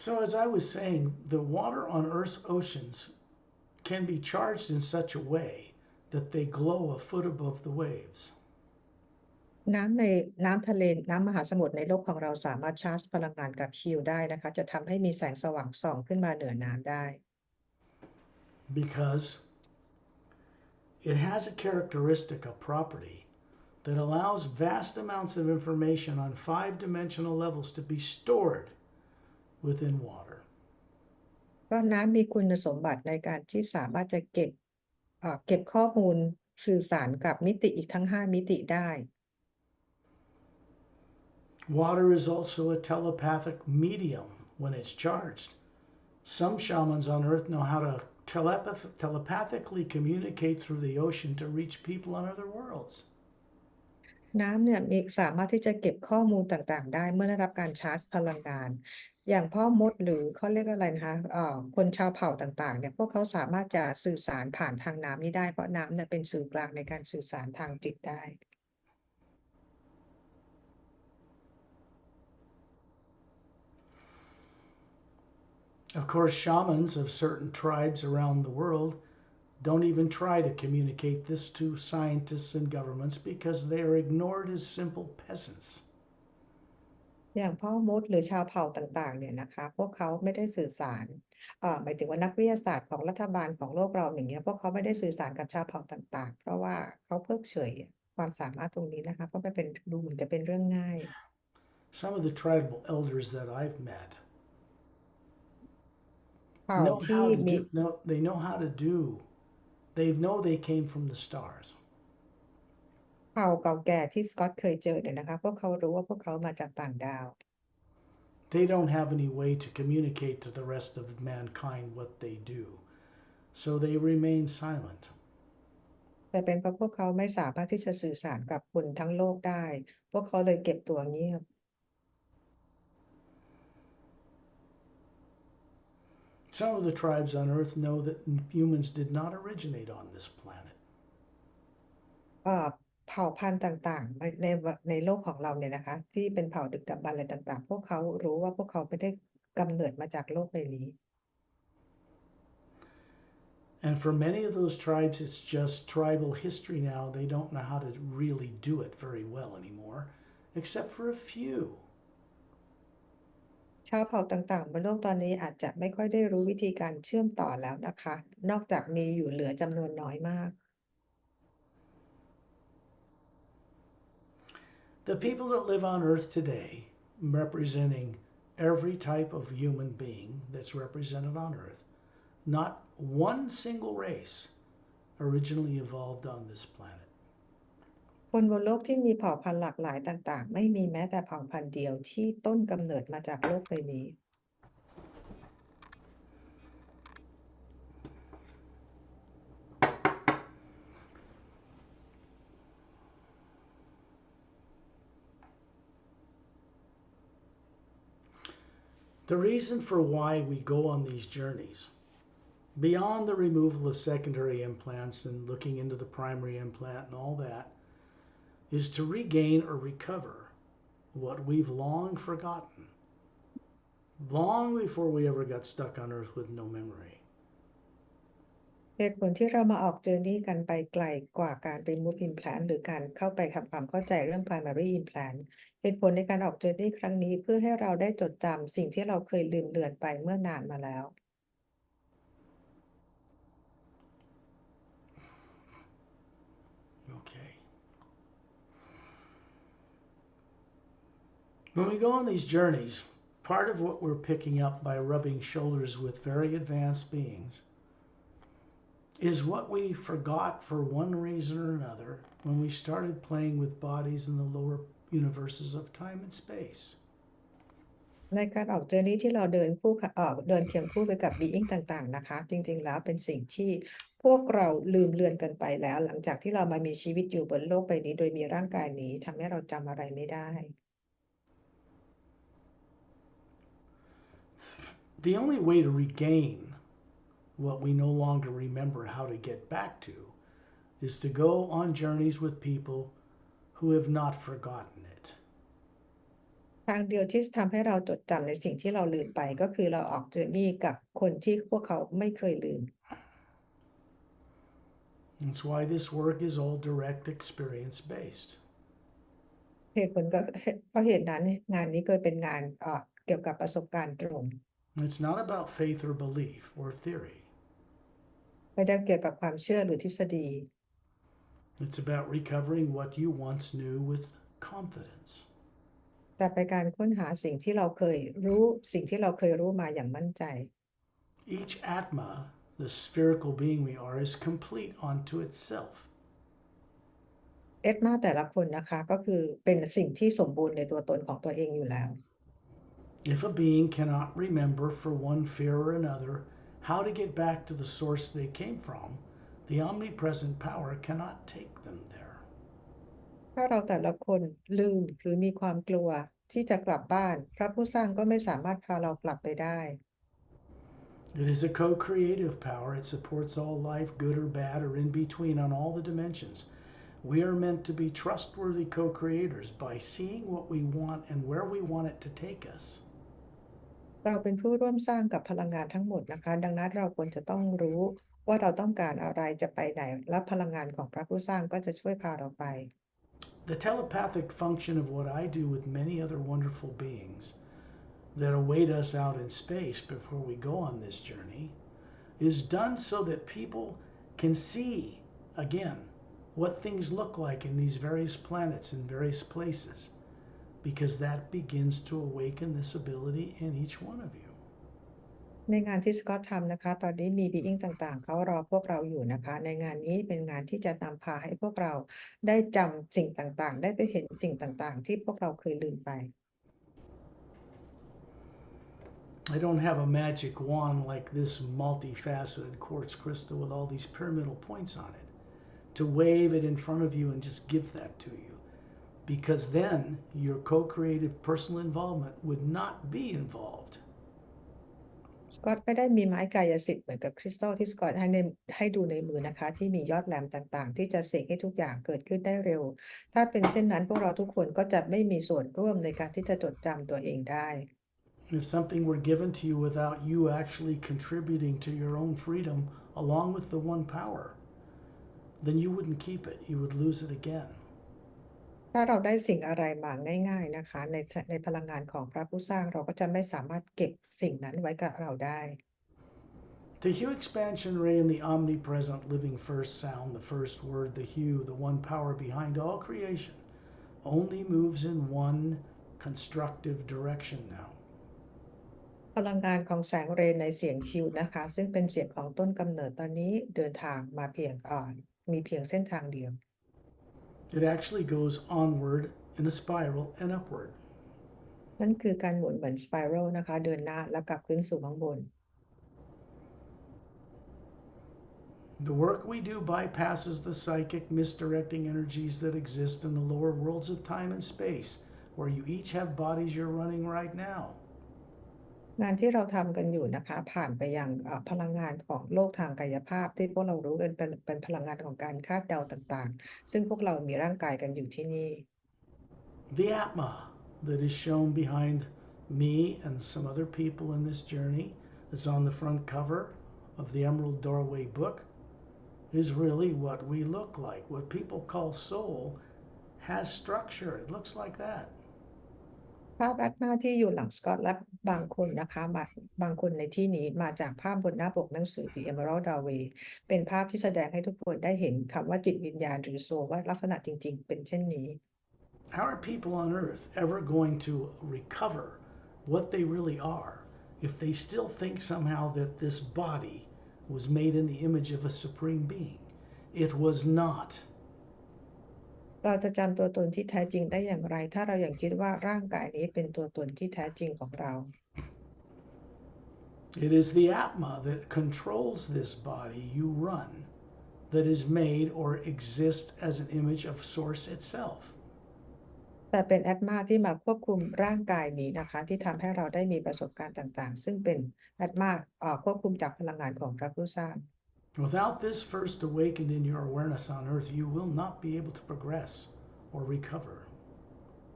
So, as I was saying, the water on Earth's oceans can be charged in such a way that they glow a foot above the waves. น้ำในน้ำทะเลน้ำมหาสมุทรในโลกของเราสามารถชาร์จพลังงานกับฮิวได้นะคะจะทำให้มีแสงสว่างส่องขึ้นมาเหนือน้ำได้ Because it has a characteristic, a property, that allows vast amounts of information on 5-dimensional levels to be stored within water. เพราะน้ำมีคุณสมบัติในการที่สามารถจะเก็บข้อมูลสื่อสารกับมิติอีกทั้ง5มิติได้ Water is also a telepathic medium when it's charged. Some shamans on Earth know how to telepathically communicate through the ocean to reach people on other worlds. น้ำเนี่ยสามารถที่จะเก็บข้อมูลต่างๆได้เมื่อได้รับการชาร์จพลังงาน อย่างพ่อมดหรือเขาเรียกอะไรนะคะคนชาวเผ่าต่างๆเนี่ยพวกเขาสามารถจะสื่อสารผ่านทางน้ำนี้ได้เพราะน้ำเนี่ยเป็นสื่อกลางในการสื่อสารทางจิตได้ Of course, shamans of certain tribes around the world don't even try to communicate this to scientists and governments because they are ignored as simple peasants. อย่างพ่อมดหรือชาวเผ่าต่างๆเนี่ยนะคะพวกเขาไม่ได้สื่อสารหมายถึงว่านักวิทยาศาสตร์ของรัฐบาลของโลกเราอย่างเงี้ยพวกเขาไม่ได้สื่อสารกับชาวเผ่าต่างๆเพราะว่าเขาเพิกเฉยความสามารถตรงนี้นะคะเพราะมันเป็นดูเหมือนจะเป็นเรื่องง่าย Some of the tribal elders that I've met เผ่า know ที่ how to มี do. No, they know how to do. They know they came from the stars. เผ่าเก่าแก่ที่สกอตเคยเจอเนี่ยนะคะพวกเขารู้ว่าพวกเขามาจากต่างดาว They don't have any way to communicate to the rest of mankind what they do, so they remain silent. แต่เป็นเพราะพวกเขาไม่สามารถที่จะสื่อสารกับคนทั้งโลกได้พวกเขาเลยเก็บตัวเงียบ Some of the tribes on Earth know that humans did not originate on this planet. เผ่าพันธุ์ต่างๆในโลกของเราเนี่ยนะคะที่เป็นเผ่าดึกดำบรรพ์อะไรต่างๆพวกเขารู้ว่าพวกเขาไม่ได้กำเนิดมาจากโลกใบนี้ And for many of those tribes, it's just tribal history now. They don't know how to really do it very well anymore, except for a few. ชาวเผ่าต่างๆบนโลกตอนนี้อาจจะไม่ค่อยได้รู้วิธีการเชื่อมต่อแล้วนะคะนอกจากมีอยู่เหลือจำนวนน้อยมาก The people that live on Earth today, representing every type of human being that's represented on Earth, not one single race originally evolved on this planet. คนบนโลกที่มีเผ่าพันธุ์หลากหลายต่างๆไม่มีแม้แต่เผ่าพันธุ์เดียวที่ต้นกำเนิดมาจากโลกใบนี้ The reason for why we go on these journeys, beyond the removal of secondary implants and looking into the primary implant and all that, is to regain or recover what we've long forgotten, long before we ever got stuck on Earth with no memory. เหตุผลที่เรามาออกเจอร์นี่กันไปไกลกว่าการ remove implant หรือการเข้าไปทำความเข้าใจเรื่อง primary implant เหตุผลในการออกเจอร์นี่ครั้งนี้เพื่อให้เราได้จดจำสิ่งที่เราเคยลืมเลือนไปเมื่อนานมาแล้ว Okay. When we go on these journeys, part of what we're picking up by rubbing shoulders with very advanced beings is what we forgot for one reason or another when we started playing with bodies in the lower universes of time and space. ในการออกเจอร์นี่ที่เราเดินเดินเคียงคู่ไปกับ being ต่างๆนะคะจริงๆแล้วเป็นสิ่งที่พวกเราลืมเลือนกันไปแล้วหลังจากที่เรามามีชีวิตอยู่บนโลกใบนี้โดยมีร่างกายนี้ทำให้เราจำอะไรไม่ได้ The only way to regain what we no longer remember how to get back to is to go on journeys with people who have not forgotten it. ทางเดียวที่ทำให้เราจดจำในสิ่งที่เราลืมไปก็คือเราออกเจอร์นี่กับคนที่พวกเขาไม่เคยลืม That's why this work is all direct experience based. เหตุผลก็เพราะเหตุนั้นงานนี้ก็เป็นงานเกี่ยวกับประสบการณ์ตรง It's not about faith or belief or theory. ไม่ได้เกี่ยวกับความเชื่อหรือทฤษฎี It's about recovering what you once knew with confidence. แต่เป็นการค้นหาสิ่งที่เราเคยรู้มาอย่างมั่นใจ Each Atma, the spherical being we are, is complete unto itself. เอสมาแต่ละคนนะคะก็คือเป็นสิ่งที่สมบูรณ์ในตัวตนของตัวเองอยู่แล้ว If a being cannot remember for one fear or another how to get back to the source they came from, the omnipresent power cannot take them there. ถ้าเราแต่ละคนลืมหรือมีความกลัวที่จะกลับบ้านพระผู้สร้างก็ไม่สามารถพาเรากลับไปได้ It is a co-creative power. It supports all life, good or bad, or in between on all the dimensions. We are meant to be trustworthy co-creators by seeing what we want and where we want it to take us. เราเป็นผู้ร่วมสร้างกับพลังงานทั้งหมดนะคะดังนั้นเราควรจะต้องรู้ว่าเราต้องการอะไรจะไปไหนและพลังงานของพระผู้สร้างก็จะช่วยพาเราไป The telepathic function of what I do with many other wonderful beings that await us out in space before we go on this journey is done so that people can see again what things look like in these various planets and various places, because that begins to awaken this ability in each one of you. ในงานที่สกอตทำนะคะตอนนี้มีบีอิงต่างๆเขารอพวกเราอยู่นะคะในงานนี้เป็นงานที่จะนำพาให้พวกเราได้จำสิ่งต่างๆได้ไปเห็นสิ่งต่างๆที่พวกเราเคยลืมไป I don't have a magic wand like this multifaceted quartz crystal with all these pyramidal points on it to wave it in front of you and just give that to you, because then your co-creative personal involvement would not be involved. สกอตไม่ได้มีไม้กายสิทธิ์เหมือนกับคริสตัลที่สกอตให้ดูในมือนะคะที่มียอดแหลมต่างๆที่จะเสกให้ทุกอย่างเกิดขึ้นได้เร็วถ้าเป็นเช่นนั้นพวกเราทุกคนก็จะไม่มีส่วนร่วมในการที่จะจดจำตัวเองได้ If something were given to you without you actually contributing to your own freedom along with the one power, then you wouldn't keep it. You would lose it again. ถ้าเราได้สิ่งอะไรมาง่ายๆนะคะในพลังงานของพระผู้สร้างเราก็จะไม่สามารถเก็บสิ่งนั้นไว้กับเราได้ The Hue Expansion Ray and the omnipresent living first sound, the first word, the Hue, the one power behind all creation, only moves in one constructive direction now. พลังงานของแสงเรนในเสียงฮิวนะคะซึ่งเป็นเสียงของต้นกำเนิดตอนนี้เดินทางมามีเพียงเส้นทางเดียว It actually goes onward in a spiral and upward. นั่นคือการหมุนเหมือนสไปรัลนะคะเดินหน้าแล้วกลับขึ้นสู่ข้างบน The work we do bypasses the psychic misdirecting energies that exist in the lower worlds of time and space, where you each have bodies you're running right now. งานที่เราทำกันอยู่นะคะผ่านไปยังพลังงานของโลกทางกายภาพที่พวกเรารู้กันเป็นพลังงานของการคาดเดาต่างๆซึ่งพวกเรามีร่างกายกันอยู่ที่นี่ The Atma that is shown behind me and some other people in this journey, that's on the front cover of the Emerald Doorway book, is really what we look like. What people call soul has structure. It looks like that. ภาพแอดมาที่อยู่หลังสกอตและบางคนนะคะบางคนในที่นี้มาจากภาพบนหน้าปกหนังสือ The Emerald Doorway เป็นภาพที่แสดงให้ทุกคนได้เห็นคำว่าจิตวิญญาณหรือโซลว่าลักษณะจริงๆเป็นเช่นนี้ How are people on Earth ever going to recover what they really are if they still think somehow that this body was made in the image of a supreme being? It was not. เราจะจำตัวตนที่แท้จริงได้อย่างไรถ้าเรายังคิดว่าร่างกายนี้เป็นตัวตนที่แท้จริงของเรา It is the Atma that controls this body you run that is made or exists as an image of Source itself. แต่เป็นแอดมาที่มาควบคุมร่างกายนี้นะคะที่ทำให้เราได้มีประสบการณ์ต่างๆซึ่งเป็นแอดมาควบคุมจากพลังงานของพระผู้สร้าง Without this first awakened in your awareness on Earth, you will not be able to progress or recover.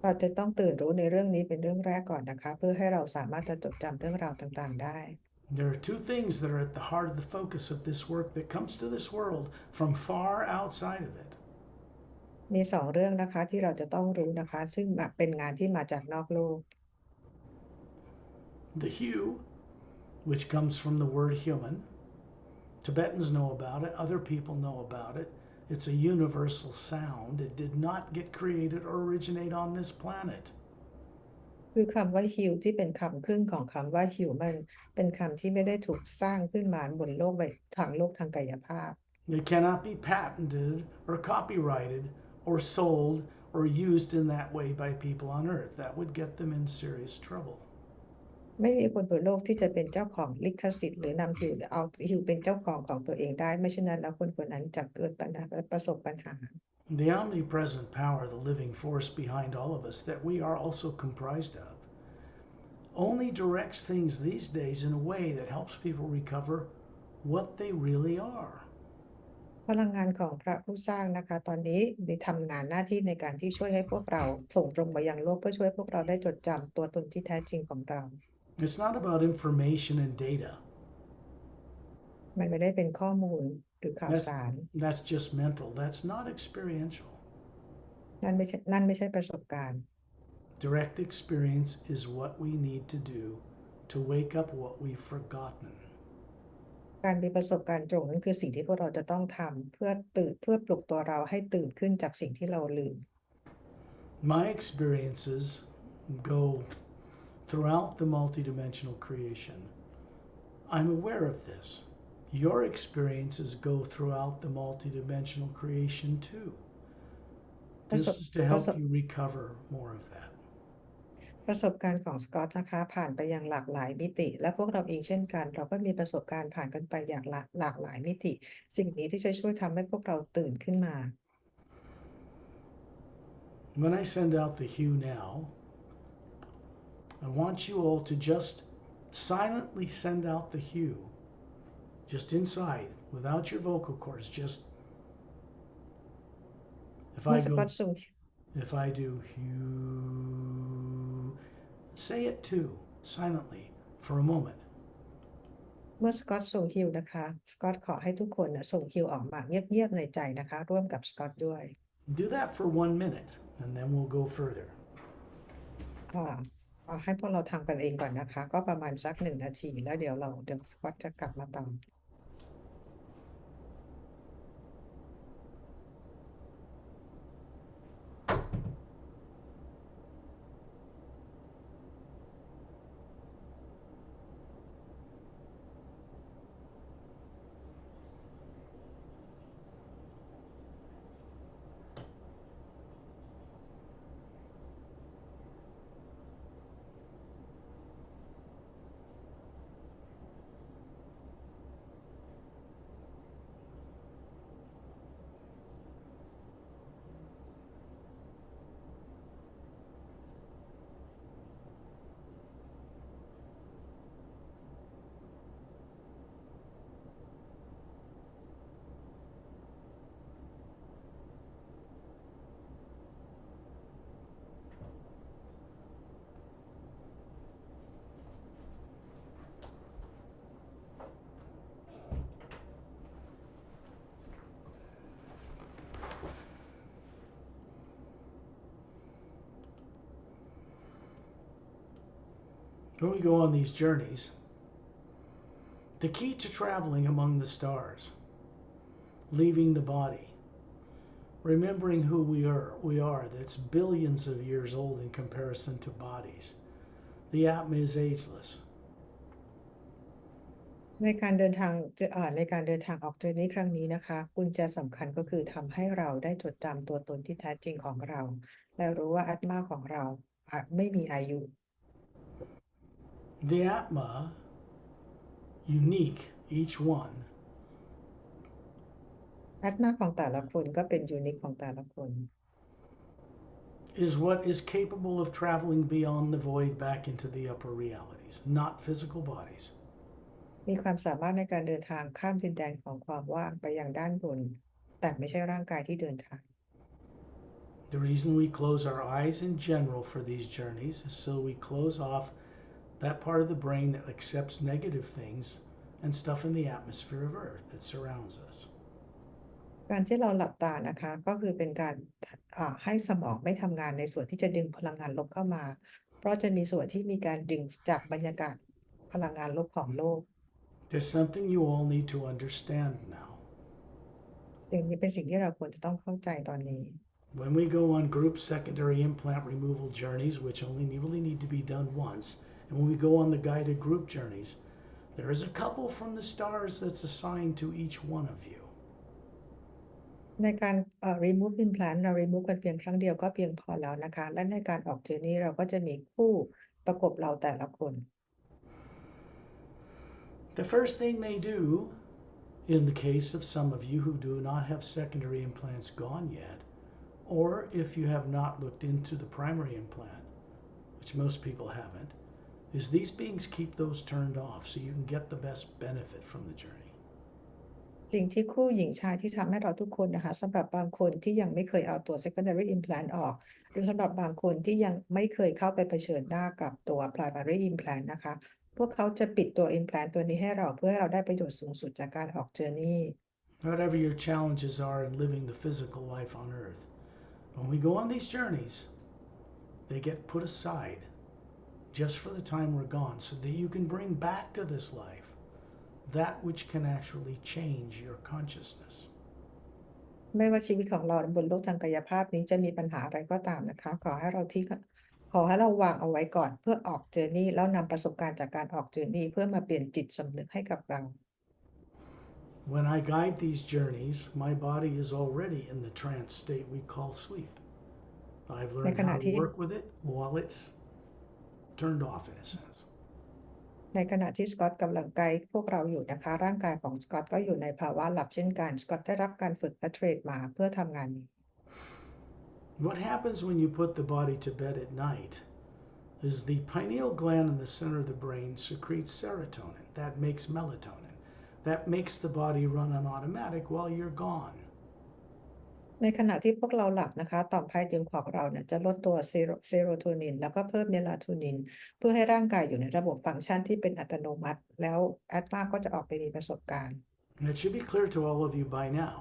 เราจะต้องตื่นรู้ในเรื่องนี้เป็นเรื่องแรกก่อนนะคะเพื่อให้เราสามารถจะจดจำเรื่องราวต่างๆได้ There are two things that are at the heart of the focus of this work that comes to this world from far outside of it. มีสองเรื่องนะคะที่เราจะต้องรู้นะคะซึ่งเป็นงานที่มาจากนอกโลก The hue, which comes from the word human. Tibetans know about it, other people know about it. It's a universal sound. It did not get created or originate on this planet. คือคำว่าฮิวที่เป็นคำครึ่งของคำว่าฮิวมันเป็นคำที่ไม่ได้ถูกสร้างขึ้นมาบนโลกทางกายภาพ It cannot be patented or copyrighted or sold or used in that way by people on earth. That would get them in serious trouble. ไม่มีคนบนโลกที่จะเป็นเจ้าของลิขสิทธิ์หรือนำฮิวเอาฮิวเป็นเจ้าของตัวเองได้ไม่เช่นนั้นแล้วคนนั้นจะเกิดปัญหาประสบปัญหา The omnipresent power, the living force behind all of us that we are also comprised of, only directs things these days in a way that helps people recover what they really are. พลังงานของพระผู้สร้างนะคะตอนนี้ได้ทำงานหน้าที่ในการที่ช่วยให้พวกเราส่งตรงมายังโลกเพื่อช่วยพวกเราได้จดจำตัวตนที่แท้จริงของเรา It's not about information and data. มันไม่ได้เป็นข้อมูลหรือข่าวสาร That's just mental. That's not experiential. นั่นไม่ใช่ประสบการณ์ Direct experience is what we need to do to wake up what we've forgotten. การมีประสบการณ์ตรงนั้นคือสิ่งที่พวกเราจะต้องทำเพื่อปลุกตัวเราให้ตื่นขึ้นจากสิ่งที่เราลืม My experiences go throughout the multidimensional creation. I'm aware of this. Your experiences go throughout the multidimensional creation too. This is to help you recover more of that. ประสบการณ์ของสกอตนะคะผ่านไปอย่างหลากหลายมิติและพวกเราเองเช่นกันเราก็มีประสบการณ์ผ่านกันไปอย่างหลากหลายมิติสิ่งนี้ที่จะช่วยทำให้พวกเราตื่นขึ้นมา When I send out the hue now, I want you all to just silently send out the hue, just inside, without your vocal cords. Just if เมื่ I อสก go, อตส่ง if I do hue, say it too, silently, for a moment. เมื่อสกอตส่งฮิวนะคะสกอตขอให้ทุกคนส่งฮิวออกมาเงียบๆในใจนะคะร่วมกับสกอตด้วย Do that for 1 minute, and then we'll go further. ให้พวกเราทำกันเองก่อนนะคะก็ประมาณสัก1 นาทีแล้วเดี๋ยวสกอตจะกลับมาต่อ When we go on these journeys, the key to traveling among the stars, leaving the body, remembering who we are, that's billions of years old in comparison to bodies. The Atma is ageless. ในการเดินทางออกเจอนี้ครั้งนี้นะคะกุญแจสำคัญก็คือทำให้เราได้จดจำตัวตนที่แท้จริงของเรา และรู้ว่าอาตมาของเราไม่มีอายุ The Atma, unique each one, อาตมาของแต่ละคนก็เป็นยูนิคของแต่ละคน is what is capable of traveling beyond the void back into the upper realities, not physical bodies. มีความสามารถในการเดินทางข้ามดินแดนของความว่างไปยังด้านบนแต่ไม่ใช่ร่างกายที่เดินทาง The reason we close our eyes in general for these journeys is so we close off that part of the brain that accepts negative things and stuff in the atmosphere of Earth that surrounds us. การที่เราหลับตานะคะก็คือเป็นการให้สมองไม่ทำงานในส่วนที่จะดึงพลังงานลบเข้ามา เพราะจะมีส่วนที่มีการดึงจากบรรยากาศพลังงานลบของโลก There's something you all need to understand now. สิ่งนี้เป็นสิ่งที่เราควรจะต้องเข้าใจตอนนี้ When we go on group secondary implant removal journeys, which only really need to be done once, and when we go on the guided group journeys, there is a couple from the stars that's assigned to each one of you. ในการremove implant เรา remove กันเพียงครั้งเดียวก็เพียงพอแล้วนะคะ และในการออกเจอร์นี่เราก็จะมีคู่ประกบเราแต่ละคน The first thing they do, in the case of some of you who do not have secondary implants gone yet, or if you have not looked into the primary implant, which most people haven't, is these beings keep those turned off so you can get the best benefit from the journey. สิ่งที่คู่หญิงชายที่ทำให้เราทุกคนนะคะสำหรับบางคนที่ยังไม่เคยเอาตัว secondary implant ออกหรือสำหรับบางคนที่ยังไม่เคยเข้าไปเผชิญหน้ากับตัว primary implant นะคะพวกเขาจะปิดตัว implant ตัวนี้ให้เราเพื่อให้เราได้ประโยชน์สูงสุดจากการออก journey Whatever your challenges are in living the physical life on Earth, when we go on these journeys, they get put aside just for the time we're gone so that you can bring back to this life that which can actually change your consciousness. ไม่ว่าชีวิตของเราบนโลกทางกายภาพนี้จะมีปัญหาอะไรก็ตามนะคะขอให้เราวางเอาไว้ก่อนเพื่อออกเจอร์นี่แล้วนำประสบการณ์จากการออกเจอร์นี่เพื่อมาเปลี่ยนจิตสำนึกให้กับเรา When I guide these journeys, my body is already in the trance state we call sleep. I've learned how to work with it while it's turned off in a sense. ในขณะที่สกอตกำลังไกด์พวกเราอยู่นะคะร่างกายของสกอตก็อยู่ในภาวะหลับเช่นกันสกอตได้รับการฝึกและเทรนมาเพื่อทำงานนี้ What happens when you put the body to bed at night is the pineal gland in the center of the brain secretes serotonin. That makes melatonin. That makes the body run on automatic while you're gone. ในขณะที่พวกเราหลับนะคะต่อมภายในของเราเนี่ยจะลดตัวเซโรโทนินแล้วก็เพิ่มเมลาโทนินเพื่อให้ร่างกายอยู่ในระบบฟังก์ชันที่เป็นอัตโนมัติแล้วแอดมาก็จะออกไปมีประสบการณ์ And it should be clear to all of you by now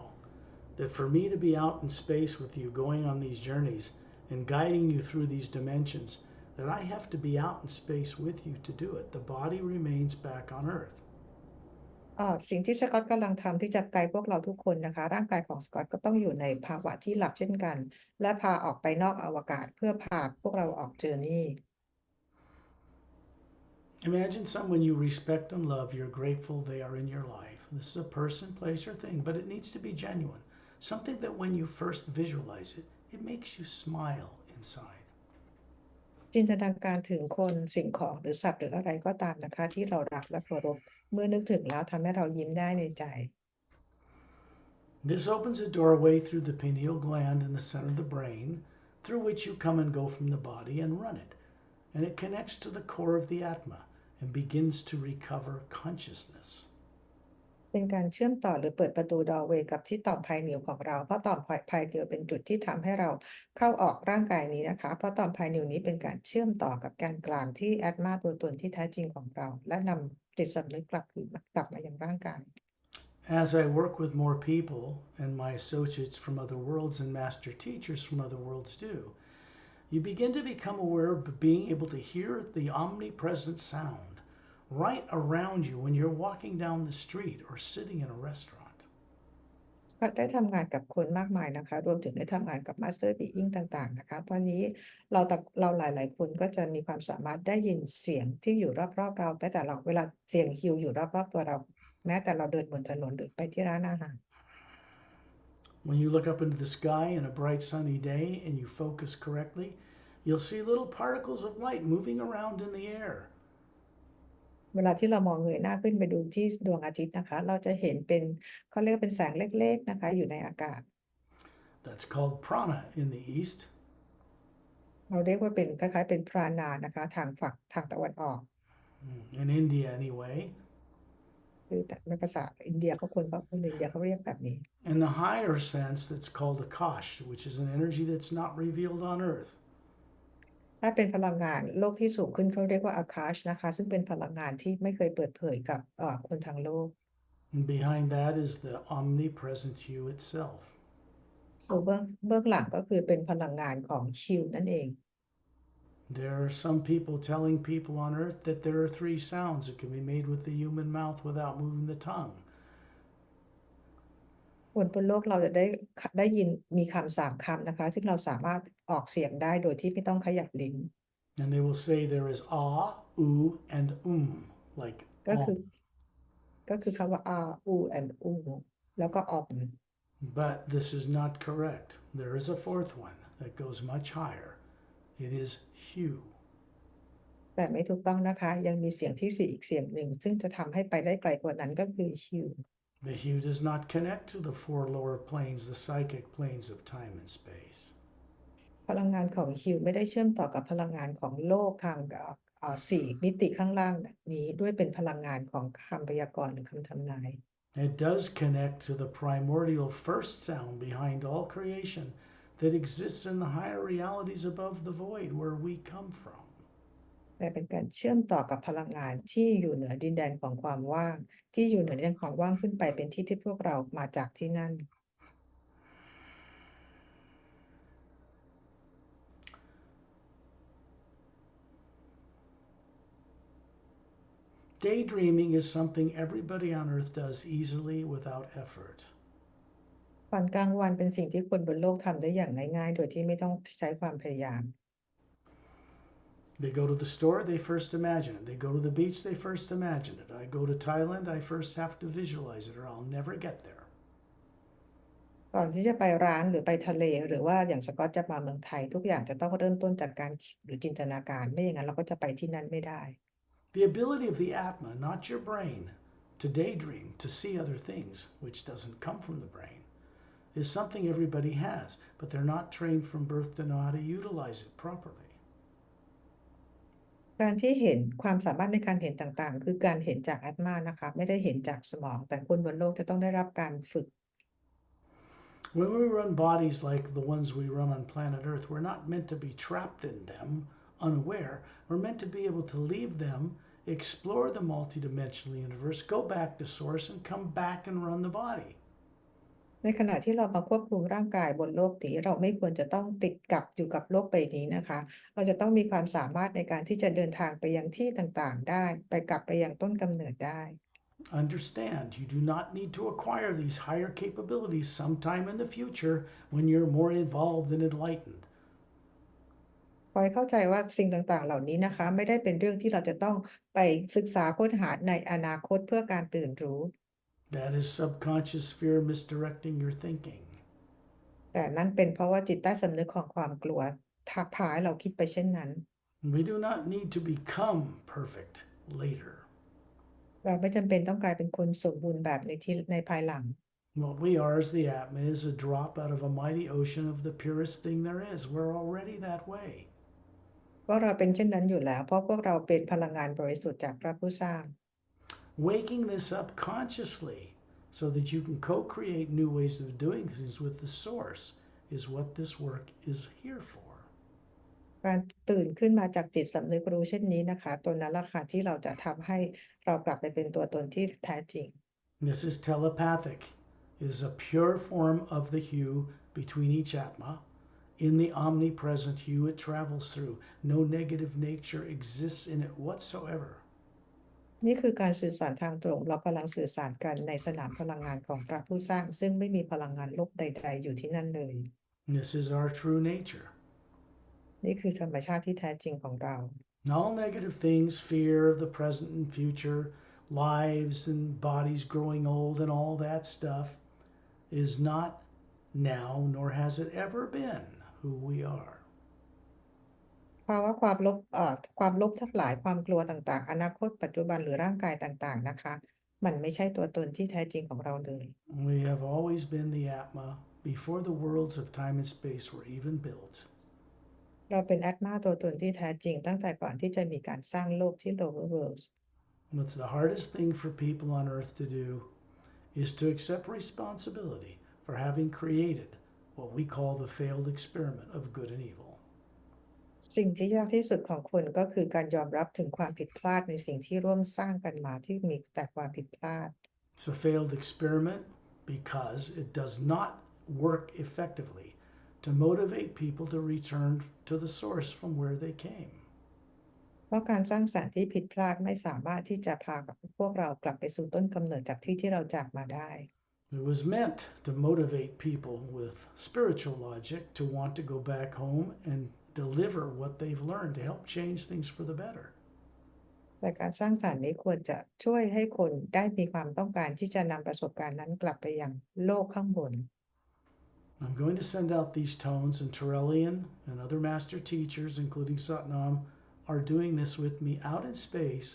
that for me to be out in space with you going on these journeys and guiding you through these dimensions, that I have to be out in space with you to do it. The body remains back on Earth. สิ่งที่สกอตกำลังทำที่จะไกด์พวกเราทุกคนนะคะร่างกายของสกอตก็ต้องอยู่ในภาวะที่หลับเช่นกันและพาออกไปนอกอวกาศเพื่อพาพวกเราออกเจอร์นี่ Imagine someone you respect and love, you're grateful they are in your life. This is a person, place, or thing, but it needs to be genuine. Something that when you first visualize it, it makes you smile inside. จินตนาการถึงคนสิ่งของหรือสัตว์หรืออะไรก็ตามนะคะที่เรารักและเคารพเมื่อนึกถึงแล้วทำให้เรายิ้มได้ในใจ This opens a doorway through the pineal gland in the center of the brain, through which you come and go from the body and run it. And it connects to the core of the Atma and begins to recover consciousness. เป็นการเชื่อมต่อหรือเปิดประตูดอร์เวย์กับที่ต่อมภายเหนียวของเราเพราะต่อมภายเหนียวเป็นจุดที่ทำให้เราเข้าออกร่างกายนี้นะคะเพราะต่อมภายเหนียวนี้เป็นการเชื่อมต่อกับแกนกลางที่แอตมาตัวตนที่แท้จริงของเราและนำจิตสำนึกกลับมายังร่างกาย As I work with more people and my associates from other worlds and master teachers from other worlds do, you begin to become aware of being able to hear the omnipresent sound right around you when you're walking down the street or sitting in a restaurant. ก็ได้ทำงานกับคนมากมายนะคะรวมถึงได้ทำงานกับมาสเตอร์บีอิงต่างๆนะคะตอนนี้เราหลายๆคนก็จะมีความสามารถได้ยินเสียงที่อยู่รอบๆเราแต่เราเวลาเสียงฮิวอยู่รอบๆตัวเราแม้แต่เราเดินบนถนนหรือไปที่ร้านอาหาร When you look up into the sky in a bright sunny day and you focus correctly, you'll see little particles of light moving around in the air. เวลาที่เรามองเงยหน้าขึ้นไปดูที่ดวงอาทิตย์นะคะเราจะเห็นเป็นเขาเรียกเป็นแสงเล็กๆนะคะอยู่ในอากาศ That's called Prana in the East. เราเรียกว่าเป็นคล้ายๆเป็นพรานานะคะทางตะวันออก In India anyway. คือแต่ในภาษาอินเดียคนอินเดียเขาเรียกแบบนี้ In the higher sense, that's called Akash, which is an energy that's not revealed on Earth. ถ้าเป็นพลังงานโลกที่สูงขึ้นเขาเรียกว่าอาคาชนะคะซึ่งเป็นพลังงานที่ไม่เคยเปิดเผยกับคนทางโลก And behind that is the omnipresent Hue itself. ส่วนเบื้องหลังก็คือเป็นพลังงานของฮิวนั่นเอง There are some people telling people on Earth that there are 3 sounds that can be made with the human mouth without moving the tongue. คนบนโลกเราจะได้ยินมีคำ3 คำนะคะซึ่งเราสามารถออกเสียงได้โดยที่ไม่ต้องขยับลิ้น And they will say there is ah, and like ก็คือคำว่า r u and u แล้วก็ om But this is not correct. There is a 4th one that goes much higher. It is Hue. แต่ไม่ถูกต้องนะคะยังมีเสียงที่ 4 อีกเสียงหนึ่งซึ่งจะทำให้ไปได้ไกลกว่านั้นก็คือ hue The Hue does not connect to the 4 lower planes, the psychic planes of time and space. พลังงานของฮิวไม่ได้เชื่อมต่อกับพลังงานของโลกทาง4 มิติข้างล่างนี้ด้วยเป็นพลังงานของคำพยากรณ์หรือคำทำนาย It does connect to the primordial first sound behind all creation that exists in the higher realities above the void where we come from. แต่เป็นการเชื่อมต่อกับพลังงานที่อยู่เหนือดินแดนของความว่างที่อยู่เหนือดินแดนของว่างขึ้นไปเป็นที่พวกเรามาจากที่นั่น Daydreaming is something everybody on Earth does easily without effort. ฝันกลางวันเป็นสิ่งที่คนบนโลกทำได้อย่างง่ายๆโดยที่ไม่ต้องใช้ความพยายาม They go to the store, they first imagine it. They go to the beach, they first imagine it. I go to Thailand, I first have to visualize it or I'll never get there. ก่อนที่จะไปร้านหรือไปทะเลหรือว่าอย่างสกอตจะมาเมืองไทยทุกอย่างจะต้องเริ่มต้นจากการคิดหรือจินตนาการไม่อย่างนั้นเราก็จะไปที่นั่นไม่ได้ The ability of the Atma, not your brain, to daydream, to see other things, which doesn't come from the brain, is something everybody has, but they're not trained from birth to know how to utilize it properly. การที่เห็นความสามารถในการเห็นต่างๆคือการเห็นจากอัตมานะคะไม่ได้เห็นจากสมองแต่คนบนโลกจะต้องได้รับการฝึก When we run bodies like the ones we run on planet Earth, we're not meant to be trapped in them, unaware. We're meant to be able to leave them, explore the multidimensional universe, go back to source, and come back and run the body. ในขณะที่เรามาควบคุมร่างกายบนโลกนี้เราไม่ควรจะต้องติดกับอยู่กับโลกใบนี้นะคะเราจะต้องมีความสามารถในการที่จะเดินทางไปยังที่ต่างๆได้ไปกลับไปยังต้นกำเนิดได้ Understand, you do not need to acquire these higher capabilities sometime in the future when you're more evolved and enlightened. ขอให้เข้าใจว่าสิ่งต่างๆเหล่านี้นะคะไม่ได้เป็นเรื่องที่เราจะต้องไปศึกษาค้นหาในอนาคตเพื่อการตื่นรู้ That is subconscious fear misdirecting your thinking. แต่นั่นเป็นเพราะว่าจิตใต้สำนึกของความกลัวทักพาให้เราคิดไปเช่นนั้น We do not need to become perfect later. เราไม่จำเป็นต้องกลายเป็นคนสมบูรณ์แบบในภายหลัง What we are as the Atma is a drop out of a mighty ocean of the purest thing there is. We're already that way. เพราะเราเป็นเช่นนั้นอยู่แล้วเพราะพวกเราเป็นพลังงานบริสุทธิ์จากพระผู้สร้าง Waking this up consciously so that you can co-create new ways of doing things with the source is what this work is here for. การตื่นขึ้นมาจากจิตสำนึกรู้เช่นนี้นะคะตัวนั้นล่ะค่ะที่เราจะทำให้เรากลับไปเป็นตัวตนที่แท้จริง This is telepathic. It is a pure form of the hue between each Atma. In the omnipresent hue it travels through. No negative nature exists in it whatsoever. นี่คือการสื่อสารทางตรงเรากำลังสื่อสารกันในสนามพลังงานของพระผู้สร้างซึ่งไม่มีพลังงานลบใดๆอยู่ที่นั่นเลย This is our true nature. นี่คือธรรมชาติที่แท้จริงของเรา All negative things, fear of the present and future, lives and bodies growing old and all that stuff is not now, nor has it ever been who we are. ภาวะความลบทั้งหลายความกลัวต่างๆอนาคตปัจจุบันหรือร่างกายต่างๆนะคะมันไม่ใช่ตัวตนที่แท้จริงของเราเลย We have always been the Atma before the worlds of time and space were even built. เราเป็นแอตมาตัวตนที่แท้จริงตั้งแต่ก่อนที่จะมีการสร้างโลกที่ lower worlds What's the hardest thing for people on earth to do is to accept responsibility for having created what we call the failed experiment of good and evil. สิ่งที่ยากที่สุดของคนก็คือการยอมรับถึงความผิดพลาดในสิ่งที่ร่วมสร้างกันมาที่มีแต่ความผิดพลาด It's a failed experiment because it does not work effectively to motivate people to return to the source from where they came. เพราะการสร้างสรรค์ที่ผิดพลาดไม่สามารถที่จะพาพวกเรากลับไปสู่ต้นกำเนิดจากที่เราจากมาได้ It was meant to motivate people with spiritual logic to want to go back home and deliver what they've learned to help change things for the better. แต่การสร้างสรรค์นี้ควรจะช่วยให้คนได้มีความต้องการที่จะนำประสบการณ์นั้นกลับไปยังโลกข้างบน I'm going to send out these tones, and Terrellian and other master teachers, including Satnam, are doing this with me out in space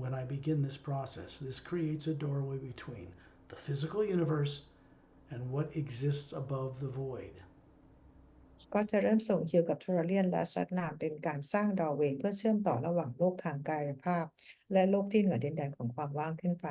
when I begin this process. This creates a doorway between the physical universe and what exists above the void. ก็จะเริ่มส่งฮิวกับทรเลียนและซัตนามเป็นการสร้างดอร์เวย์เพื่อเชื่อมต่อระหว่างโลกทางกายภาพและโลกที่เหนือดินแดนของความว่างขึ้นไป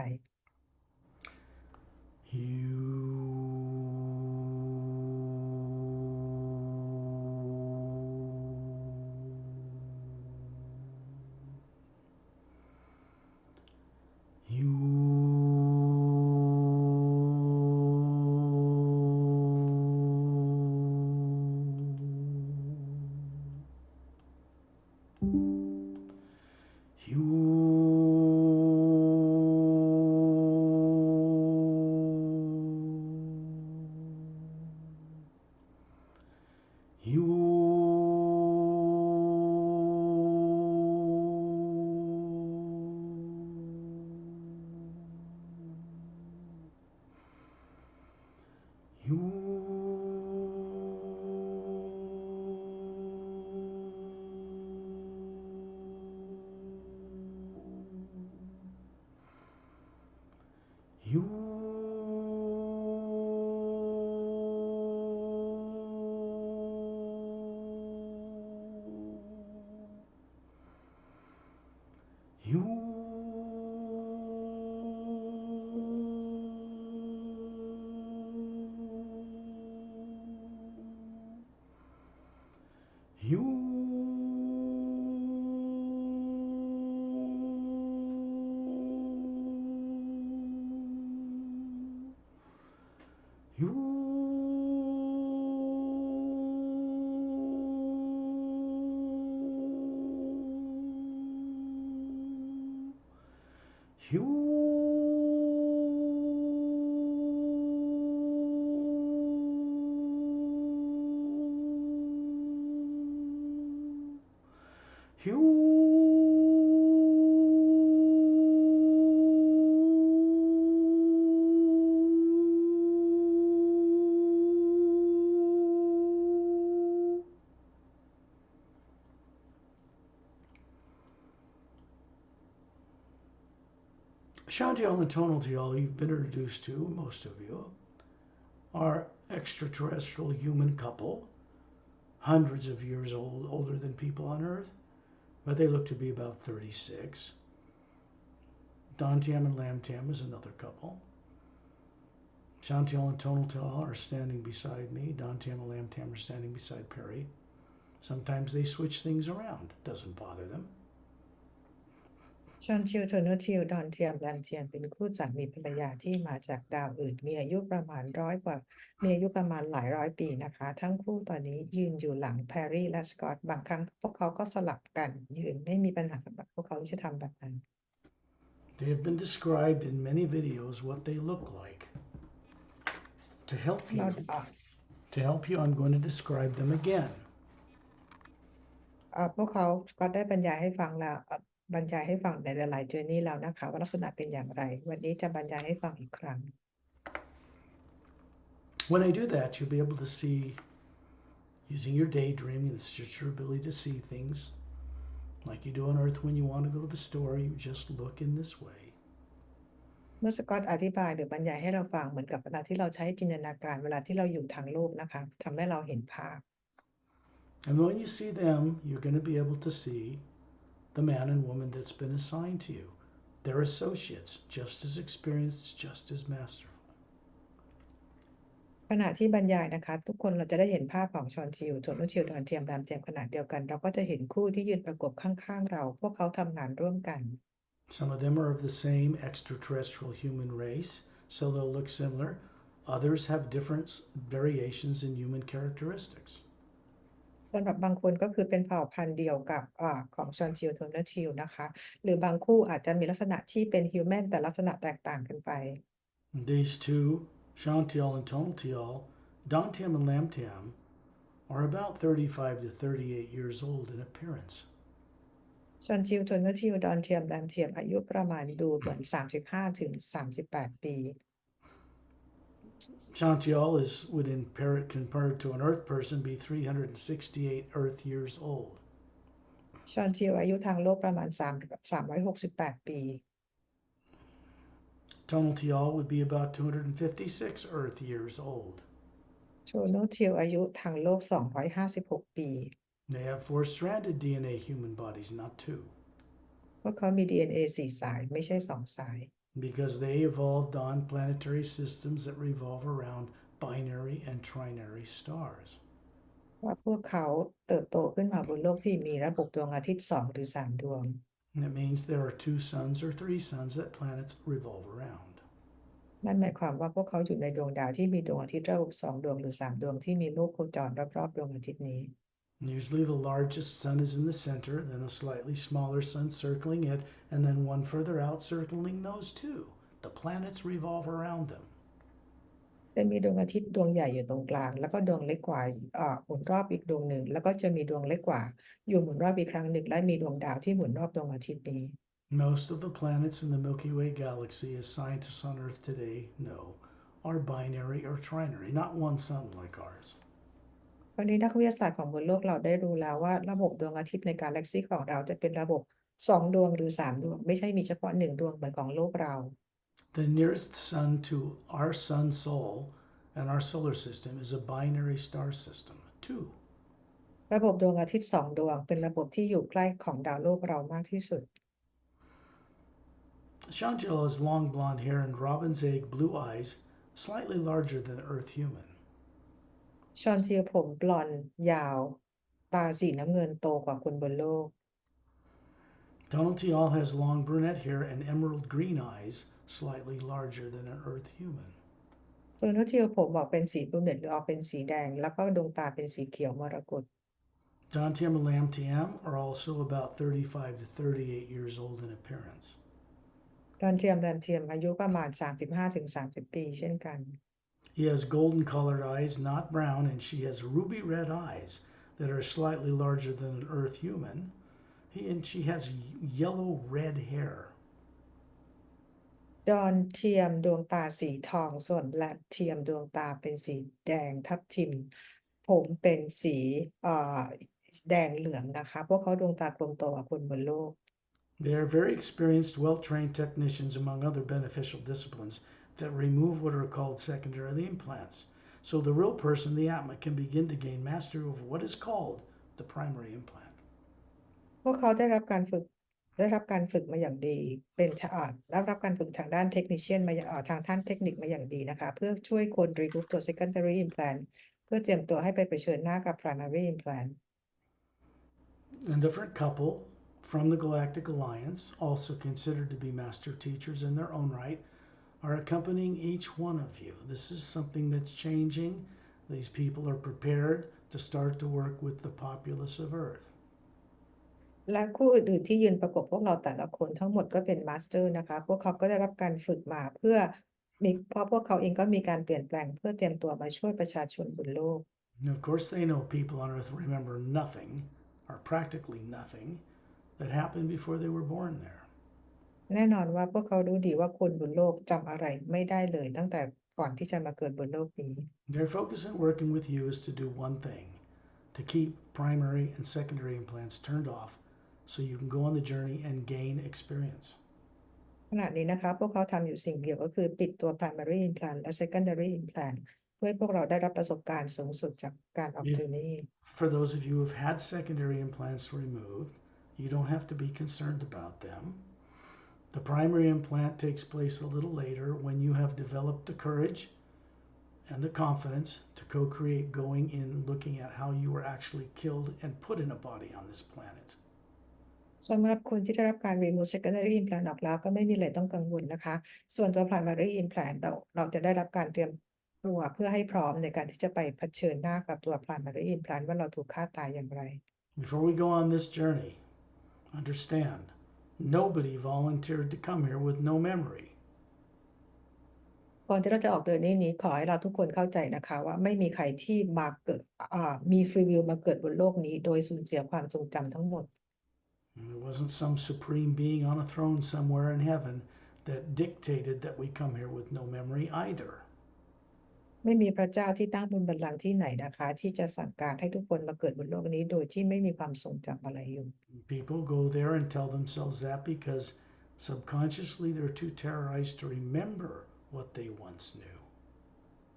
Shantiel and Tonaltiel, you've been introduced to, most of you, are extraterrestrial human couple, hundreds of years old, older than people on Earth, but they look to be about 36. Dantiam and Lamtam is another couple. Shantiel and Tonaltiel are standing beside me. Dantiam and Lamtam are standing beside Pari. Sometimes they switch things around. Doesn't bother them. ชอนชิวโทโนทิวดอนเทียมแลนเทียมเป็นคู่สามีภรรยาที่มาจากดาวอื่นมีอายุประมาณมีอายุประมาณหลายร้อยปีนะคะทั้งคู่ตอนนี้ยืนอยู่หลังแพรรี่และสกอตบางครั้งพวกเขาก็สลับกันยืนไม่มีปัญหากับพวกเขาที่จะทำแบบนั้น They have been described in many videos what they look like. To help you, I'm going to describe them again. พวกเขาก็ได้บรรยายให้ฟังแล้วบรรยายให้ฟังในหลายๆเจอร์นี่แล้วนะคะว่าลักษณะเป็นอย่างไรวันนี้จะบรรยายให้ฟังอีกครั้ง When I do that, you'll be able to see, using your daydreaming, this is just your ability to see things like you do on Earth when you want to go to the store. You just look in this way. เมื่อสกอตอธิบายหรือบรรยายให้เราฟังเหมือนกับเวลาที่เราใช้จินตนาการเวลาที่เราอยู่ทางโลกนะคะทำให้เราเห็นภาพ And when you see them, you're going to be able to see the man and woman that's been assigned to you. They're associates, just as experienced, just as masterful. ขณะที่บรรยายนะคะทุกคนเราจะได้เห็นภาพของชอนชิลโทนุชิลดอนเทียมรามเทียมขนาดเดียวกันเราก็จะเห็นคู่ที่ยืนประกบข้างๆเราพวกเขาทำงานร่วมกัน Some of them are of the same extraterrestrial human race, so they'll look similar. Others have different variations in human characteristics. สำหรับบางคนก็คือเป็นเผ่าพันธุ์เดียวกับของชอนชิลโทนุชิลนะคะหรือบางคู่อาจจะมีลักษณะที่เป็นฮิวแมนแต่ลักษณะแตกต่างกันไป These two, Shantial and Tonaltial, Dantium and Lamtiam, are about 35 to 38 years old in appearance. ชอนชิลโทนุชิลดอนเทียมแรมเทียมอายุประมาณดูเหมือน35ถึง38 ปี Shantial compared to an Earth person, be 368 Earth years old. ชอนชิลอายุทางโลกประมาณ368 ปี Tonaltial would be about 256 Earth years old. โทนุชิลอายุทางโลก256 ปี They have four-stranded DNA human bodies, not two, พวกเขามี DNA 4 สายไม่ใช่2 สาย because they evolved on planetary systems that revolve around binary and trinary stars. ว่าพวกเขาเติบโตขึ้นมาบนโลกที่มีระบบดวงอาทิตย์2 หรือ 3 ดวง That means there are two suns or three suns that planets revolve around. นั่นหมายความว่าพวกเขาอยู่ในดวงดาวที่มีดวงอาทิตย์ระบบ2 ดวงหรือ 3 ดวงที่มีโลกโคจรรอบๆดวงอาทิตย์นี้ Usually the largest sun is in the center, then a slightly smaller sun circling it, and then one further out circling those two. The planets revolve around them. จะมีดวงอาทิตย์ดวงใหญ่อยู่ตรงกลางแล้วก็ดวงเล็กกว่าหมุนรอบอีกดวงหนึ่งแล้วก็จะมีดวงเล็กกว่าอยู่หมุนรอบอีกครั้งหนึ่งและมีดวงดาวที่หมุนรอบดวงอาทิตย์นี้ Most of the planets in the Milky Way galaxy, as scientists on Earth today know, are binary or trinary, not one sun like ours. วันนี้นักวิทยาศาสตร์ของบนโลกเราได้รู้แล้วว่าระบบดวงอาทิตย์ในกาแล็กซีของเราจะเป็นระบบ2 ดวงหรือ 3 ดวงไม่ใช่มีเฉพาะ1 ดวงเหมือนของโลกเรา The nearest sun to our sun Sol and our solar system is a binary star system, 2. ระบบดวงอาทิตย์2 ดวงเป็นระบบที่อยู่ใกล้ของดาวโลกเรามากที่สุด Chantal has long blonde hair and robin's egg blue eyes, slightly larger than Earth human. ชอนชิลผมบลอนด์ยาวตาสีน้ำเงินโตกว่าคนบนโลก Tonaltial has long brunette hair and emerald green eyes, slightly larger than an Earth human. ส่วนนุชิลผมบอกเป็นสีบลูเน็ตหรือออกเป็นสีแดงแล้วก็ดวงตาเป็นสีเขียวมรกต Dantium and Lamtiam are also about 35 to 38 years old in appearance. ดอนเทียมแรมเทียมอายุประมาณ35ถึง30 ปีเช่นกัน He has golden colored eyes, not brown, and she has ruby red eyes that are slightly larger than an Earth human. She has yellow red hair. ดอนเทียมดวงตาสีทองส่วนแรมเทียมดวงตาเป็นสีแดงทับทิมผมเป็นสีแดงเหลืองนะคะพวกเขาดวงตากลมโตกว่าคนบนโลก They are very experienced, well-trained technicians among other beneficial disciplines that remove what are called secondary implants. So the real person, the Atma, can begin to gain mastery over what is called the primary implant. พวกเขาได้รับการฝึกมาอย่างดีเป็นได้รับการฝึกทางด้านเทคนิชเชียนมาทางด้านเทคนิคมาอย่างดีนะคะเพื่อช่วยคน remove ตัว secondary implant เพื่อเตรียมตัวให้ไปเผชิญหน้ากับ primary implant. A different couple from the Galactic Alliance, also considered to be master teachers in their own right, are accompanying each one of you. This is something that's changing. These people are prepared to start to work with the populace of Earth. และคู่อื่นๆที่ยืนประกบพวกเราแต่ละคนทั้งหมดก็เป็นมาสเตอร์นะคะพวกเขาก็ได้รับการฝึกมาเพราะพวกเขาเองก็มีการเปลี่ยนแปลงเพื่อเตรียมตัวมาช่วยประชาชนบนโลก Of course, they know people on Earth remember nothing, or practically nothing, that happened before they were born there. แน่นอนว่าพวกเขารู้ดีว่าคนบนโลกจำอะไรไม่ได้เลยตั้งแต่ก่อนที่จะมาเกิดบนโลกนี้ Their focus in working with you is to do one thing, to keep primary and secondary implants turned off so you can go on the journey and gain experience. ขณะนี้นะคะพวกเขาทำอยู่สิ่งเดียวก็คือปิดตัว primary implant และ secondary implant เพื่อให้พวกเราได้รับประสบการณ์สูงสุดจากการออกเจอร์นี่ For those of you who have had secondary implants removed, you don't have to be concerned about them. The primary implant takes place a little later when you have developed the courage and the confidence to co-create going in looking at how you were actually killed and put in a body on this planet. สำหรับคนที่ได้รับการ remove secondary implant ออกแล้วก็ไม่มีอะไรต้องกังวลนะคะ ส่วนตัว primary implant เราจะได้รับการเตรียมตัวเพื่อให้พร้อมในการที่จะไปเผชิญหน้ากับตัว primary implant ว่าเราถูกฆ่าตายอย่างไร Before we go on this journey, understand, nobody volunteered to come here with no memory. ก่อนที่เราจะออกเดินนี้ขอให้เราทุกคนเข้าใจนะคะว่าไม่มีใครที่มาเกิดมีฟรีวิลมาเกิดบนโลกนี้โดยสูญเสียความทรงจำทั้งหมด There wasn't some supreme being on a throne somewhere in heaven that dictated that we come here with no memory either. ไม่มีพระเจ้าที่นั่งบนบัลลังก์ที่ไหนนะคะที่จะสั่งการให้ทุกคนมาเกิดบนโลกนี้โดยที่ไม่มีความทรงจำอะไรอยู่ People go there and tell themselves that because subconsciously they're too terrorized to remember what they once knew.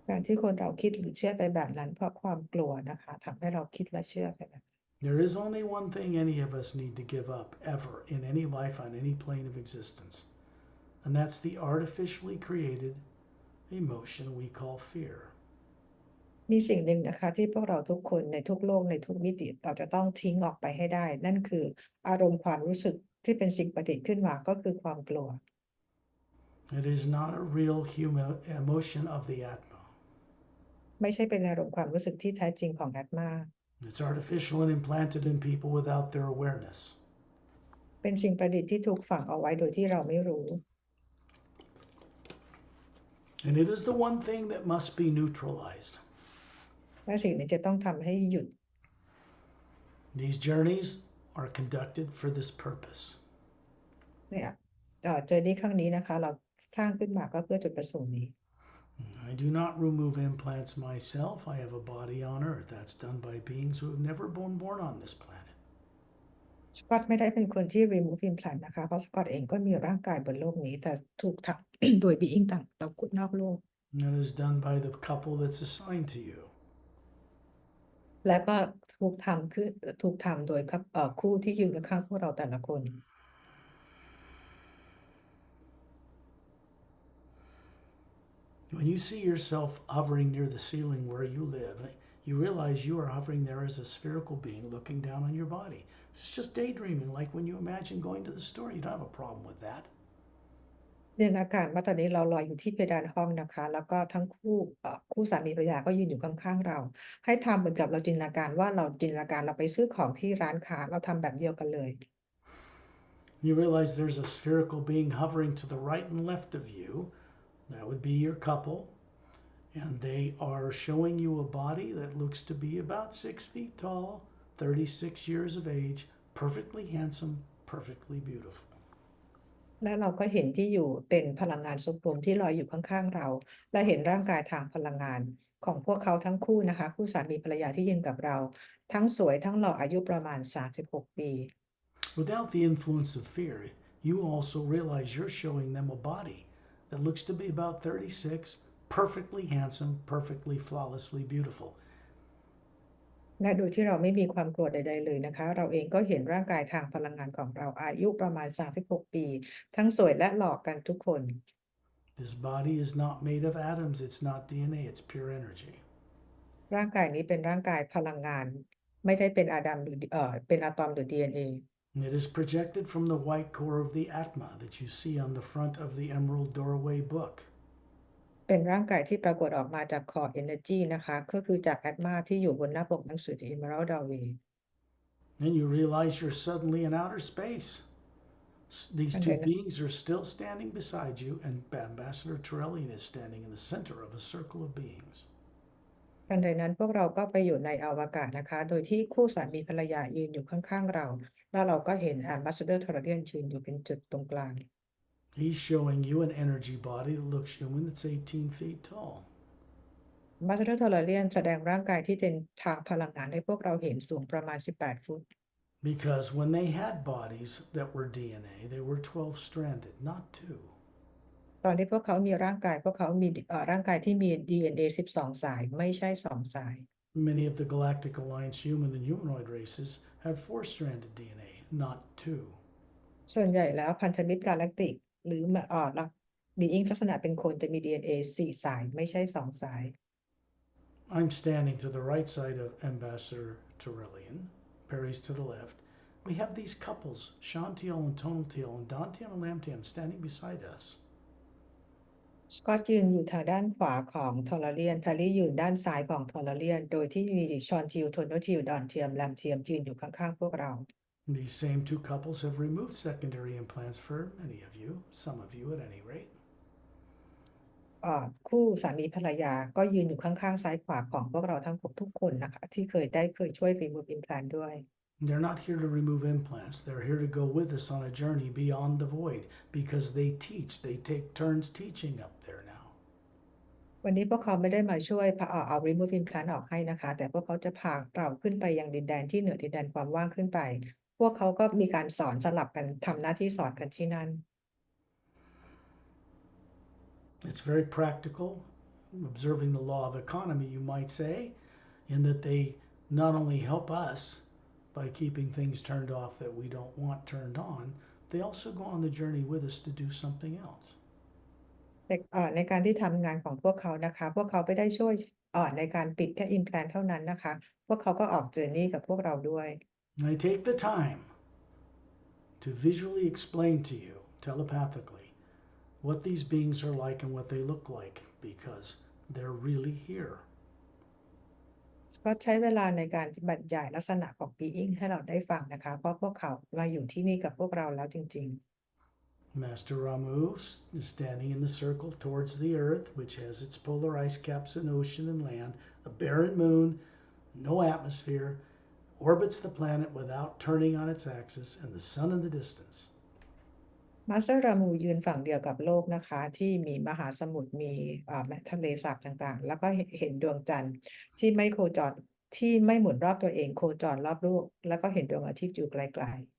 การที่คนเราคิดหรือเชื่อไปแบบนั้นเพราะความกลัวนะคะทำให้เราคิดและเชื่อไปแบบนั้น There is only one thing any of us need to give up ever in any life on any plane of existence, and that's the artificially created emotion we call fear. มีสิ่งหนึ่งนะคะที่พวกเราทุกคนในทุกโลกในทุกมิติเราจะต้องทิ้งออกไปให้ได้นั่นคืออารมณ์ความรู้สึกที่เป็นสิ่งประดิษฐ์ขึ้นมาก็คือความกลัว It is not a real human emotion of the Atma. ไม่ใช่เป็นอารมณ์ความรู้สึกที่แท้จริงของแอตมา It's artificial and implanted in people without their awareness. เป็นสิ่งประดิษฐ์ที่ถูกฝังเอาไว้โดยที่เราไม่รู้ And it is the one thing that must be neutralized. และสิ่งนี้จะต้องทำให้หยุด These journeys are conducted for this purpose. เนี่ยเจอร์นี่ครั้งนี้นะคะเราสร้างขึ้นมาก็เพื่อจุดประสงค์นี้ I do not remove implants myself. I have a body on Earth. That's done by beings who have never been born on this planet. สกอตไม่ได้เป็นคนที่ remove implant นะคะเพราะสกอตเองก็มีร่างกายบนโลกนี้แต่ถูกทำ โดย being ต่างตะกุดนอกโลก That is done by the couple that's assigned to you. และก็ถูกทำโดยคู่ที่ยืนข้างพวกเราแต่ละคน When you see yourself hovering near the ceiling where you live, you realize you are hovering there as a spherical being looking down on your body. It's just daydreaming, like when you imagine going to the store. You don't have a problem with that. จินตนาการว่าตอนนี้เราลอยอยู่ที่เพดานห้องนะคะแล้วก็ทั้งคู่สามีภรรยาก็ยืนอยู่ข้างๆเราให้ทำเหมือนกับเราจินตนาการว่าเราจินตนาการเราไปซื้อของที่ร้านค้าเราทำแบบเดียวกันเลย You realize there's a spherical being hovering to the right and left of you. That would be your couple. And they are showing you a body that looks to be about 6 feet tall, 36 years of age, perfectly handsome, perfectly beautiful. และเราก็เห็นที่อยู่เป็นพลังงานทรงกลมที่ลอยอยู่ข้างๆเราและเห็นร่างกายทางพลังงานของพวกเขาทั้งคู่นะคะคู่สามีภรรยาที่ยืนกับเราทั้งสวยทั้งหล่ออายุประมาณ36 ปี Without the influence of fear, you also realize you're showing them a body that looks to be about 36, perfectly handsome, perfectly flawlessly beautiful. และโดยที่เราไม่มีความกลัวใดๆเลยนะคะเราเองก็เห็นร่างกายทางพลังงานของเราอายุประมาณ36 ปีทั้งสวยและหล่อกันทุกคน This body is not made of atoms, it's not DNA, it's pure energy. ร่างกายนี้เป็นร่างกายพลังงานไม่ได้เป็นเป็นอะตอมหรือ DNA. It is projected from the white core of the Atma that you see on the front of the Emerald Doorway book. เป็นร่างกายที่ปรากฏออกมาจาก Core Energy นะคะก็คือจาก Atma ที่อยู่บนหน้าปกหนังสือ The Emerald Doorway. Then you realize you're suddenly in outer space. These two beings are still standing beside you, and Ambassador Turellian is standing in the center of a circle of beings. ทันใดนั้นพวกเราก็ไปอยู่ในอวกาศนะคะโดยที่คู่สามีภรรยายืนอยู่ข้างๆเราแล้วเราก็เห็น Ambassador Turellian ยืนอยู่เป็นจุดตรงกลาง He's showing you an energy body that looks human that's 18 feet tall. Ambassador Turellian แสดงร่างกายที่เป็นทางพลังงานให้พวกเราเห็นสูงประมาณ18 ฟุต Because when they had bodies that were DNA, they were 12-stranded, not 2. ตอนที่พวกเขามีร่างกายพวกเขามีร่างกายที่มี DNA 12 สายไม่ใช่2 สาย Many of the Galactic Alliance human and humanoid races have 4-stranded DNA, not 2. ส่วนใหญ่แล้วพันธมิตรกาแล็กติก หรือbeing ลักษณะเป็นคนจะมี DNA 4 สายไม่ใช่ 2 สาย I'm standing to the right side of Ambassador Terillian. Pari's to the left. We have these couples, Shantiel and Tonaltiel, and Dantian and Lamtian, standing beside us. สกอตยืนอยู่ทางด้านขวาของทอร์เรียนแพรรี่ยืนด้านซ้ายของทอร์เรียนโดยที่มีชอนทิลโทโนทิลดอนเทียมแลมเทียมยืนอยู่ข้างๆพวกเรา These same two couples have removed secondary implants for many of you, some of you at any rate. คู่สามีภรรยาก็ยืนอยู่ข้างๆซ้ายขวาของพวกเราทั้งทุกคนนะคะที่เคยช่วย remove implant ด้วย They're not here to remove implants. They're here to go with us on a journey beyond the void because they teach. They take turns teaching up there now. วันนี้พวกเขาไม่ได้มาช่วยเอา remove implant ออกให้นะคะแต่พวกเขาจะพาเราขึ้นไปยังดินแดนที่เหนือดินแดนความว่างขึ้นไปพวกเขาก็มีการสอนสลับกันทำหน้าที่สอนกันที่นั่น It's very practical, observing the law of economy, you might say, in that they not only help us by keeping things turned off that we don't want turned on, they also go on the journey with us to do something else. ในการที่ทำงานของพวกเขานะคะพวกเขาไม่ได้ช่วยในการปิดแค่ implant เท่านั้นนะคะพวกเขาก็ออกเจอร์นี่กับพวกเราด้วย I take the time to visually explain to you telepathically what these beings are like and what they look like because they're really here. ก็ใช้เวลาในการบรรยายลักษณะของ being ให้เราได้ฟังนะคะเพราะพวกเขามาอยู่ที่นี่กับพวกเราแล้วจริง Master Ramu is standing in the circle towards the earth, which has its polar ice caps and ocean and land, a barren moon, no atmosphere, orbits the planet without turning on its axis, and the sun in the distance. ๆมาสเตอร์รามูยืนฝั่งเดียวกับโลกนะคะที่มีมหาสมุทรมีทะเลสาบต่างๆแล้วก็เห็นดวงจันทร์ที่ไม่โคจรที่ไม่หมุนรอบตัวเองโคจรรอบโลกแล้วก็เห็นดวงอาทิตย์อยู่ไกลๆ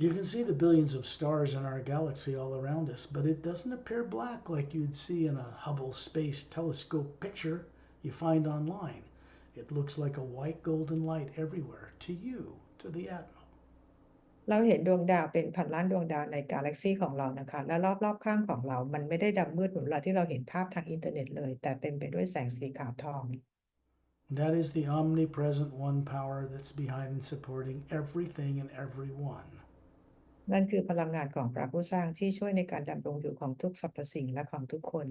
You can see the billions of stars in our galaxy all around us, but it doesn't appear black like you'd see in a Hubble Space Telescope picture you find online. It looks like a white golden light everywhere, to you, to the Atma. เราเห็นดวงดาวเป็นพันล้านดวงดาวในกาแล็กซีของเรานะคะและรอบๆข้างของเรามันไม่ได้ดำมืดเหมือนเวลาที่เราเห็นภาพทางอินเทอร์เน็ตเลยแต่เต็มไปด้วยแสงสีขาวทอง That is the omnipresent one power that's behind and supporting everything and everyone. นั่นคือพลังงานของพระผู้สร้างที่ช่วยในการดำรงอยู่ของทุกสรรพสิ่งและของทุกคน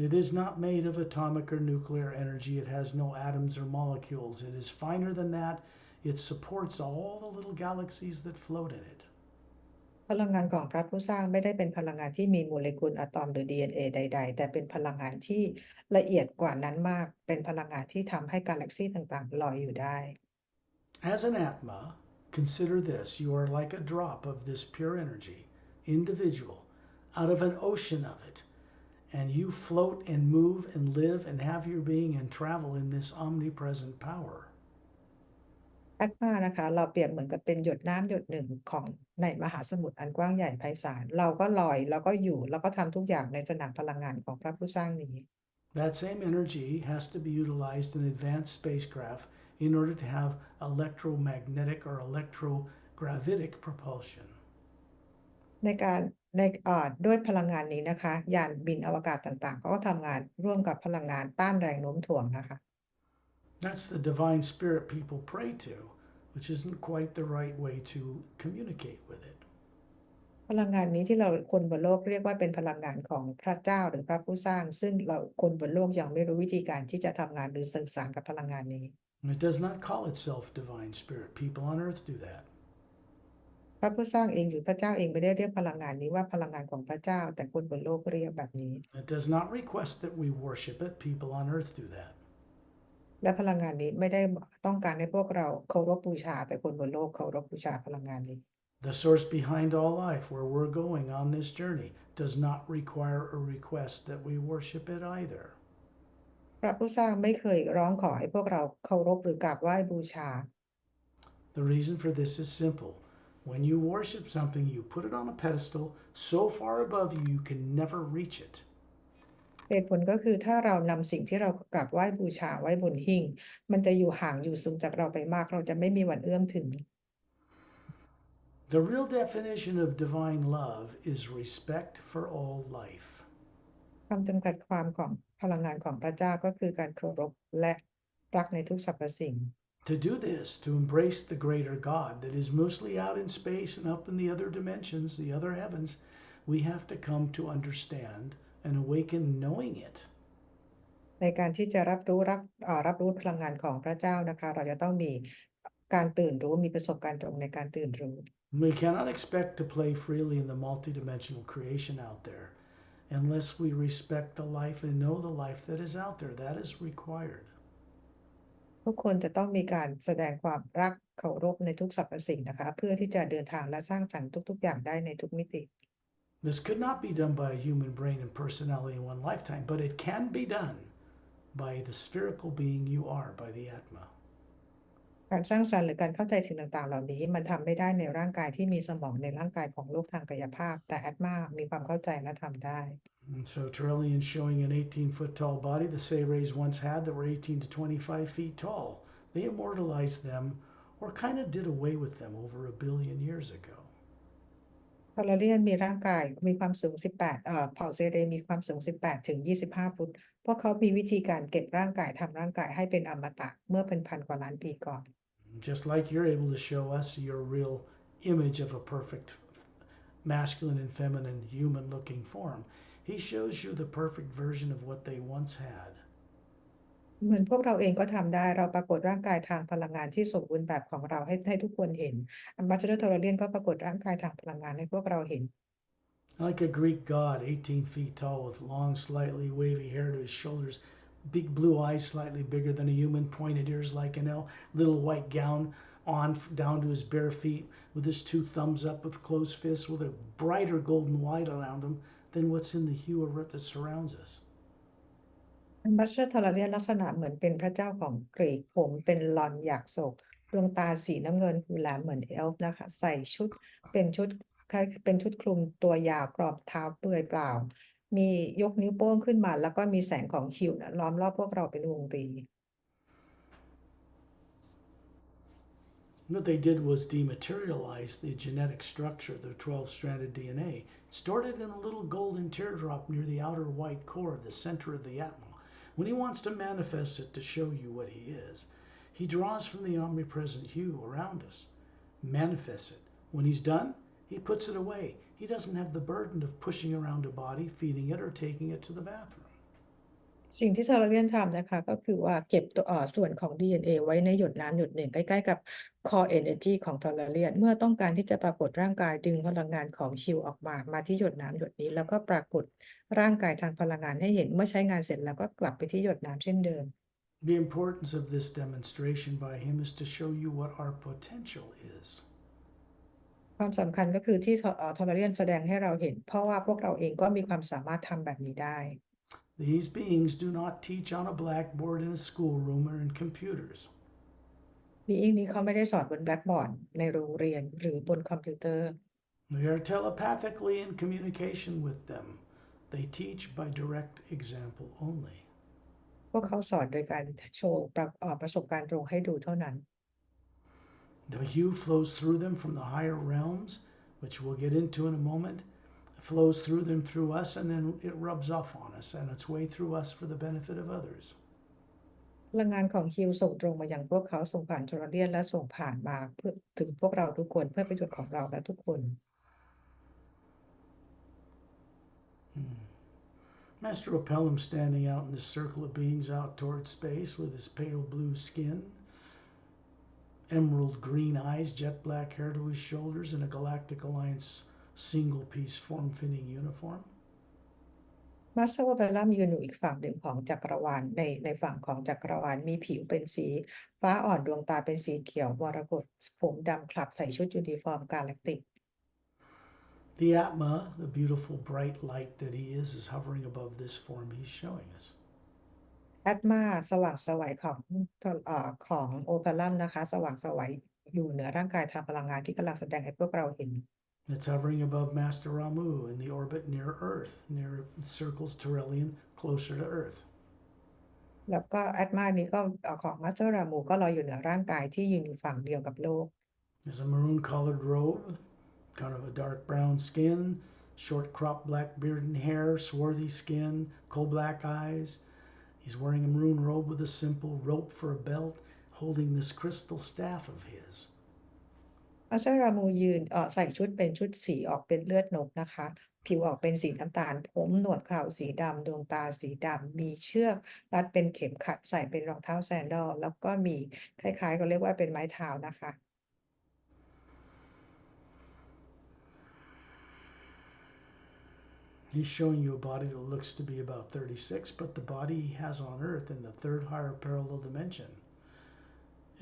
It is not made of atomic or nuclear energy. It has no atoms or molecules. It is finer than that. It supports all the little galaxies that float in it. พลังงานของพระผู้สร้างไม่ได้เป็นพลังงานที่มีโมเลกุลอะตอมหรือ DNA ใดๆแต่เป็นพลังงานที่ละเอียดกว่านั้นมากเป็นพลังงานที่ทำให้กาแล็กซีต่างๆลอยอยู่ได้ As an Atma, consider this. You are like a drop of this pure energy, individual, out of an ocean of it. And you float and move and live and have your being and travel in this omnipresent power. แอตมานะคะเราเปรียบเหมือนกับเป็นหยดน้ำหยดหนึ่งของในมหาสมุทรอันกว้างใหญ่ไพศาลเราก็ลอยแล้วก็อยู่แล้วก็ทำทุกอย่างในสนามพลังงานของพระผู้สร้างนี้ That same energy has to be utilized in advanced spacecraft in order to have electromagnetic or electrogravitic propulsion. ในการในด้วยพลังงานนี้นะคะยานบินอวกาศต่างๆก็ทำงานร่วมกับพลังงานต้านแรงโน้มถ่วงนะคะ That's the divine spirit people pray to, which isn't quite the right way to communicate with it. พลังงานนี้ที่เราคนบนโลกเรียกว่าเป็นพลังงานของพระเจ้าหรือพระผู้สร้างซึ่งเราคนบนโลกยังไม่รู้วิธีการที่จะทำงานหรือสื่อสารกับพลังงานนี้ It does not call itself divine spirit. People on earth do that. พระผู้สร้างเองหรือพระเจ้าเองไม่ได้เรียกพลังงานนี้ว่าพลังงานของพระเจ้าแต่คนบนโลกเรียกแบบนี้ It does not request that we worship it. People on earth do that. และพลังงานนี้ไม่ได้ต้องการให้พวกเราเคารพบูชาแต่คนบนโลกเคารพบูชาพลังงานนี้ The source behind all life, where we're going on this journey, does not require or request that we worship it either. พระผู้สร้างไม่เคยร้องขอให้พวกเราเคารพหรือกราบไหว้บูชา The reason for this is simple. When you worship something, you put it on a pedestal so far above you, you can never reach it. เหตุผลก็คือถ้าเรานำสิ่งที่เรากราบไหว้บูชาไว้บนหิ้งมันจะอยู่ห่างอยู่สูงจากเราไปมากเราจะไม่มีวันเอื้อมถึง The real definition of divine love is respect for all life. คำจำกัดความของพลังงานของพระเจ้าก็คือการเคารพและรักในทุกสรรพสิ่ง To do this, to embrace the greater God that is mostly out in space and up in the other dimensions, the other heavens, we have to come to understand and awaken knowing it. ในการที่จะรับรู้พลังงานของพระเจ้านะคะเราจะต้องมีการตื่นรู้มีประสบการณ์ตรงในการตื่นรู้ We cannot expect to play freely in the multidimensional creation out there unless we respect the life and know the life that is out there. That is required. ทุกคนจะต้องมีการแสดงความรักเคารพในทุกสรรพสิ่งนะคะเพื่อที่จะเดินทางและสร้างสรรค์ทุกๆอย่างได้ในทุกมิติ This could not be done by a human brain and personality in one lifetime, but it can be done by the spherical being you are, by the Atma. การสร้างสรรค์หรือการเข้าใจสิ่งต่างๆเหล่านี้มันทำไม่ได้ในร่างกายที่มีสมองในร่างกายของโลกทางกายภาพแต่แอตมามีความเข้าใจและทำได้ And so Trillian showing an 18-foot tall body the Sayrays once had that were 18 to 25 feet tall. They immortalized them or kind of did away with them over a billion years ago. ทอร์เรียนมีร่างกายมีความสูง18เผ่าเซเรมีความสูง18ถึง25ฟุตพวกเขามีวิธีการเก็บร่างกายทำร่างกายให้เป็นอมตะเมื่อเป็นพันกว่าล้านปีก่อน Just like you're able to show us your real image of a perfect masculine and feminine human looking form, he shows you the perfect version of what they once had. เหมือนพวกเราเองก็ทำได้เราปรากฏร่างกายทางพลังงานที่สมบูรณ์แบบของเราให้ทุกคนเห็นอัมบาสเดอร์ทอร์เรียนก็ปรากฏร่างกายทางพลังงานให้พวกเราเห็น Like a Greek god, 18 feet tall with long, slightly wavy hair to his shoulders, big blue eyes slightly bigger than a human, pointed ears like an elf, little white gown on down to his bare feet with his two thumbs up with closed fists with a brighter golden light around him than what's in the hue that surrounds us. อัมบาสเดอร์ทอร์เรียนลักษณะเหมือนเป็นพระเจ้าของกรีกผมเป็นลอนหยากโศกดวงตาสีน้ำเงินหูแหลมเหมือนเอลฟ์นะคะใส่ชุดเป็นชุดคล้ายเป็นชุดคลุมตัวยาวกรอบเท้าเปลือยเปล่ามียกนิ้วโป้งขึ้นมาแล้วก็มีแสงของฮิวล้อมรอบพวกเราเป็นวงรี What they did was dematerialize the genetic structure of the 12-stranded DNA, stored it in a little golden teardrop near the outer white core, the center of the Atma. When he wants to manifest it to show you what he is, he draws from the omnipresent hue around us, manifests it. When he's done, he puts it away. He doesn't have the burden of pushing around a body, feeding it, or taking it to the bathroom. สิ่งที่ทาราเลียนทำนะคะก็คือว่าเก็บตัวส่วนของ DNA ไว้ในหยดน้ำหยดหนึ่งใกล้ๆกับ Core Energy ของทาราเลียนเมื่อต้องการที่จะปรากฏร่างกายดึงพลังงานของฮิวออกมาที่หยดน้ำหยดนี้แล้วก็ปรากฏร่างกายทางพลังงานให้เห็นเมื่อใช้งานเสร็จแล้วก็กลับไปที่หยดน้ำเช่นเดิม The importance of this demonstration by him is to show you what our potential is. ความสำคัญก็คือที่ทาราเลียนแสดงให้เราเห็นเพราะว่าพวกเราเองก็มีความสามารถทำแบบนี้ได้ These beings do not teach on a blackboard in a schoolroom or in computers. Being นี้เขาไม่ได้สอนบนแบล็กบอร์ดในโรงเรียนหรือบนคอมพิวเตอร์ We are telepathically in communication with them. They teach by direct example only. พวกเขาสอนโดยการโชว์ประสบการณ์ตรงให้ดูเท่านั้น The hue flows through them from the higher realms, which we'll get into in a moment. It flows through them through us, and then it rubs off on us and its way through us for the benefit of others. พลังงานของฮิวส่งตรงมายังพวกเขาส่งผ่านโทรเลียนและส่งผ่านมาเพื่อถึงพวกเราทุกคนเพื่อประโยชน์ของเราและทุกคน Master Opelum standing out in this circle of beings out towards space with his pale blue skin, emerald green eyes, jet black hair to his shoulders, and a Galactic Alliance single-piece form-fitting uniform. มาสเตอร์วอเปล่ายืนอยู่อีกฝั่งหนึ่งของจักรวาลในฝั่งของจักรวาลมีผิวเป็นสีฟ้าอ่อนดวงตาเป็นสีเขียวมรกตผมดำคลับใส่ชุดยูนิฟอร์มกาแล็กติก The Atma, the beautiful bright light that he is hovering above this form he's showing us. แอตมาสว่างไสวของโอเปรัมนะคะสว่างไสวอยู่เหนือร่างกายทางพลังงานที่กำลังแสดงให้พวกเราเห็น It's hovering above Master Ramu in the orbit near Earth, near circles Turelian closer to Earth. แล้วก็แอตมานี้ก็ของมาสเตอร์รามูก็ลอยอยู่เหนือร่างกายที่ยืนอยู่ฝั่งเดียวกับโลก There's a maroon colored robe, kind of a dark brown skin, short cropped black beard and hair, swarthy skin, coal black eyes. He's wearing a maroon robe with a simple rope for a belt, holding this crystal staff of his. มาสเตอร์รามูยืนใส่ชุดเป็นชุดสีออกเป็นเลือดนกนะคะผิวออกเป็นสีน้ำตาลผมหนวดเคราสีดำดวงตาสีดำมีเชือกรัดเป็นเข็มขัดใส่เป็นรองเท้าแซนดลแล้วก็มีคล้ายๆก็เรียกว่าเป็นไม้เท้านะคะ He's showing you a body that looks to be about 36, but the body he has on Earth in the third higher parallel dimension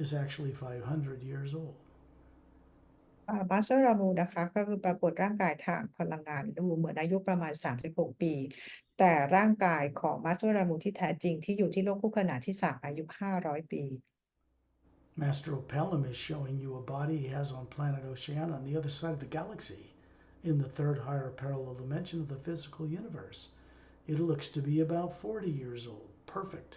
is actually 500 years old. มาสเตอร์รามูนะคะก็คือปรากฏร่างกายทางพลังงานดูเหมือนอายุประมาณ36ปีแต่ร่างกายของมาสเตอร์รามูที่แท้จริงที่อยู่ที่โลกคู่ขนานที่3อายุ500ปี Master Opelum is showing you a body he has on planet Oceania on the other side of the galaxy in the third higher parallel dimension of the physical universe. It looks to be about 40 years old, perfect,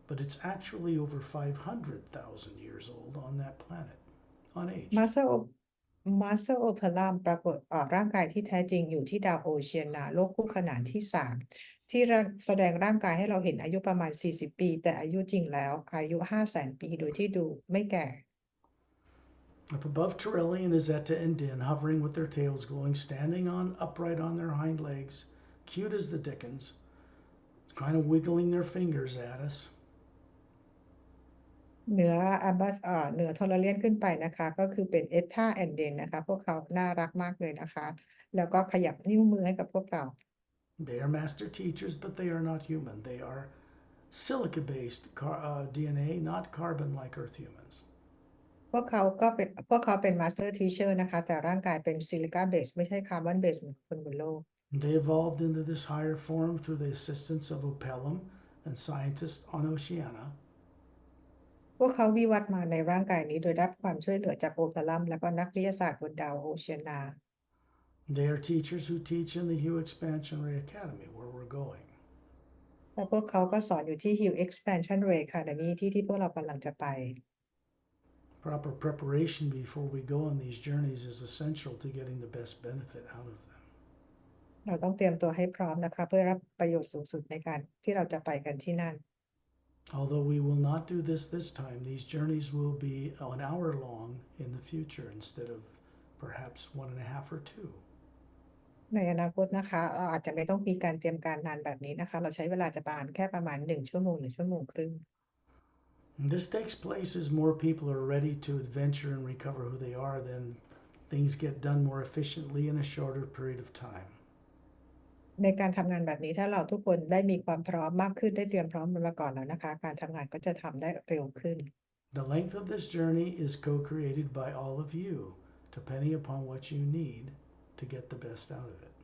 but it's actually over 500,000 years old on that planet, unaged. มาสเตอร์โอเพลัมปรากฏร่างกายที่แท้จริงอยู่ที่ดาวโอเชียนาโลกคู่ขนานที่3ที่แสดงร่างกายให้เราเห็นอายุประมาณ40ปีแต่อายุจริงแล้วอายุ500,000 ปีโดยที่ดูไม่แก่ Up above Turelian is Etta and Din, hovering with their tails glowing, standing on upright on their hind legs, cute as the dickens, kind of wiggling their fingers at us. เหนืออับัสเหนือทอร์เรียนขึ้นไปนะคะก็คือเป็นเอธาแอนเดนนะคะพวกเขาน่ารักมากเลยนะคะแล้วก็ขยับนิ้วมือให้กับพวกเรา They are master teachers, but they are not human. They are silica-based DNA, not carbon like Earth humans. พวกเขาเป็นมาสเตอร์ทีเชอร์นะคะแต่ร่างกายเป็นซิลิกาเบสไม่ใช่คาร์บอนเบสเหมือนคนบนโลก They evolved into this higher form through the assistance of Opelum and scientists on Oceania. พวกเขาวิวัฒน์มาในร่างกายนี้โดยรับความช่วยเหลือจากโอเพลัมและก็นักวิทยาศาสตร์บนดาวโอเชียนา They are teachers who teach in the Hue Expansion Academy, where we're going. และพวกเขาก็สอนอยู่ที่ Hue Expansion Academy ที่พวกเรากำลังจะไป Proper preparation before we go on these journeys is essential to getting the best benefit out of them. เราต้องเตรียมตัวให้พร้อมนะคะเพื่อรับประโยชน์สูงสุดในการที่เราจะไปกันที่นั่น Although we will not do this time, these journeys will be an hour long in the future instead of perhaps 1.5 or 2. ในอนาคตนะคะเราอาจจะไม่ต้องมีการเตรียมการนานแบบนี้นะคะเราใช้เวลาจะแค่ประมาณ1 ชั่วโมงหรือ1 ชั่วโมงครึ่ง This takes place as more people are ready to adventure and recover who they are, then things get done more efficiently in a shorter period of time. ในการทำงานแบบนี้ถ้าเราทุกคนได้มีความพร้อมมากขึ้นได้เตรียมพร้อมมันมาก่อนแล้วนะคะการทำงานก็จะทำได้เร็วขึ้น The length of this journey is co-created by all of you, depending upon what you need to get the best out of it.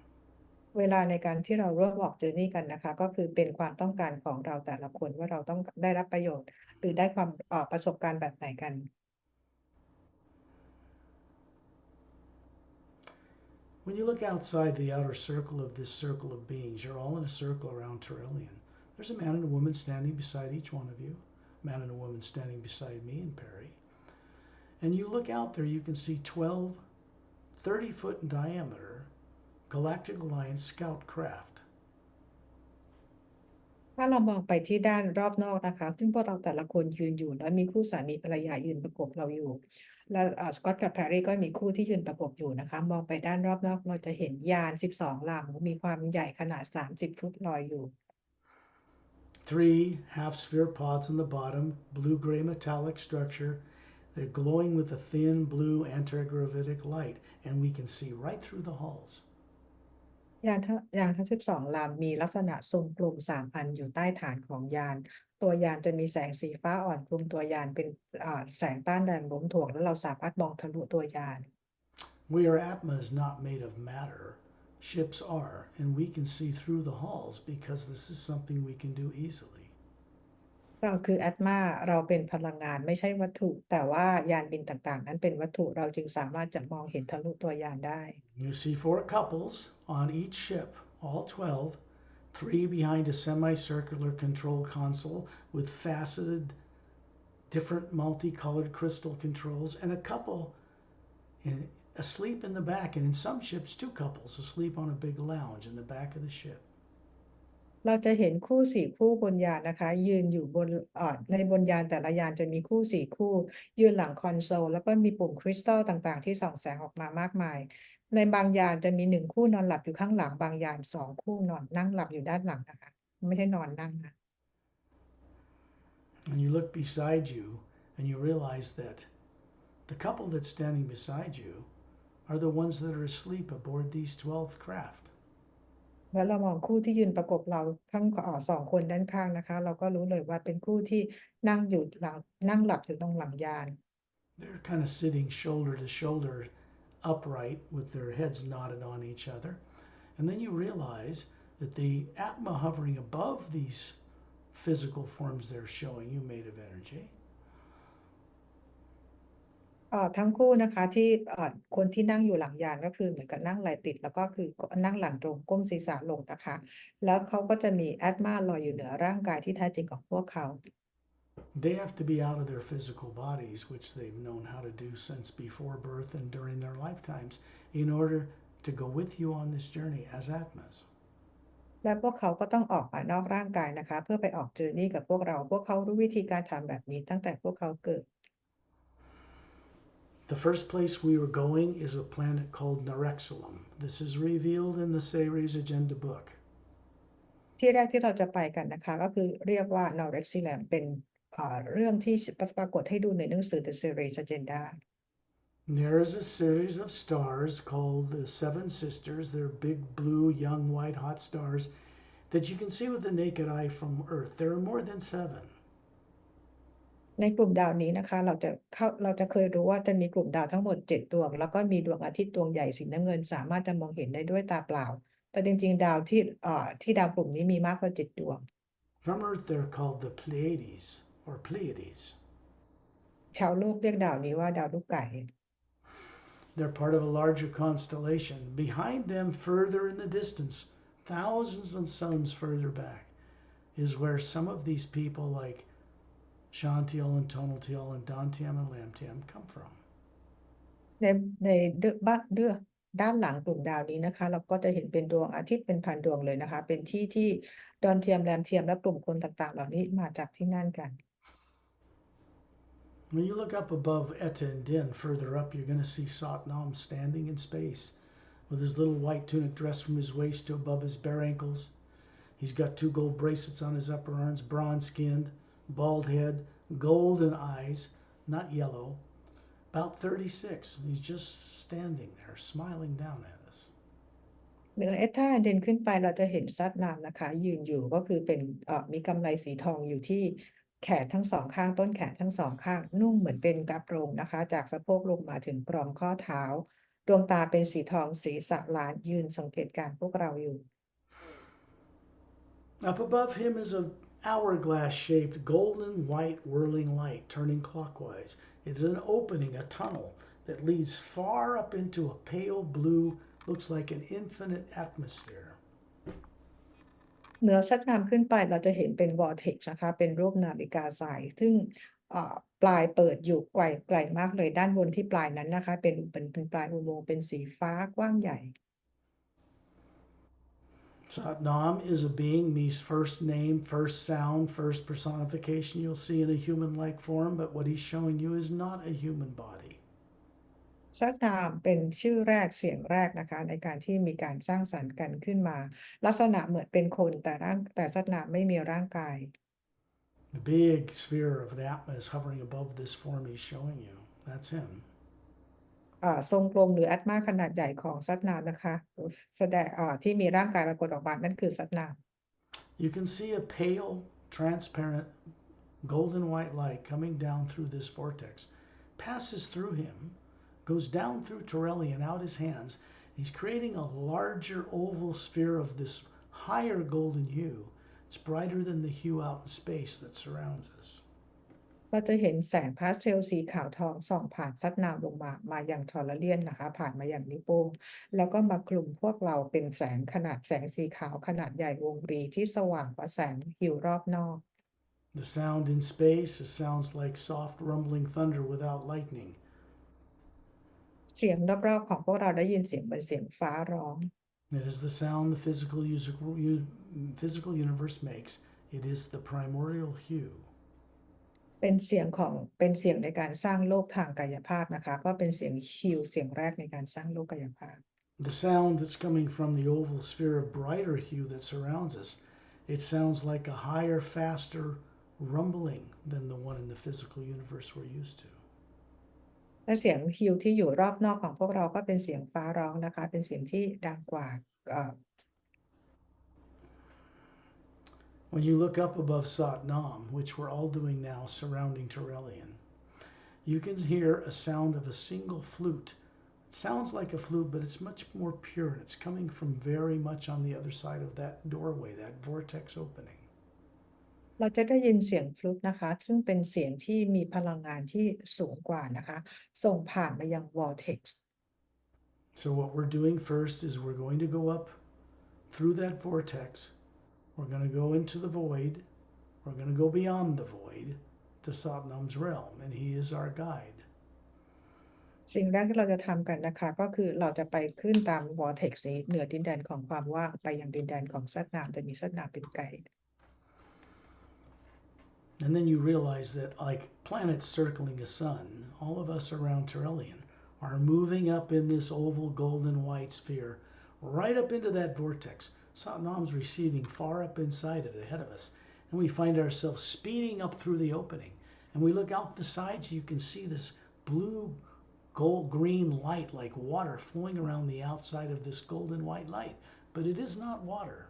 เวลาในการที่เราร่วมออกเจอร์นี่กันนะคะก็คือเป็นความต้องการของเราแต่ละคนว่าเราต้องได้รับประโยชน์หรือได้ความประสบการณ์แบบไหนกัน When you look outside the outer circle of this circle of beings, you're all in a circle around Turelian. There's a man and a woman standing beside each one of you, a man and a woman standing beside me and Pari. And you look out there, you can see 12 30-foot in diameter Galactic Alliance scoutcraft. ถ้าเรามองไปที่ด้านรอบนอกนะคะซึ่งพวกเราแต่ละคนยืนอยู่แล้วมีคู่สามีภรรยายืนประกบเราอยู่แล้วสกอตกับแพรรี่ก็มีคู่ที่ยืนประกบอยู่นะคะมองไปด้านรอบนอกเราจะเห็นยาน12 ลำมีความใหญ่ขนาด30 ฟุตลอยอยู่ 3 half-sphere pods on the bottom, blue-gray metallic structure. They're glowing with a thin blue anti-gravitic light, and we can see right through the hulls. ยานทั้ง12 ลำมีลักษณะทรงกลม3 อันอยู่ใต้ฐานของยานตัวยานจะมีแสงสีฟ้าอ่อนคลุมตัวยานเป็นแสงต้านแรงโน้มถ่วงแล้วเราสามารถมองทะลุตัวยาน Where Atma is not made of matter, ships are, and we can see through the hulls because this is something we can do easily. เราคือแอตมาเราเป็นพลังงานไม่ใช่วัตถุแต่ว่ายานบินต่างๆนั้นเป็นวัตถุเราจึงสามารถจะมองเห็นทะลุตัวยานได้ You see four couples on each ship, all 12, three behind a semicircular control console with faceted, different multicolored crystal controls, and a couple asleep in the back, and in some ships, two couples asleep on a big lounge in the back of the ship. เราจะเห็นคู่สี่คู่บนยานนะคะยืนอยู่บนในบนยานแต่ละยานจะมีคู่สี่คู่ยืนหลังคอนโซลแล้วก็มีปุ่มคริสตัลต่างๆที่ส่องแสงออกมามากมายในบางยานจะมี1คู่นอนหลับอยู่ข้างหลังบางยาน2คู่นอนนั่งหลับอยู่ด้านหลังนะคะไม่ใช่นอนนั่งนะ And you look beside you and you realize that the couple that's standing beside you are the ones that are asleep aboard these 12 craft. แล้วเรามองคู่ที่ยืนประกบเราทั้ง2คนด้านข้างนะคะเราก็รู้เลยว่าเป็นคู่ที่นั่งอยู่หลังนั่งหลับอยู่ตรงหลังยาน They're kind of sitting shoulder to shoulder upright with their heads nodded on each other. And then you realize that the Atma hovering above these physical forms they're showing you made of energy ทั้งคู่นะคะที่คนที่นั่งอยู่หลังยานก็คือเหมือนกับนั่งไหล่ติดแล้วก็คือนั่งหลังตรงก้มศีรษะลงนะคะแล้วเขาก็จะมีแอตมาลอยอยู่เหนือร่างกายที่แท้จริงของพวกเขา they have to be out of their physical bodies, which they've known how to do since before birth and during their lifetimes, in order to go with you on this journey as Atmas. และพวกเขาก็ต้องออกมานอกร่างกายนะคะเพื่อไปออกเจอร์นี่กับพวกเราพวกเขารู้วิธีการทำแบบนี้ตั้งแต่พวกเขาเกิด The first place we were going is a planet called Narexulum. This is revealed in the series agenda book. ที่แรกที่เราจะไปกันนะคะก็คือเรียกว่านอร์เร็กซิแลมเป็นเรื่องที่ปรากฏให้ดูในหนังสือ The Series Agenda There is a series of stars called the Seven Sisters. They're big, blue, young, white, hot stars that you can see with the naked eye from Earth. There are more than seven. ในกลุ่มดาวนี้นะคะเราจะเคยรู้ว่าจะมีกลุ่มดาวทั้งหมด7ดวงแล้วก็มีดวงอาทิตย์ดวงใหญ่สีน้ำเงินสามารถจะมองเห็นได้ด้วยตาเปล่าแต่จริงๆดาวที่ดาวกลุ่มนี้มีมากกว่า7ดวง From Earth, they're called the Pleiades or Pleiades. ชาวโลกเรียกดาวนี้ว่าดาวลูกไก่ They're part of a larger constellation. Behind them, further in the distance, thousands of suns further back, is where some of these people like Shantiel and Tonaltiel and Dantiam and Lamtiam come from. ในด้านหลังกลุ่มดาวนี้นะคะเราก็จะเห็นเป็นดวงอาทิตย์เป็นพันดวงเลยนะคะเป็นที่ดอนเทียมแรมเทียมและกลุ่มคนต่างๆเหล่านี้มาจากที่นั่นกัน When you look up above Eta and Din, further up, you're going to see Satnam standing in space with his little white tunic dress from his waist to above his bare ankles. He's got 2 gold bracelets on his upper arms, bronze skinned, bald head, golden eyes, not yellow, about 36. He's just standing there, smiling down at us. เหนือเอท่าเดินขึ้นไปเราจะเห็นซัดนามนะคะยืนอยู่ก็คือเป็นมีกำไลสีทองอยู่ที่แขนทั้งสองข้างต้นแขนทั้งสองข้างนุ่งเหมือนเป็นกระโปรงนะคะจากสะโพกลงมาถึงกรอมข้อเท้าดวงตาเป็นสีทองศีรษะล้านยืนสังเกตการพวกเราอยู่ Up above him is an hourglass-shaped golden white whirling light turning clockwise. It's an opening, a tunnel that leads far up into a pale blue, looks like an infinite atmosphere. เหนือซัดนามขึ้นไปเราจะเห็นเป็นวอร์เท็กซ์นะคะเป็นรูปนาฬิกาทรายซึ่งปลายเปิดอยู่ไกลมากเลยด้านบนที่ปลายนั้นนะคะเป็นปลายอุโมงค์เป็นสีฟ้ากว้างใหญ่ Satnam is a being, means first name, first sound, first personification you'll see in a human-like form, but what he's showing you is not a human body. ซัดนามเป็นชื่อแรกเสียงแรกนะคะในการที่มีการสร้างสรรค์กันขึ้นมาลักษณะเหมือนเป็นคนแต่ซัดนามไม่มีร่างกาย The big sphere of the Atma is hovering above this form he's showing you. That's him. ทรงกลมหรือแอตมาขนาดใหญ่ของซัดนามนะคะแสดงที่มีร่างกายปรากฏออกมานั่นคือซัดนาม You can see a pale, transparent, golden white light coming down through this vortex, passes through him, goes down through Torelli and out his hands. He's creating a larger oval sphere of this higher golden hue It's brighter than the hue out in space that surrounds us. เราจะเห็นแสงพาสเทลสีขาวทองส่องผ่านซัดนามลงมาอย่างทอร์เรียนนะคะผ่านมาอย่างนิ้วโป้งแล้วก็มาคลุมพวกเราเป็นแสงสีขาวขนาดใหญ่วงรีที่สว่างกว่าแสงฮิวรอบนอก The sound in space sounds like soft rumbling thunder without lightning. เสียงรอบๆของพวกเราได้ยินเสียงเหมือนเสียงฟ้าร้อง It is the sound the physical universe makes. It is the primordial hue. เป็นเสียงในการสร้างโลกทางกายภาพนะคะก็เป็นเสียงฮิวเสียงแรกในการสร้างโลกกายภาพ The sound that's coming from the oval sphere of brighter hue that surrounds us, it sounds like a higher, faster rumbling than the one in the physical universe we're used to. และเสียงฮิวที่อยู่รอบนอกของพวกเราก็เป็นเสียงฟ้าร้องนะคะเป็นเสียงที่ดังกว่า When you look up above Satnam, which we're all doing now surrounding Turelian, you can hear a sound of a single flute. It sounds like a flute, but it's much more pure. It's coming from very much on the other side of that doorway, that vortex opening. เราจะได้ยินเสียงฟลุตนะคะซึ่งเป็นเสียงที่มีพลังงานที่สูงกว่านะคะส่งผ่านมายัง vortex. So what we're doing first is we're going to go up through that vortex. We're going to go into the void. We're going to go beyond the void to Satnam's realm, and he is our guide. สิ่งแรกที่เราจะทำกันนะคะก็คือเราจะไปขึ้นตาม vortex นี้เหนือดินแดนของความว่างไปยังดินแดนของซัดนามแต่มีซัดนามเป็นไกด์ And then you realize that, like planets circling a sun, all of us around Turelian are moving up in this oval golden white sphere, right up into that vortex. Satnam's receding far up inside it ahead of us, and we find ourselves speeding up through the opening. And we look out the sides, you can see this blue, gold, green light like water flowing around the outside of this golden white light, but it is not water.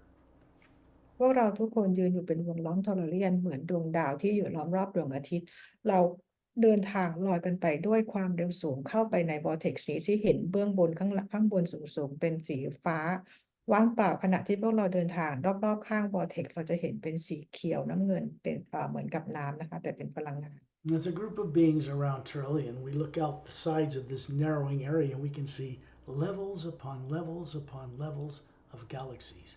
พวกเราทุกคนยืนอยู่เป็นวงล้อมทอร์เรียนเหมือนดวงดาวที่อยู่ล้อมรอบดวงอาทิตย์เราเดินทางลอยกันไปด้วยความเร็วสูงเข้าไปใน vortex นี้ที่เห็นเบื้องบนข้างบนสูงเป็นสีฟ้าว่างเปล่าขณะที่พวกเราเดินทางรอบๆข้าง vortex เราจะเห็นเป็นสีเขียวน้ำเงินเป็นเหมือนกับน้ำนะคะแต่เป็นพลังงาน As a group of beings around Turelian, we look out the sides of this narrowing area and we can see levels upon levels upon levels of galaxies,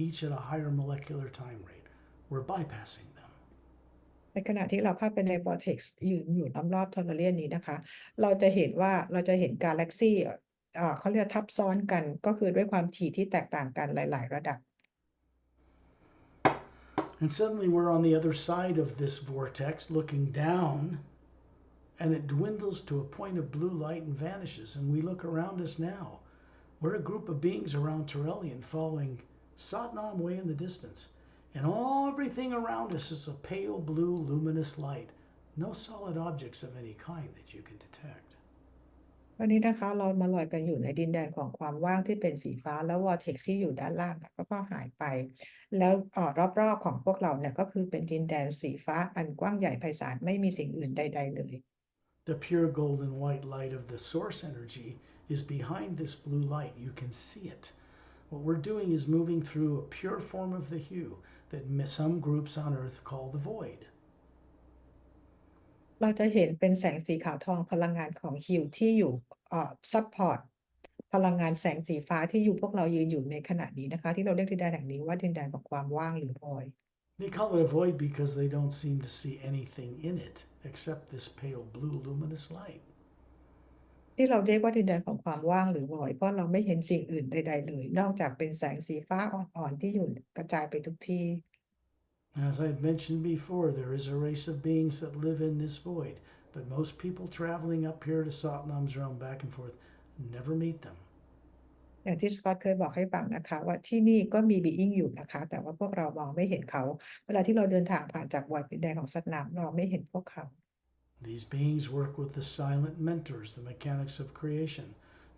each at a higher molecular time rate. We're bypassing them. ในขณะที่เราเข้าไปใน vortex อยู่รอบๆทอร์เรียนนี้นะคะเราจะเห็นกาแล็กซี่เขาเรียกทับซ้อนกันก็คือด้วยความถี่ที่แตกต่างกันหลายๆระดับ And suddenly we're on the other side of this vortex looking down, and it dwindles to a point of blue light and vanishes. And we look around us now. We're a group of beings around Turelian following Satnam way in the distance. And everything around us is a pale blue luminous light. No solid objects of any kind that you can detect. วันนี้นะคะเรามาลอยกันอยู่ในดินแดนของความว่างที่เป็นสีฟ้าแล้ว vortex ที่อยู่ด้านล่างก็หายไปแล้วรอบๆของพวกเราเนี่ยก็คือเป็นดินแดนสีฟ้าอันกว้างใหญ่ไพศาลไม่มีสิ่งอื่นใดๆเลย The pure golden white light of the source energy is behind this blue light. You can see it. What we're doing is moving through a pure form of the hue that some groups on Earth call the void. เราจะเห็นเป็นแสงสีขาวทองพลังงานของฮิวที่อยู่ซัพพอร์ตพลังงานแสงสีฟ้าที่พวกเรายืนอยู่ในขณะนี้นะคะที่เราเรียกดินแดนแห่งนี้ว่าดินแดนของความว่างหรือ void. They call it a void because they don't seem to see anything in it except this pale blue luminous light. ที่เราเรียกว่าดินแดนของความว่างหรือ void เพราะเราไม่เห็นสิ่งอื่นใดๆเลยนอกจากเป็นแสงสีฟ้าอ่อนๆที่อยู่กระจายไปทุกที่ As I've mentioned before, there is a race of beings that live in this void, but most people traveling up here to Satnam's realm back and forth never meet them. อย่างที่สกอตเคยบอกให้ฟังนะคะว่าที่นี่ก็มี being อยู่นะคะแต่ว่าพวกเรามองไม่เห็นเขาเวลาที่เราเดินทางผ่านจาก void ดินแดนของซัดนามเราไม่เห็นพวกเขา These beings work with the silent mentors, the mechanics of creation,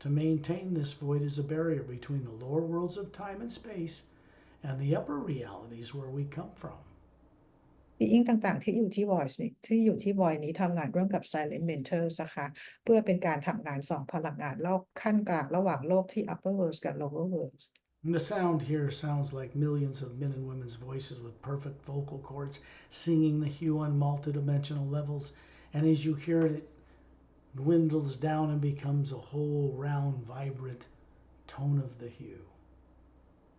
to maintain this void as a barrier between the lower worlds of time and space and the upper realities where we come from. being ต่างๆที่อยู่ที่ void นี้ทำงานร่วมกับ silent mentors นะคะเพื่อเป็นการทำงานส่องพลังงานโลกขั้นกลางระหว่างโลกที่ upper worlds กับ lower worlds. The sound here sounds like millions of men and women's voices with perfect vocal cords singing the hue on multidimensional levels. And as you hear it, it dwindles down and becomes a whole round, vibrant tone of the hue.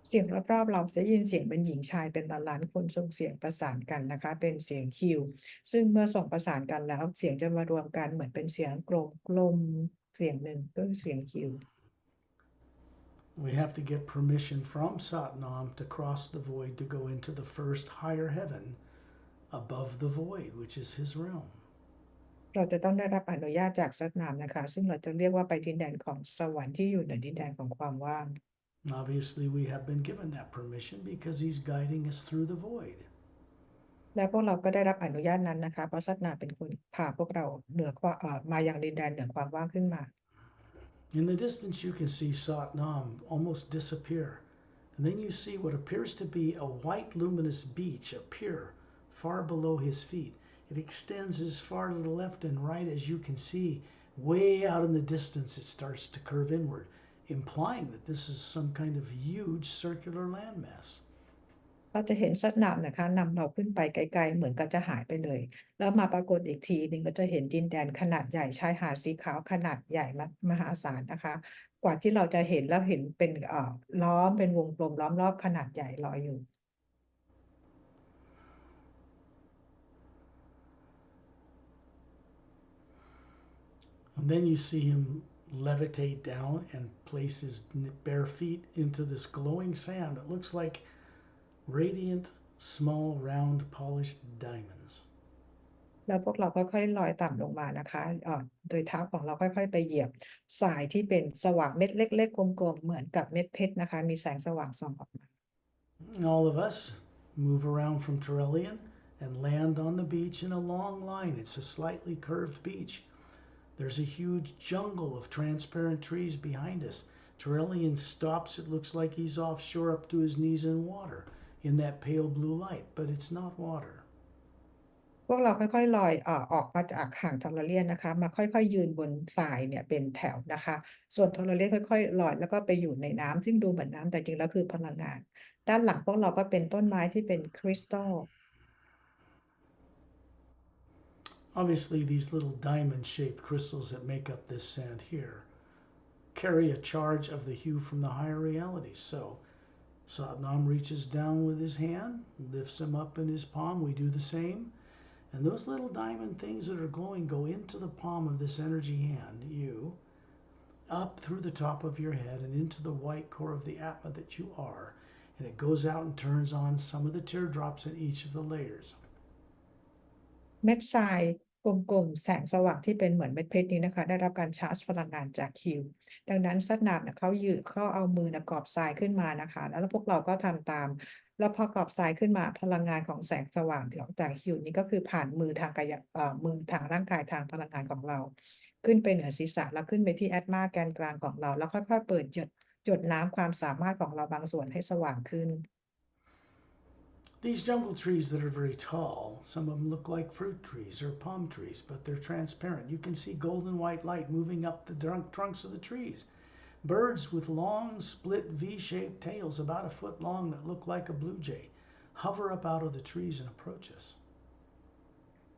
เสียงรอบๆเราจะได้ยินเสียงเป็นหญิงชายเป็นล้านๆคนส่งเสียงประสานกันนะคะเป็นเสียงฮิวซึ่งเมื่อส่งประสานกันแล้วเสียงจะมารวมกันเหมือนเป็นเสียงกลมเสียงหนึ่งก็คือเสียงฮิว We have to get permission from Satnam to cross the void to go into the first higher heaven above the void, which is his realm. เราจะต้องได้รับอนุญาตจากสัตนามนะคะซึ่งเราจะเรียกว่าไปดินแดนของสวรรค์ที่อยู่ในดินแดนของความว่าง Obviously, we have been given that permission because he's guiding us through the void. และพวกเราก็ได้รับอนุญาตนั้นนะคะเพราะสัตนามเป็นคนพาพวกเราเหนือความมายังดินแดนเหนือความว่างขึ้นมา In the distance, you can see Satnam almost disappear, and then you see what appears to be a white luminous beach appear far below his feet. It extends as far to the left and right as you can see. Way out in the distance, it starts to curve inward, implying that this is some kind of huge circular landmass. เราจะเห็นสัตนามนะคะนำเราขึ้นไปไกลๆเหมือนกับจะหายไปเลยแล้วมาปรากฏอีกทีหนึ่งก็จะเห็นดินแดนขนาดใหญ่ชายหาดสีขาวขนาดใหญ่มหาศาลนะคะกว่าที่เราจะเห็นแล้วเห็นเป็นล้อมเป็นวงกลมล้อมรอบขนาดใหญ่ลอยอยู่ And then you see him levitate down and place his bare feet into this glowing sand that looks like radiant, small, round, polished diamonds. แล้วพวกเราค่อยๆลอยต่ำลงมานะคะโดยเท้าของเราค่อยๆไปเหยียบทรายที่เป็นสว่างเม็ดเล็กๆกลมๆเหมือนกับเม็ดเพชรนะคะมีแสงสว่างส่องออกมา All of us move around from Turelian and land on the beach in a long line. It's a slightly curved beach. There's a huge jungle of transparent trees behind us. Turelian stops. It looks like he's offshore up to his knees in water in that pale blue light, but it's not water. พวกเราค่อยๆลอยออกมาจากห่างทอร์เรียนนะคะมาค่อยๆยืนบนทรายเนี่ยเป็นแถวนะคะส่วนทอร์เรียนค่อยๆลอยแล้วก็ไปอยู่ในน้ำซึ่งดูเหมือนน้ำแต่จริงแล้วคือพลังงานด้านหลังพวกเราก็เป็นต้นไม้ที่เป็นคริสตัล Obviously, these little diamond-shaped crystals that make up this sand here carry a charge of the hue from the higher realities. So Satnam reaches down with his hand, lifts him up in his palm. We do the same. And those little diamond things that are glowing go into the palm of this energy hand, you, up through the top of your head and into the white core of the Atma that you are. And it goes out and turns on some of the teardrops in each of the layers. เม็ดทรายกลมๆแสงสว่างที่เป็นเหมือนเม็ดเพชรนี้นะคะได้รับการชาร์จพลังงานจากฮิวดังนั้นสัตนามเนี่ยเขาเอามือกอบทรายขึ้นมานะคะแล้วพวกเราก็ทำตามแล้วพอกอบทรายขึ้นมาพลังงานของแสงสว่างที่ออกจากฮิวนี้ก็คือผ่านมือทางมือทางร่างกายทางพลังงานของเราขึ้นไปเหนือศีรษะแล้วขึ้นไปที่แอตมาแกนกลางของเราแล้วค่อยๆเปิดหยดน้ำความสามารถของเราบางส่วนให้สว่างขึ้น These jungle trees that are very tall, some of them look like fruit trees or palm trees, but they're transparent. You can see golden white light moving up the trunks of the trees. Birds with long, split V-shaped tails about a foot long that look like a blue jay hover up out of the trees and approach us.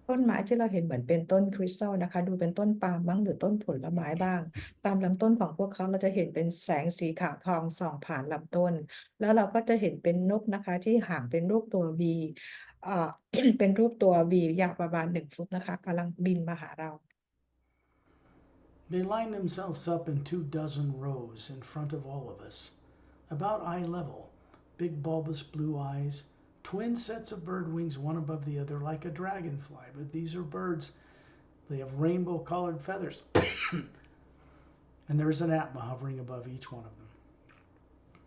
ต้นไม้ที่เราเห็นเหมือนเป็นต้นคริสตัลนะคะดูเป็นต้นปาล์มบ้างหรือต้นผลไม้บ้างตามลำต้นของพวกเขาเราจะเห็นเป็นแสงสีขาวทองส่องผ่านลำต้นแล้วเราก็จะเห็นเป็นนกนะคะที่หางเป็นรูปตัว V เป็นรูปตัว V ยาวประมาณ1 ฟุตนะคะกำลังบินมาหาเรา They line themselves up in 24 rows in front of all of us, about eye level, big bulbous blue eyes, twin sets of bird wings, one above the other, like a dragonfly. But these are birds. They have rainbow-colored feathers. And there is an Atma hovering above each one of them.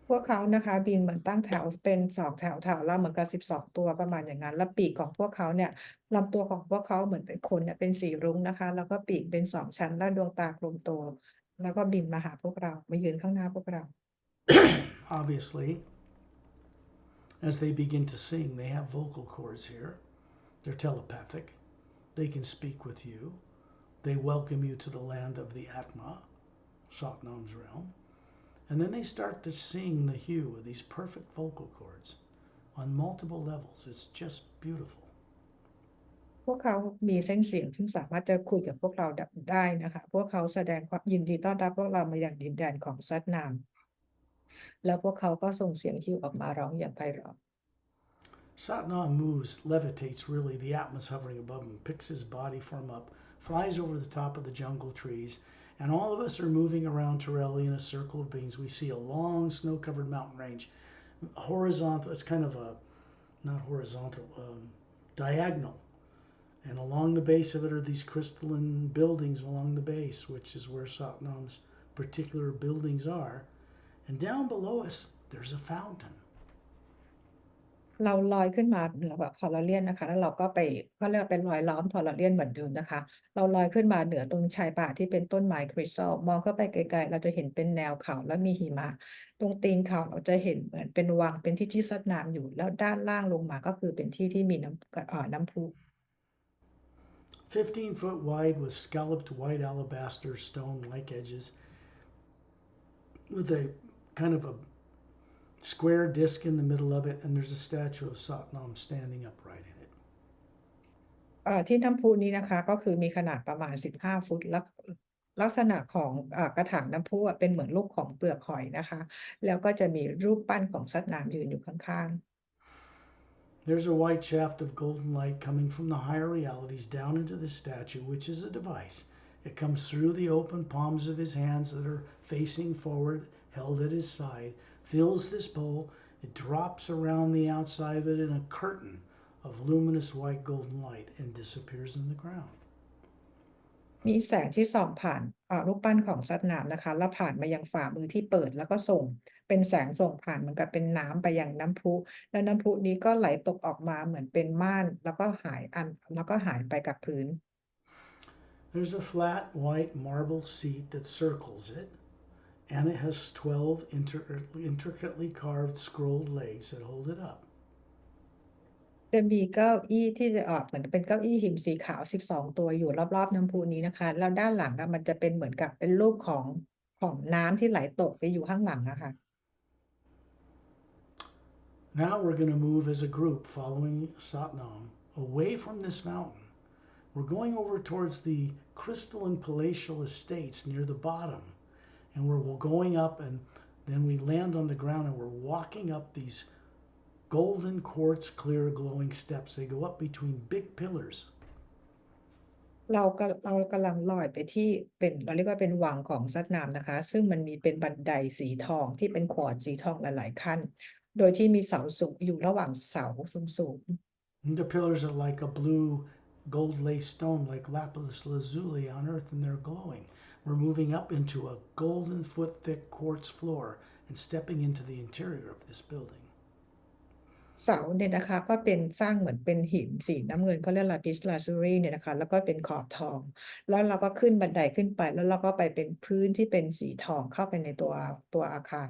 พวกเขานะคะบินเหมือนตั้งแถวเป็น2 แถวแล้วเหมือนกับ12 ตัวประมาณอย่างนั้นแล้วปีกของพวกเขาเนี่ยลำตัวของพวกเขาเหมือนเป็นคนเนี่ยเป็นสีรุ้งนะคะแล้วก็ปีกเป็น2 ชั้นแล้วดวงตากลมโตแล้วก็บินมาหาพวกเรามายืนข้างหน้าพวกเรา Obviously, as they begin to sing, they have vocal cords here. They're telepathic. They can speak with you. They welcome you to the land of the Atma, Satnam's realm. And then they start to sing the hue with these perfect vocal cords on multiple levels. It's just beautiful. พวกเขามีเส้นเสียงที่สามารถจะคุยกับพวกเราได้นะคะพวกเขาแสดงความยินดีต้อนรับพวกเรามาอย่างดินแดนของซัตนามแล้วพวกเขาก็ส่งเสียงฮิวออกมาร้องอย่างไพเราะ Satnam moves, levitates really. The Atma's hovering above him, picks his body form up, flies over the top of the jungle trees, and all of us are moving around Torelli in a circle of beings. We see a long snow-covered mountain range, horizontal. It's kind of a not horizontal, diagonal. And along the base of it are these crystalline buildings along the base, which is where Satnam's particular buildings are. And down below us, there's a fountain. เราลอยขึ้นมาเหนือแบบพอลาเรียนนะคะแล้วเราก็ไปก็เรียกว่าเป็นรอยล้อมพอลาเรียนเหมือนเดิมนะคะเราลอยขึ้นมาเหนือตรงชายป่าที่เป็นต้นไม้คริสตัลมองเข้าไปไกลๆเราจะเห็นเป็นแนวเขาแล้วมีหิมะตรงตีนเขาเราจะเห็นเหมือนเป็นวังเป็นที่ซัดน้ำอยู่แล้วด้านล่างลงมาก็คือเป็นที่ที่มีน้ำพุ 15 foot wide with scalloped white alabaster stone-like edges with a kind of a square disc in the middle of it, and there's a statue of Satnam standing upright in it. ที่น้ำพุนี้นะคะก็คือมีขนาดประมาณ15ฟุตแล้วลักษณะของกระถางน้ำพุเป็นเหมือนลูกของเปลือกหอยนะคะแล้วก็จะมีรูปปั้นของสัตว์น้ำยืนอยู่ข้างๆ There's a white shaft of golden light coming from the higher realities down into the statue, which is a device. It comes through the open palms of his hands that are facing forward, held at his side, fills this bowl. It drops around the outside of it in a curtain of luminous white golden light and disappears in the ground. มีแสงที่ส่องผ่านรูปปั้นของสัตว์น้ำนะคะแล้วผ่านมายังฝ่ามือที่เปิดแล้วก็ส่งเป็นแสงส่งผ่านเหมือนกับเป็นน้ำไปยังน้ำพุแล้วน้ำพุนี้ก็ไหลตกออกมาเหมือนเป็นม่านแล้วก็หายไปกับพื้น There's a flat white marble seat that circles it, and it has 12 intricately carved scrolled legs that hold it up. จะมีเก้าอี้ที่จะเหมือนเป็นเก้าอี้หินสีขาว12ตัวอยู่รอบๆน้ำพุนี้นะคะแล้วด้านหลังมันจะเป็นเหมือนกับเป็นรูปของน้ำที่ไหลตกไปอยู่ข้างหลังอะค่ะ Now we're going to move as a group following Satnam away from this mountain. We're going over towards the crystalline palatial estates near the bottom, and we're going up, and then we land on the ground, and we're walking up these golden quartz clear glowing steps. They go up between big pillars. เรากำลังลอยไปที่เป็นเราเรียกว่าเป็นวังของซัตนามนะคะซึ่งมันมีเป็นบันไดสีทองที่เป็นควอร์ตซ์สีทองหลายๆขั้นโดยที่มีเสาสูงอยู่ระหว่างเสาสูง The pillars are like a blue gold lace stone like lapis lazuli on earth, and they're glowing. We're moving up into a golden foot thick quartz floor and stepping into the interior of this building. เสาเนี่ยนะคะก็เป็นสร้างเหมือนเป็นหินสีน้ำเงินเขาเรียกลาปิสลาซูรีเนี่ยนะคะแล้วก็เป็นขอบทองแล้วเราก็ขึ้นบันไดขึ้นไปแล้วเราก็ไปเป็นพื้นที่เป็นสีทองเข้าไปในตัวอาคาร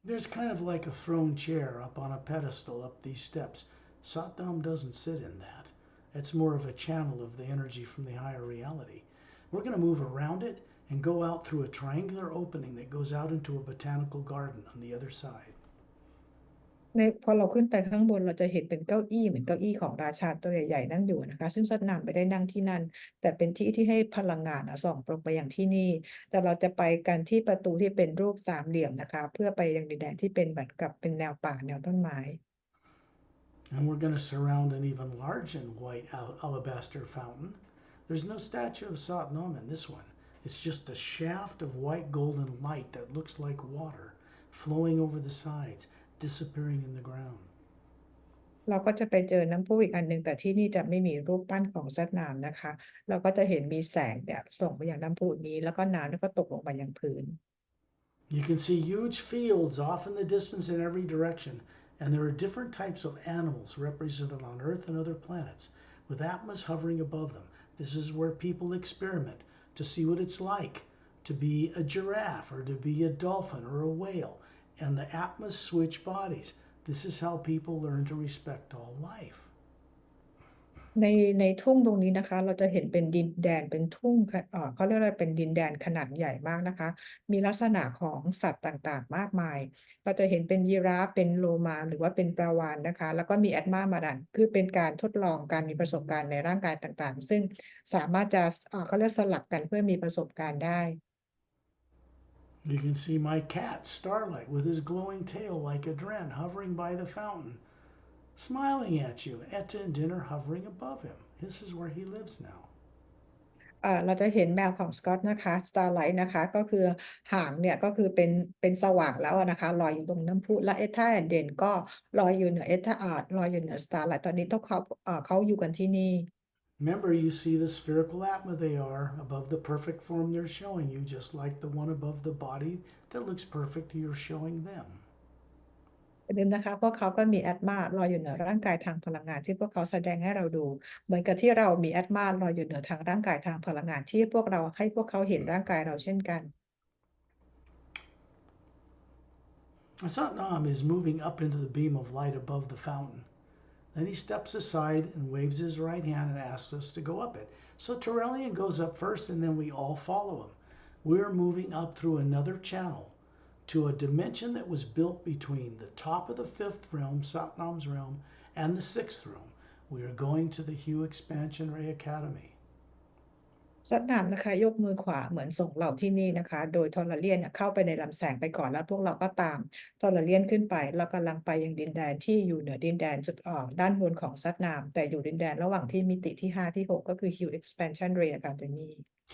There's kind of like a throne chair up on a pedestal up these steps. Satnam doesn't sit in that. It's more of a channel of the energy from the higher reality. We're going to move around it and go out through a triangular opening that goes out into a botanical garden on the other side. พอเราขึ้นไปข้างบนเราจะเห็นเป็นเก้าอี้เหมือนเก้าอี้ของราชาตัวใหญ่ๆนั่งอยู่นะคะซึ่งซัตนามไม่ได้นั่งที่นั่นแต่เป็นที่ที่ให้พลังงานส่องตรงไปอย่างที่นี่แต่เราจะไปกันที่ประตูที่เป็นรูปสามเหลี่ยมนะคะเพื่อไปยังดินแดนที่เป็นเหมือนกับเป็นแนวป่าแนวต้นไม้ And we're going to surround an even large and white alabaster fountain. There's no statue of Satnam in this one. It's just a shaft of white golden light that looks like water flowing over the sides, disappearing in the ground. เราก็จะไปเจอน้ำพุอีกอันหนึ่งแต่ที่นี่จะไม่มีรูปปั้นของซัตนามนะคะเราก็จะเห็นมีแสงเนี่ยส่งไปยังน้ำพุนี้แล้วก็น้ำก็ตกลงมายังพื้น You can see huge fields off in the distance in every direction, and there are different types of animals represented on Earth and other planets, with Atmas hovering above them. This is where people experiment to see what it's like to be a giraffe or to be a dolphin or a whale, and the Atmas switch bodies. This is how people learn to respect all life. ในในทุ่งตรงนี้นะคะเราจะเห็นเป็นดินแดนเป็นทุ่งเขาเรียกว่าเป็นดินแดนขนาดใหญ่มากนะคะมีลักษณะของสัตว์ต่างๆมากมายเราจะเห็นเป็นยีราฟเป็นโลมาหรือว่าเป็นปลาวาฬนะคะแล้วก็มีแอดมามาดันคือเป็นการทดลองการมีประสบการณ์ในร่างกายต่างๆซึ่งสามารถจะเขาเรียกสลับกันเพื่อมีประสบการณ์ได้ You can see my cat, Starlight, with his glowing tail like a dren, hovering by the fountain, smiling at you. Etta and Dinner hovering above him. This is where he lives now. เราจะเห็นแมวของสกอตนะคะ Starlight นะคะก็คือหางเนี่ยก็คือเป็นสว่างแล้วนะคะลอยอยู่ตรงน้ำพุและเอท่าเด่นก็ลอยอยู่เหนือเอท่าลอยอยู่เหนือ Starlight ตอนนี้ต้องเขาอยู่กันที่นี่ Remember, you see the spherical Atma they are above the perfect form they're showing you, just like the one above the body that looks perfect you're showing them. อย่าลืมนะคะพวกเขาก็มีแอตมาลอยอยู่เหนือร่างกายทางพลังงานที่พวกเขาแสดงให้เราดูเหมือนกับที่เรามีแอตมาลอยอยู่เหนือทางร่างกายทางพลังงานที่พวกเราให้พวกเขาเห็นร่างกายเราเช่นกัน Satnam is moving up into the beam of light above the fountain. Then he steps aside and waves his right hand and asks us to go up it. So Terrellian goes up first and then we all follow him. We're moving up through another channel to a dimension that was built between the top of the fifth realm, Satnam's realm, and the sixth realm. We are going to the Hue Expansion Academy. ซัดนามนะคะยกมือขวาเหมือนส่งเราที่นี่นะคะโดยทอร์เลียนเข้าไปในลำแสงไปก่อนแล้วพวกเราก็ตามทอร์เลียนขึ้นไปเรากำลังไปยังดินแดนที่อยู่เหนือดินแดนจุดด้านบนของซัดนามแต่อยู่ดินแดนระหว่างที่มิติที่5ที่6ก็คือ Hue Expansion Academy.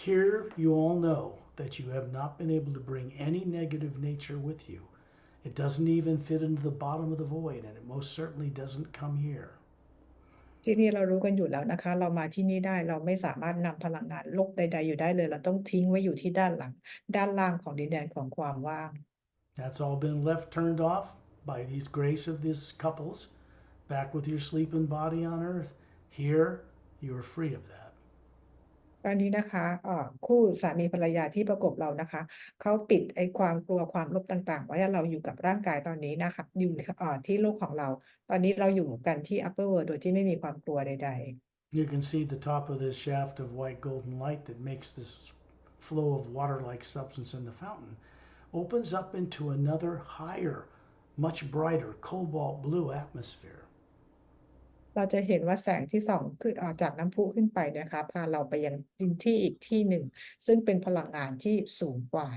Here you all know that you have not been able to bring any negative nature with you. It doesn't even fit into the bottom of the void, and it most certainly doesn't come here. ที่นี่เรารู้กันอยู่แล้วนะคะเรามาที่นี่ได้เราไม่สามารถนำพลังงานลบใดๆอยู่ได้เลยเราต้องทิ้งไว้อยู่ที่ด้านหลังด้านล่างของดินแดนของความว่าง That's all been left turned off by these grace of these couples back with your sleeping body on earth. Here you are free of that. ตอนนี้นะคะคู่สามีภรรยาที่ประกบเรานะคะเขาปิดไอ้ความกลัวความลบต่างๆไว้ให้เราอยู่กับร่างกายตอนนี้นะคะอยู่ที่โลกของเราตอนนี้เราอยู่กันที่ upper world โดยที่ไม่มีความกลัวใด You can see the top of this shaft of white golden light that makes this flow of water-like substance in the fountain opens up into another higher, much brighter cobalt blue atmosphere. ๆเราจะเห็นว่าแสงที่ส่องขึ้นจากน้ำพุขึ้นไปนะคะพาเราไปยังที่อีกที่หนึ่งซึ่งเป็นพลังงานที่สูงกว่า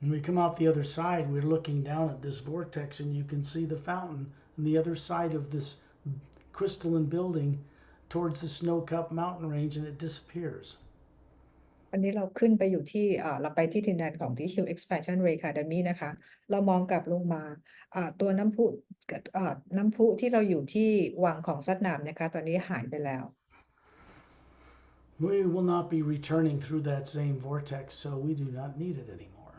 When we come out the other side, we're looking down at this vortex and you can see the fountain on the other side of this crystalline building towards the snow-capped mountain range and it disappears. อันนี้เราขึ้นไปอยู่ที่เราไปที่ดินแดนของที่ Hue Expansion Academy นะคะเรามองกลับลงมาตัวน้ำพุที่เราอยู่ที่วังของซัดนามนะคะตอนนี้หายไปแล้ว We will not be returning through that same vortex, so we do not need it anymore.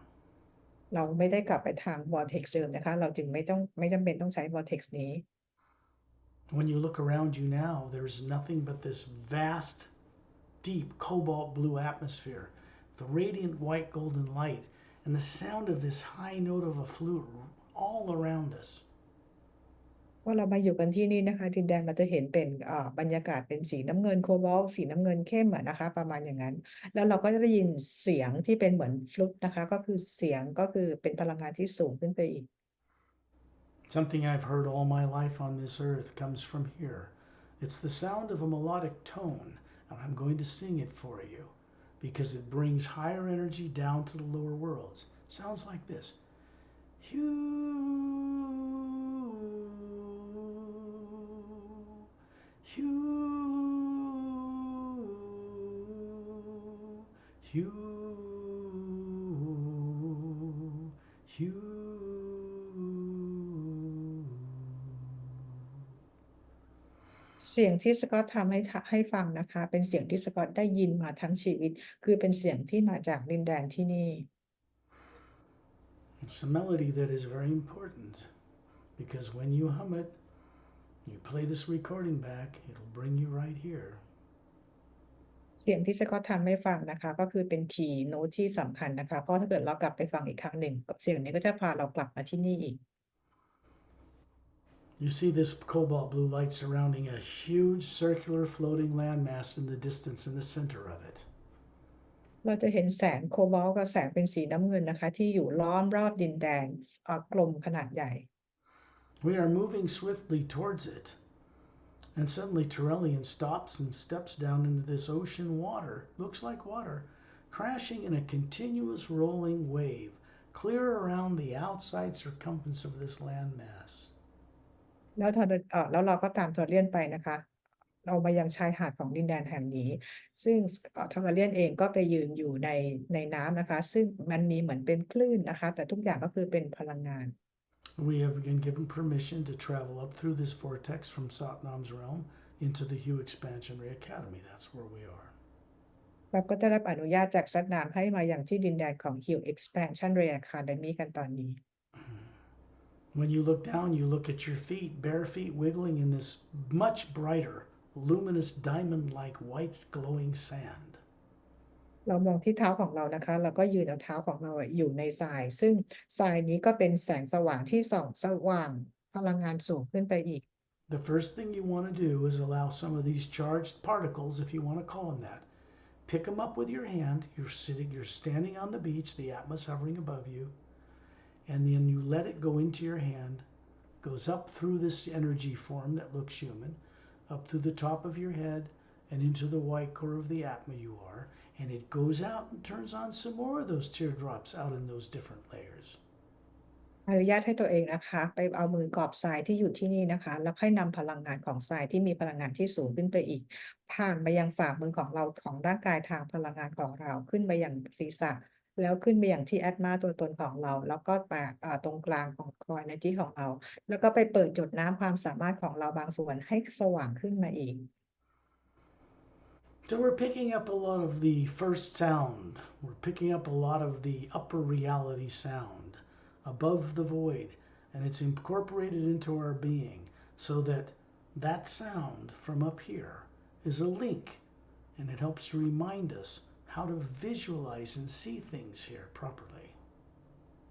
เราไม่ได้กลับไปทาง vortex เดิมนะคะเราจึงไม่จำเป็นต้องใช้ vortex นี้ When you look around you now, there's nothing but this vast, deep cobalt blue atmosphere, the radiant white golden light, and the sound of this high note of a flute all around us. พอเรามาอยู่กันที่นี่นะคะดินแดนเราจะเห็นเป็นบรรยากาศเป็นสีน้ำเงินโคบอลต์สีน้ำเงินเข้มนะคะประมาณอย่างนั้นแล้วเราก็จะได้ยินเสียงที่เป็นเหมือนฟลุตนะคะก็คือเสียงก็คือเป็นพลังงานที่สูงขึ้นไปอีก Something I've heard all my life on this earth comes from here. It's the sound of a melodic tone, and I'm going to sing it for you because it brings higher energy down to the lower worlds. Sounds like this. Hue. เสียงที่สกอตทำให้ฟังนะคะเป็นเสียงที่สกอตได้ยินมาทั้งชีวิตคือเป็นเสียงที่มาจากดินแดนที่นี่ It's a melody that is very important because when you hum it, you play this recording back, it'll bring you right here. เสียงที่สกอตทำให้ฟังนะคะก็คือเป็นคีย์โน้ตที่สำคัญนะคะเพราะถ้าเกิดเรากลับไปฟังอีกครั้งหนึ่งเสียงนี้ก็จะพาเรากลับมาที่นี่อีก You see this cobalt blue light surrounding a huge circular floating landmass in the distance in the center of it. เราจะเห็นแสงโคบอลต์กับแสงเป็นสีน้ำเงินนะคะที่อยู่ล้อมรอบดินแดนกลมขนาดใหญ่ We are moving swiftly towards it. And suddenly Turellian stops and steps down into this ocean water, looks like water, crashing in a continuous rolling wave, clear around the outside circumference of this landmass. แล้วเราก็ตามทอร์เรียนไปนะคะเรามายังชายหาดของดินแดนแห่งนี้ซึ่งทอร์เรียนเองก็ไปยืนอยู่ในน้ำนะคะซึ่งมันมีเหมือนเป็นคลื่นนะคะแต่ทุกอย่างก็คือเป็นพลังงาน We have been given permission to travel up through this vortex from Satnam's realm into the Hue Expansion Academy. That's where we are. เราก็ได้รับอนุญาตจากซัตนามให้มาอย่างที่ดินแดนของ Hue Expansion Academy กันตอนนี้ When you look down, you look at your feet, bare feet wiggling in this much brighter, luminous diamond-like white glowing sand. เรามองที่เท้าของเรานะคะเราก็ยืนเอาเท้าของเราอยู่ในทรายซึ่งทรายนี้ก็เป็นแสงสว่างที่ส่องสว่างพลังงานสูงขึ้นไปอีก The first thing you want to do is allow some of these charged particles, if you want to call them that, pick them up with your hand. You're standing on the beach, the Atma's hovering above you, and then you let it go into your hand, goes up through this energy form that looks human, up through the top of your head, and into the white core of the Atma you are, and it goes out and turns on some more of those teardrops out in those different layers. อนุญาตให้ตัวเองนะคะไปเอามือกอบทรายที่อยู่ที่นี่นะคะแล้วค่อยนำพลังงานของทรายที่มีพลังงานที่สูงขึ้นไปอีกผ่านไปยังฝ่ามือของเราของร่างกายทางพลังงานของเราขึ้นไปยังศีรษะแล้วขึ้นไปอย่างที่แอตมาตัวตนของเราแล้วก็ไปตรงกลางของคอ energy ของเราแล้วก็ไปเปิดจุดน้ำความสามารถของเราบางส่วนให้สว่างขึ้นมาอีก So we're picking up a lot of the first sound. We're picking up a lot of the upper reality sound above the void, and it's incorporated into our being so that that sound from up here is a link, and it helps to remind us how to visualize and see things here properly.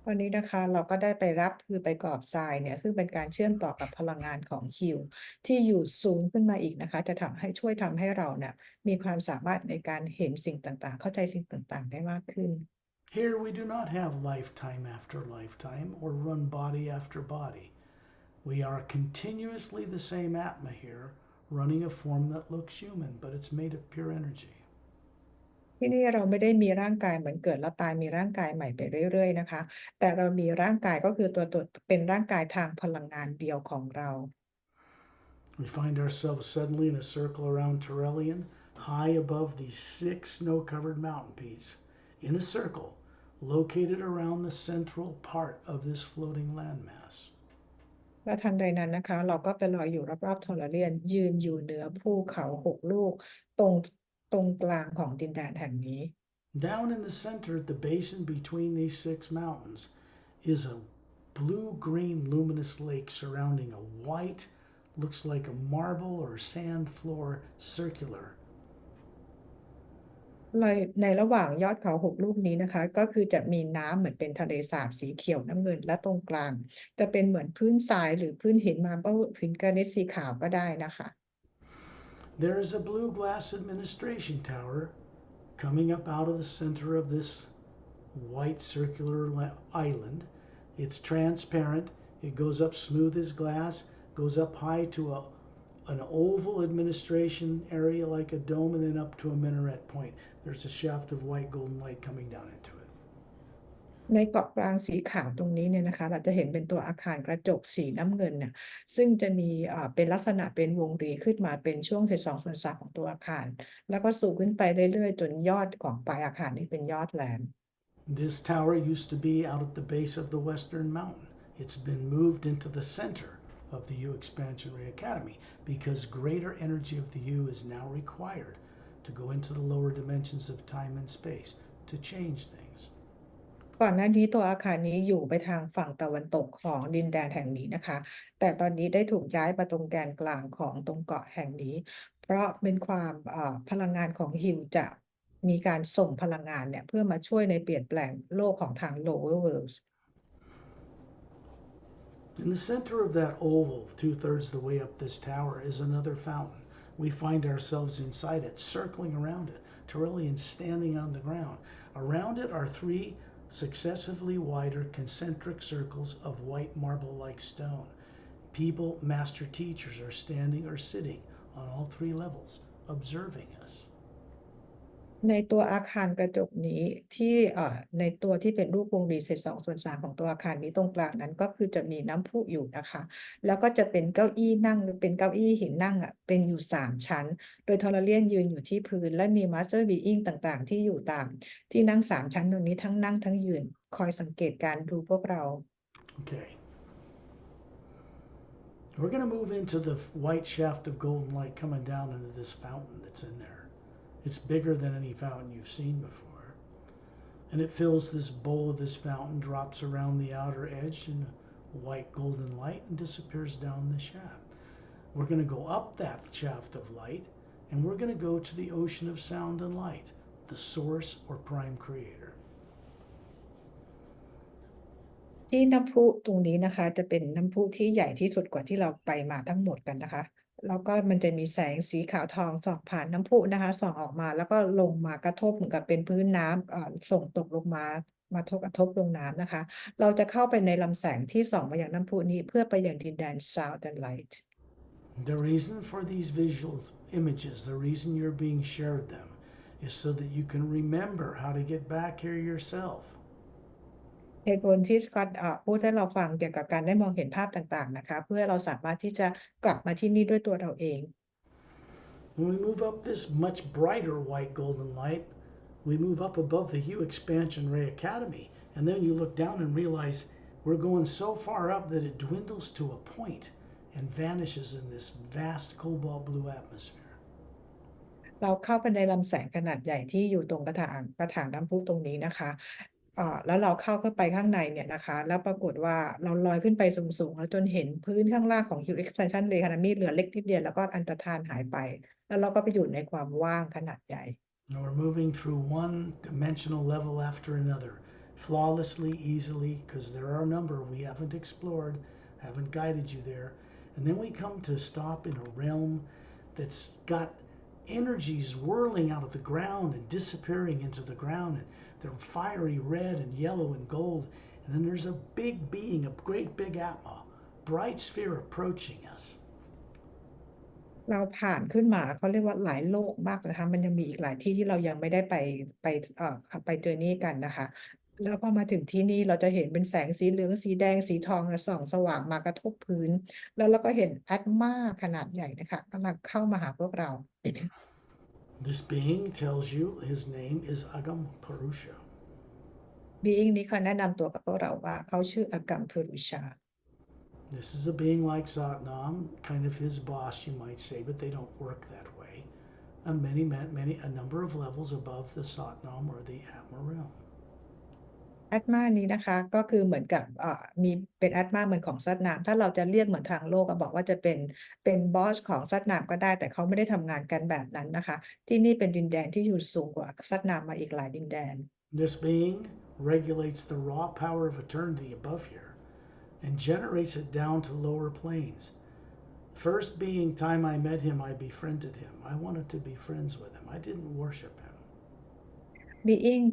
ตอนนี้นะคะเราก็ได้ไปรับคือไปกรอบทรายเนี่ยซึ่งเป็นการเชื่อมต่อกับพลังงานของฮิวที่อยู่สูงขึ้นมาอีกนะคะจะช่วยทำให้เราเนี่ยมีความสามารถในการเห็นสิ่งต่างๆเข้าใจสิ่งต่างๆได้มากขึ้น Here we do not have lifetime after lifetime or run body after body. We are continuously the same Atma here, running a form that looks human, but it's made of pure energy. ที่นี่เราไม่ได้มีร่างกายเหมือนเกิดแล้วตายมีร่างกายใหม่ไปเรื่อยๆนะคะแต่เรามีร่างกายก็คือตัวเป็นร่างกายทางพลังงานเดียวของเรา We find ourselves suddenly in a circle around Turellian, high above these 6 snow-covered mountain peaks, in a circle located around the central part of this floating landmass. และทันใดนั้นนะคะเราก็ไปลอยอยู่รอบๆทอร์เรียนยืนอยู่เหนือภูเขา6 ลูกตรงกลางของดินแดนแห่งนี้ Down in the center at the basin between these 6 mountains is a blue-green luminous lake surrounding a white, looks like a marble or sand floor, circular. ในระหว่างยอดเขา6 ลูกนี้นะคะก็คือจะมีน้ำเหมือนเป็นทะเลสาบสีเขียวน้ำเงินและตรงกลางจะเป็นเหมือนพื้นทรายหรือพื้นหินมาร์เบิลพื้นแกรนิตสีขาวก็ได้นะคะ There is a blue glass administration tower coming up out of the center of this white circular island. It's transparent. It goes up smooth as glass, goes up high to an oval administration area like a dome, and then up to a minaret point. There's a shaft of white golden light coming down into it. ในเกาะกลางสีขาวตรงนี้เนี่ยนะคะเราจะเห็นเป็นตัวอาคารกระจกสีน้ำเงินเนี่ยซึ่งจะมีเป็นลักษณะเป็นวงรีขึ้นมาเป็นช่วง2/3ของตัวอาคารแล้วก็สูงขึ้นไปเรื่อยๆจนยอดของปลายอาคารนี้เป็นยอดแหลม This tower used to be out at the base of the western mountain. It's been moved into the center of the Hue Expansion Academy because greater energy of the Hue is now required to go into the lower dimensions of time and space to change things. ก่อนหน้านี้ตัวอาคารนี้อยู่ไปทางฝั่งตะวันตกของดินแดนแห่งนี้นะคะแต่ตอนนี้ได้ถูกย้ายมาตรงแกนกลางของตรงเกาะแห่งนี้เพราะเป็นความพลังงานของฮิวจะมีการส่งพลังงานเนี่ยเพื่อมาช่วยในเปลี่ยนแปลงโลกของทาง lower world In the center of that oval, 2/3 the way up this tower, is another fountain. We find ourselves inside it, circling around it, Tyrolean standing on the ground. Around it are 3 successively wider concentric circles of white marble-like stone. People, master teachers, are standing or sitting on all 3 levels, observing us. ในตัวอาคารกระจกนี้ที่ในตัวที่เป็นรูปวงรีเศษ2/3ของตัวอาคารนี้ตรงกลางนั้นก็คือจะมีน้ำพุอยู่นะคะแล้วก็จะเป็นเก้าอี้นั่งหรือเป็นเก้าอี้หินนั่งเป็นอยู่3ชั้นโดยทอร์เรียนยืนอยู่ที่พื้นและมีมาสเตอร์บีอิงต่างๆที่อยู่ตามที่นั่ง3ชั้นตรงนี้ทั้งนั่งทั้งยืนคอยสังเกตการดูพวกเรา Okay. We're going to move into the white shaft of golden light coming down into this fountain that's in there. It's bigger than any fountain you've seen before. And it fills this bowl of this fountain, drops around the outer edge in white golden light, and disappears down the shaft. We're going to go up that shaft of light, and we're going to go to the ocean of sound and light, the source or prime creator. ที่น้ำพุตรงนี้นะคะจะเป็นน้ำพุที่ใหญ่ที่สุดกว่าที่เราไปมาทั้งหมดกันนะคะแล้วก็มันจะมีแสงสีขาวทองส่องผ่านน้ำพุนะคะส่องออกมาแล้วก็ลงมากระทบเหมือนกับเป็นพื้นน้ำส่งตกลงมากระทบลงน้ำนะคะเราจะเข้าไปในลำแสงที่ส่องมาอย่างน้ำพุนี้เพื่อไปยังดินแดน Sound and Light. The reason for these visual images, the reason you're being shared them, is so that you can remember how to get back here yourself. เหตุผลที่สกอตพูดให้เราฟังเกี่ยวกับการได้มองเห็นภาพต่างๆนะคะเพื่อเราสามารถที่จะกลับมาที่นี่ด้วยตัวเราเอง When we move up this much brighter white golden light, we move up above the Hue Expansion Academy, and then you look down and realize we're going so far up that it dwindles to a point and vanishes in this vast cobalt blue atmosphere. เราเข้าไปในลำแสงขนาดใหญ่ที่อยู่ตรงกระถางน้ำพุตรงนี้นะคะแล้วเราเข้าไปข้างในเนี่ยนะคะแล้วปรากฏว่าเราลอยขึ้นไปสูงๆแล้วจนเห็นพื้นข้างล่างของ Hue Expansion Academy เหลือเล็กนิดเดียวแล้วก็อันตรธานหายไปแล้วเราก็ไปอยู่ในความว่างขนาดใหญ่ And we're moving through one dimensional level after another, flawlessly, easily, because there are a number we haven't explored, haven't guided you there. And then we come to stop in a realm that's got energies whirling out of the ground and disappearing into the ground. And they're fiery red and yellow and gold. And then there's a big being, a great big Atma, bright sphere approaching us. เราผ่านขึ้นมาเขาเรียกว่าหลายโลกมากนะคะมันยังมีอีกหลายที่ที่เรายังไม่ได้ไปเจอนี่กันนะคะแล้วพอมาถึงที่นี่เราจะเห็นเป็นแสงสีเหลืองสีแดงสีทองส่องสว่างมากระทบพื้นแล้วเราก็เห็นแอตมาขนาดใหญ่นะคะกำลังเข้ามาหาพวกเรา This being tells you his name is Agam Purusha. being นี้เขาแนะนำตัวกับพวกเราว่าเขาชื่ออากรรมพุรุชา This is a being like Satnam, kind of his boss, you might say, but they don't work that way. And a number of levels above the Satnam or the Atma realm. แอตมานี้นะคะก็คือเหมือนกับมีเป็นแอตมาเหมือนของซัตนามถ้าเราจะเรียกเหมือนทางโลกก็บอกว่าจะเป็นบอสของซัตนามก็ได้แต่เขาไม่ได้ทำงานกันแบบนั้นนะคะที่นี่เป็นดินแดนที่อยู่สูงกว่าซัตนามมาอีกหลายดินแดน This being regulates the raw power of eternity above here and generates it down to lower planes. First being time I met him, I befriended him. I wanted to be friends with him. I didn't worship him. being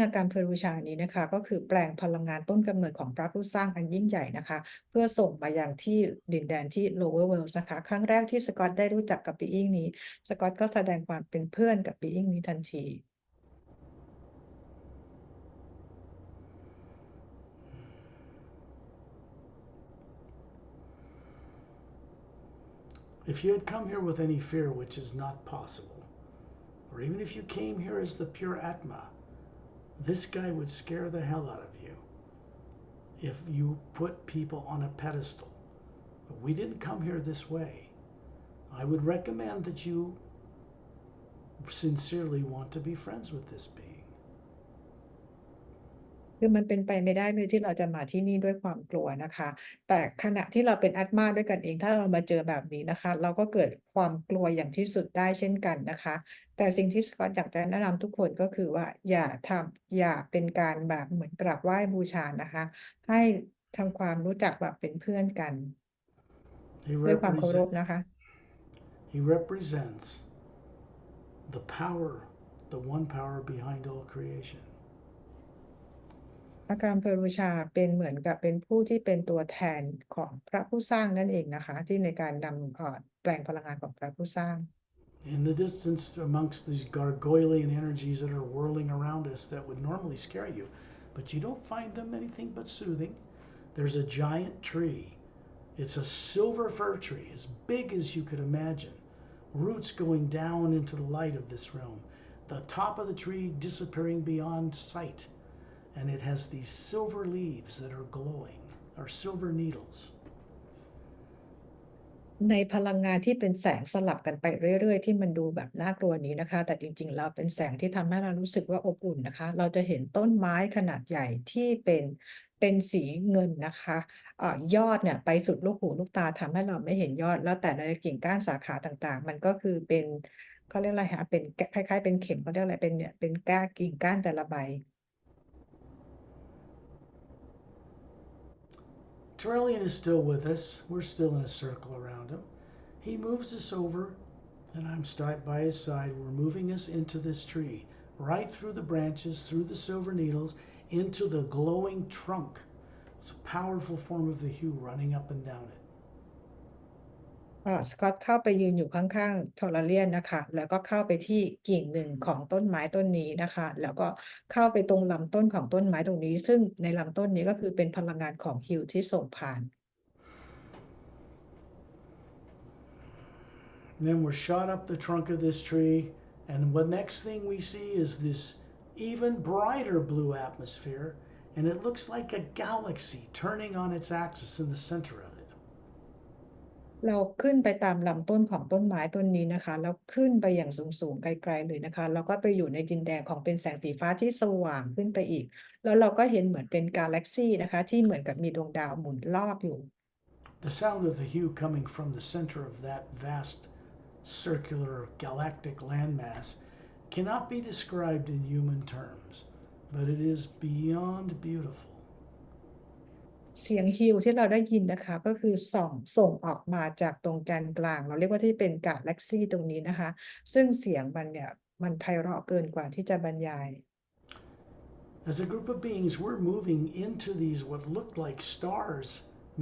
อาการเพรูชานี้นะคะก็คือแปลงพลังงานต้นกำเนิดของพระผู้สร้างอันยิ่งใหญ่นะคะเพื่อส่งมายังที่ดินแดนที่ lower world นะคะครั้งแรกที่สกอตได้รู้จักกับ being นี้สกอตก็แสดงความเป็นเพื่อนกับ being นี้ทันที If you had come here with any fear, which is not possible, or even if you came here as the pure Atma, this guy would scare the hell out of you if you put people on a pedestal. But we didn't come here this way. I would recommend that you sincerely want to be friends with this being. คือมันเป็นไปไม่ได้เลยที่เราจะมาที่นี่ด้วยความกลัวนะคะแต่ขณะที่เราเป็นอาตมาด้วยกันเองถ้าเรามาเจอแบบนี้นะคะเราก็เกิดความกลัวอย่างที่สุดได้เช่นกันนะคะแต่สิ่งที่สกอตอยากจะแนะนำทุกคนก็คือว่าอย่าเป็นการแบบเหมือนกราบไหว้บูชานะคะให้ ทำความรู้จักแบบเป็นเพื่อนกัน He ด้วยความเคารพ represent นะคะ he represents the power, the one power behind all creation. อาการเพรูชาเป็นเหมือนกับเป็นผู้ที่เป็นตัวแทนของพระผู้สร้างนั่นเองนะคะที่ในการนำแปลงพลังงานของพระผู้สร้าง In the distance, amongst these gargoylean energies that are whirling around us that would normally scare you, but you don't find them anything but soothing, there's a giant tree. It's a silver fir tree, as big as you could imagine, roots going down into the light of this realm, the top of the tree disappearing beyond sight, and it has these silver leaves that are glowing, or silver needles. ในพลังงานที่เป็นแสงสลับกันไปเรื่อยๆที่มันดูแบบน่ากลัวนี้นะคะแต่จริงๆแล้วเป็นแสงที่ทำให้เรารู้สึกว่าอบอุ่นนะคะเราจะเห็นต้นไม้ขนาดใหญ่ที่เป็นสีเงินนะคะยอดเนี่ยไปสุดลูกหูลูกตาทำให้เราไม่เห็นยอดแล้วแต่ในกิ่งก้านสาขาต่างๆมันก็คือเป็นเขาเรียกอะไรคะเป็นคล้ายๆเป็นเข็มเขาเรียกอะไรเป็นเนี่ยเป็นก้านกิ่งก้านแต่ละใบ Terrellian is still with us. We're still in a circle around him. He moves us over, and I'm by his side. We're moving us into this tree, right through the branches, through the silver needles, into the glowing trunk. It's a powerful form of the hue running up and down it. สกอตเข้าไปยืนอยู่ข้างๆทอร์เรียนนะคะแล้วก็เข้าไปที่กิ่งหนึ่งของต้นไม้ต้นนี้นะคะแล้วก็เข้าไปตรงลำต้นของต้นไม้ตรงนี้ซึ่งในลำต้นนี้ก็คือเป็นพลังงานของฮิวที่ส่งผ่าน And then we're shot up the trunk of this tree, and the next thing we see is this even brighter blue atmosphere, and it looks like a galaxy turning on its axis in the center of it. เราขึ้นไปตามลำต้นของต้นไม้ต้นนี้นะคะแล้วขึ้นไปอย่างสูงๆไกลๆเลยนะคะแล้วก็ไปอยู่ในดินแดนของเป็นแสงสีฟ้าที่สว่างขึ้นไปอีกแล้วเราก็เห็นเหมือนเป็นกาแล็กซีนะคะที่เหมือนกับมีดวงดาวหมุนรอบอยู่ The sound of the hue coming from the center of that vast circular galactic landmass cannot be described in human terms, but it is beyond beautiful. เสียงฮิวที่เราได้ยินนะคะก็คือส่งออกมาจากตรงแกนกลางเราเรียกว่าที่เป็นกาแล็กซีตรงนี้นะคะซึ่งเสียงมันเนี่ยมันไพเราะเกินกว่าที่จะบรรยาย As a group of beings, we're moving into these what look like stars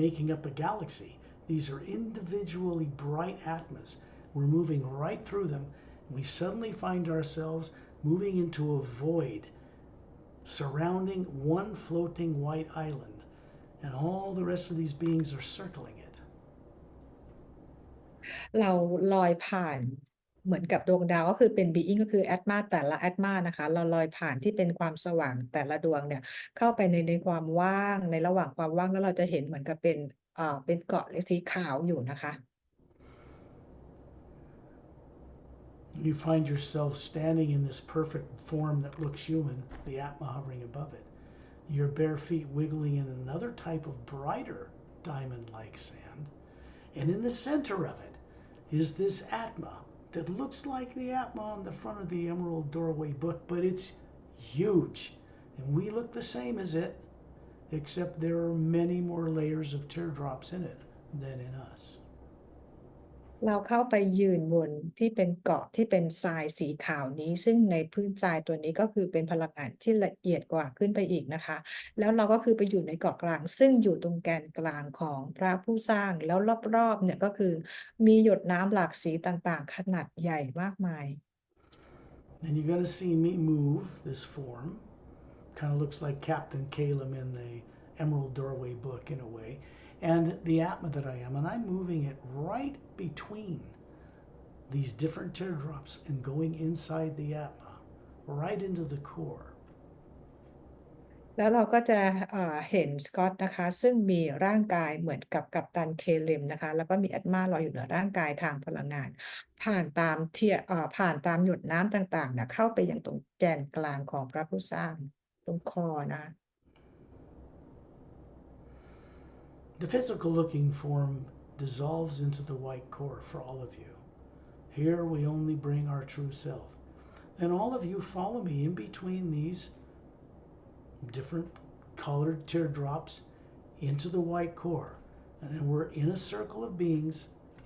making up a galaxy. These are individually bright atmas. We're moving right through them. And we suddenly find ourselves moving into a void surrounding one floating white island. And all the rest of these beings are circling it. เราลอยผ่านเหมือนกับดวงดาวก็คือเป็น being ก็คือแอตมาแต่ละแอตมานะคะเราลอยผ่านที่เป็นความสว่างแต่ละดวงเนี่ยเข้าไปในความว่างในระหว่างความว่างแล้วเราจะเห็นเหมือนกับเป็นเกาะสีขาวอยู่นะคะ You find yourself standing in this perfect form that looks human, the Atma hovering above it. Your bare feet wiggling in another type of brighter diamond-like sand. And in the center of it is this Atma that looks like the Atma on the front of the Emerald Doorway book, but it's huge. And we look the same as it, except there are many more layers of teardrops in it than in us. เราเข้าไปยืนบนที่เป็นเกาะที่เป็นทรายสีขาวนี้ซึ่งในพื้นทรายตัวนี้ก็คือเป็นพลังงานที่ละเอียดกว่าขึ้นไปอีกนะคะแล้วเราก็คือไปอยู่ในเกาะกลางซึ่งอยู่ตรงแกนกลางของพระผู้สร้างแล้วรอบๆเนี่ยก็คือมีหยดน้ำหลากสีต่างๆขนาดใหญ่มากมาย And you're going to see me move this form. Kind of looks like Captain Caleb in the Emerald Doorway book in a way. And the Atma that I am, and I'm moving it right between these different teardrops and going inside the Atma, right into the core. แล้วเราก็จะเห็นสกอตนะคะซึ่งมีร่างกายเหมือนกับกัปตันเคเลมนะคะแล้วก็มีแอตมาลอยอยู่เหนือร่างกายทางพลังงานผ่านตามหยดน้ำต่างๆนะเข้าไปยังตรงแกนกลางของพระผู้สร้างตรงคอนะ The physical looking form dissolves into the white core for all of you. Here we only bring our true self. And all of you follow me in between these different colored teardrops into the white core. And then we're in a circle of beings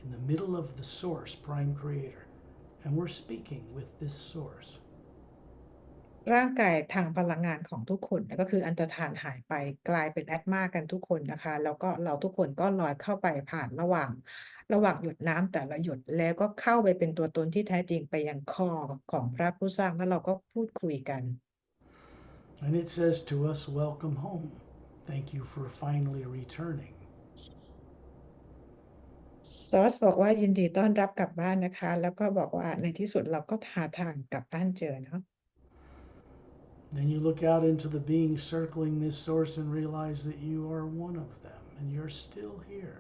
in the middle of the source, prime creator. And we're speaking with this source. ร่างกายทางพลังงานของทุกคนก็คืออันตรธานหายไปกลายเป็นแอตมากันทุกคนนะคะแล้วก็เราทุกคนก็ลอยเข้าไปผ่านระหว่างหยดน้ำแต่ละหยดแล้วก็เข้าไปเป็นตัวตนที่แท้จริงไปยังคอของพระผู้สร้างแล้วเราก็พูดคุยกัน And it says to us, welcome home. Thank you for finally returning. ซอสบอกว่ายินดีต้อนรับกลับบ้านนะคะแล้วก็บอกว่าในที่สุดเราก็หาทางกลับบ้านเจอเนาะ Then you look out into the beings circling this source and realize that you are one of them and you're still here.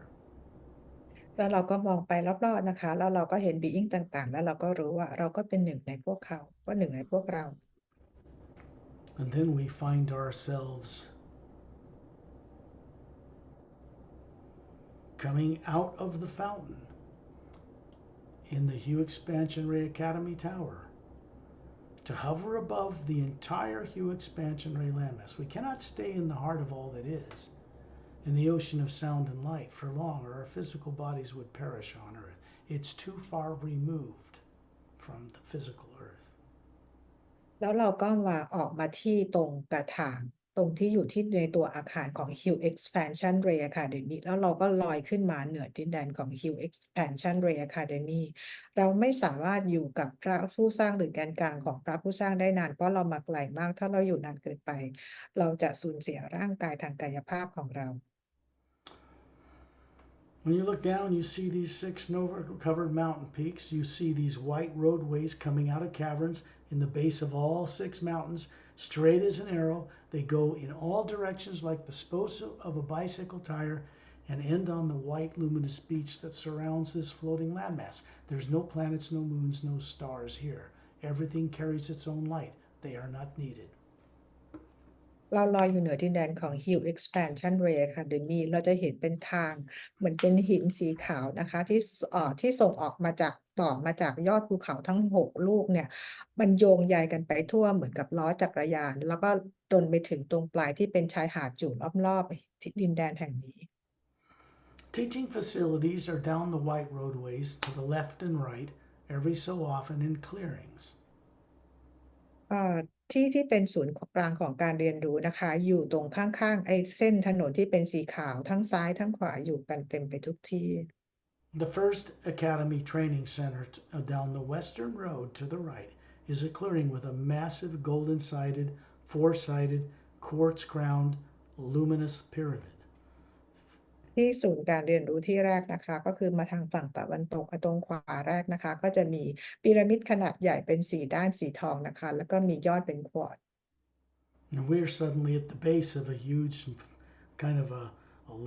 แล้วเราก็มองไปรอบๆนะคะแล้วเราก็เห็นบีอิงต่างๆแล้วเราก็รู้ว่าเราก็เป็นหนึ่งในพวกเขาก็หนึ่งในพวกเรา And then we find ourselves coming out of the fountain in the Hue Expansion Academy tower to hover above the entire Hue Expansion Ray landmass. We cannot stay in the heart of all that is, in the ocean of sound and light, for long, or our physical bodies would perish on Earth. It's too far removed from the physical Earth. แล้วเราก็มาออกมาที่ตรงกระถางตรงที่อยู่ที่ในตัวอาคารของ Hue Expansion Ray Academy แล้วเราก็ลอยขึ้นมาเหนือดินแดนของ Hue Expansion Ray Academy เราไม่สามารถอยู่กับพระผู้สร้างหรือแกนกลางของพระผู้สร้างได้นานเพราะเรามาไกลมากถ้าเราอยู่นานเกินไปเราจะสูญเสียร่างกายทางกายภาพของเรา When you look down, you see these 6 snow-covered mountain peaks. You see these white roadways coming out of caverns in the base of all 6 mountains, straight as an arrow. They go in all directions like the spokes of a bicycle tire and end on the white luminous beach that surrounds this floating landmass. There's no planets, no moons, no stars here. Everything carries its own light. They are not needed. เราลอยอยู่เหนือดินแดนของ Hue Expansion Ray Academy เราจะเห็นเป็นทางเหมือนเป็นหินสีขาวนะคะที่ส่งออกมาจากต่อมาจากยอดภูเขาทั้ง6ลูกเนี่ยมันโยงใยกันไปทั่วเหมือนกับล้อจักรยานแล้วก็จนไปถึงตรงปลายที่เป็นชายหาดอยู่รอบๆที่ดินแดนแห่งนี้ Teaching facilities are down the white roadways to the left and right, every so often in clearings. ที่เป็นศูนย์กลางของการเรียนรู้นะคะอยู่ตรงข้างๆไอ้เส้นถนนที่เป็นสีขาวทั้งซ้ายทั้งขวาอยู่กันเต็มไปทุกที่ The first Academy Training Center down the western road to the right is a clearing with a massive golden-sided, four-sided, quartz-crowned, luminous pyramid. ที่ศูนย์การเรียนรู้ที่แรกนะคะก็คือมาทางฝั่งตะวันตกตรงขวาแรกนะคะก็จะมีพีระมิดขนาดใหญ่เป็น4ด้านสีทองนะคะแล้วก็มียอดเป็นควอตซ์ And we're suddenly at the base of a huge kind of a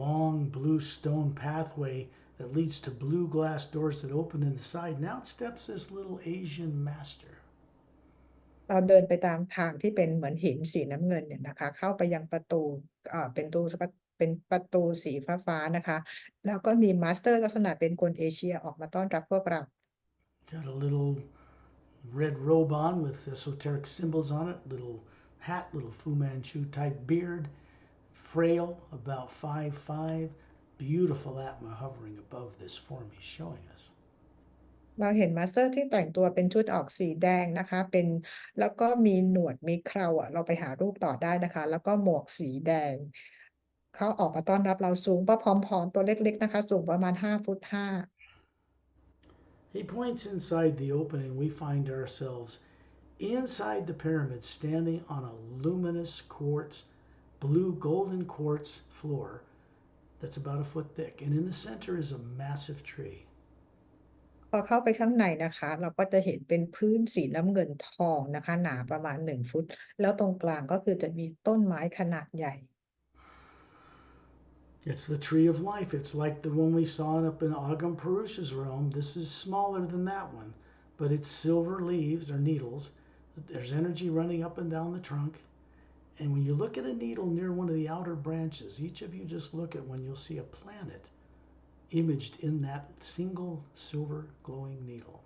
long blue stone pathway that leads to blue glass doors that open in the side. Now steps this little Asian master. เราเดินไปตามทางที่เป็นเหมือนหินสีน้ำเงินเนี่ยนะคะเข้าไปยังประตูเป็นประตูสีฟ้าๆนะคะแล้วก็มีมาสเตอร์ลักษณะเป็นคนเอเชียออกมาต้อนรับพวกเรา Got a little red robe on with esoteric symbols on it, little hat, little Fu Manchu type beard, frail, about 5'5", beautiful Atma hovering above this form he's showing us. เราเห็นมาสเตอร์ที่แต่งตัวเป็นชุดออกสีแดงนะคะแล้วก็มีหนวดมีเคราเราไปหารูปต่อได้นะคะแล้วก็หมวกสีแดงเขาออกมาต้อนรับเราสูงผอมๆตัวเล็กๆนะคะสูงประมาณ5 ฟุต 5 He points inside the opening. We find ourselves inside the pyramid, standing on a luminous quartz, blue golden quartz floor that's about a foot thick. And in the center is a massive tree. พอเข้าไปข้างในนะคะเราก็จะเห็นเป็นพื้นสีน้ำเงินทองนะคะหนาประมาณ1 ฟุตแล้วตรงกลางก็คือจะมีต้นไม้ขนาดใหญ่ It's the tree of life. It's like the one we saw up in Agam Purusha's realm. This is smaller than that one, but it's silver leaves or needles. There's energy running up and down the trunk. And when you look at a needle near one of the outer branches, each of you just look at one, you'll see a planet imaged in that single silver glowing needle.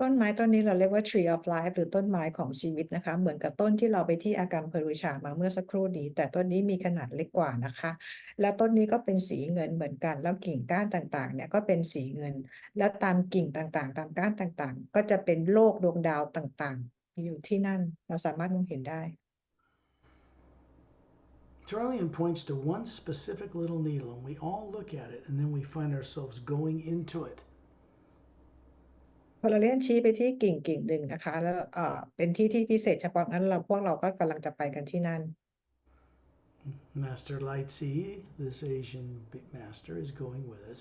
ต้นไม้ต้นนี้เราเรียกว่า Tree of Life หรือต้นไม้ของชีวิตนะคะเหมือนกับต้นที่เราไปที่อากัมเพรูชามาเมื่อสักครู่นี้แต่ต้นนี้มีขนาดเล็กกว่านะคะแล้วต้นนี้ก็เป็นสีเงินเหมือนกันแล้วกิ่งก้านต่างๆเนี่ยก็เป็นสีเงินแล้วตามกิ่งต่างๆตามก้านต่างๆก็จะเป็นโลกดวงดาวต่างๆอยู่ที่นั่นเราสามารถมองเห็นได้ Trillian points to one specific little needle, and we all look at it, and then we find ourselves going into it. พอเราเลื่อนชี้ไปที่กิ่งหนึ่งนะคะแล้วเป็นที่พิเศษเฉพาะงั้นพวกเราก็กำลังจะไปกันที่นั่น Master Lightsea, this Asian master, is going with us.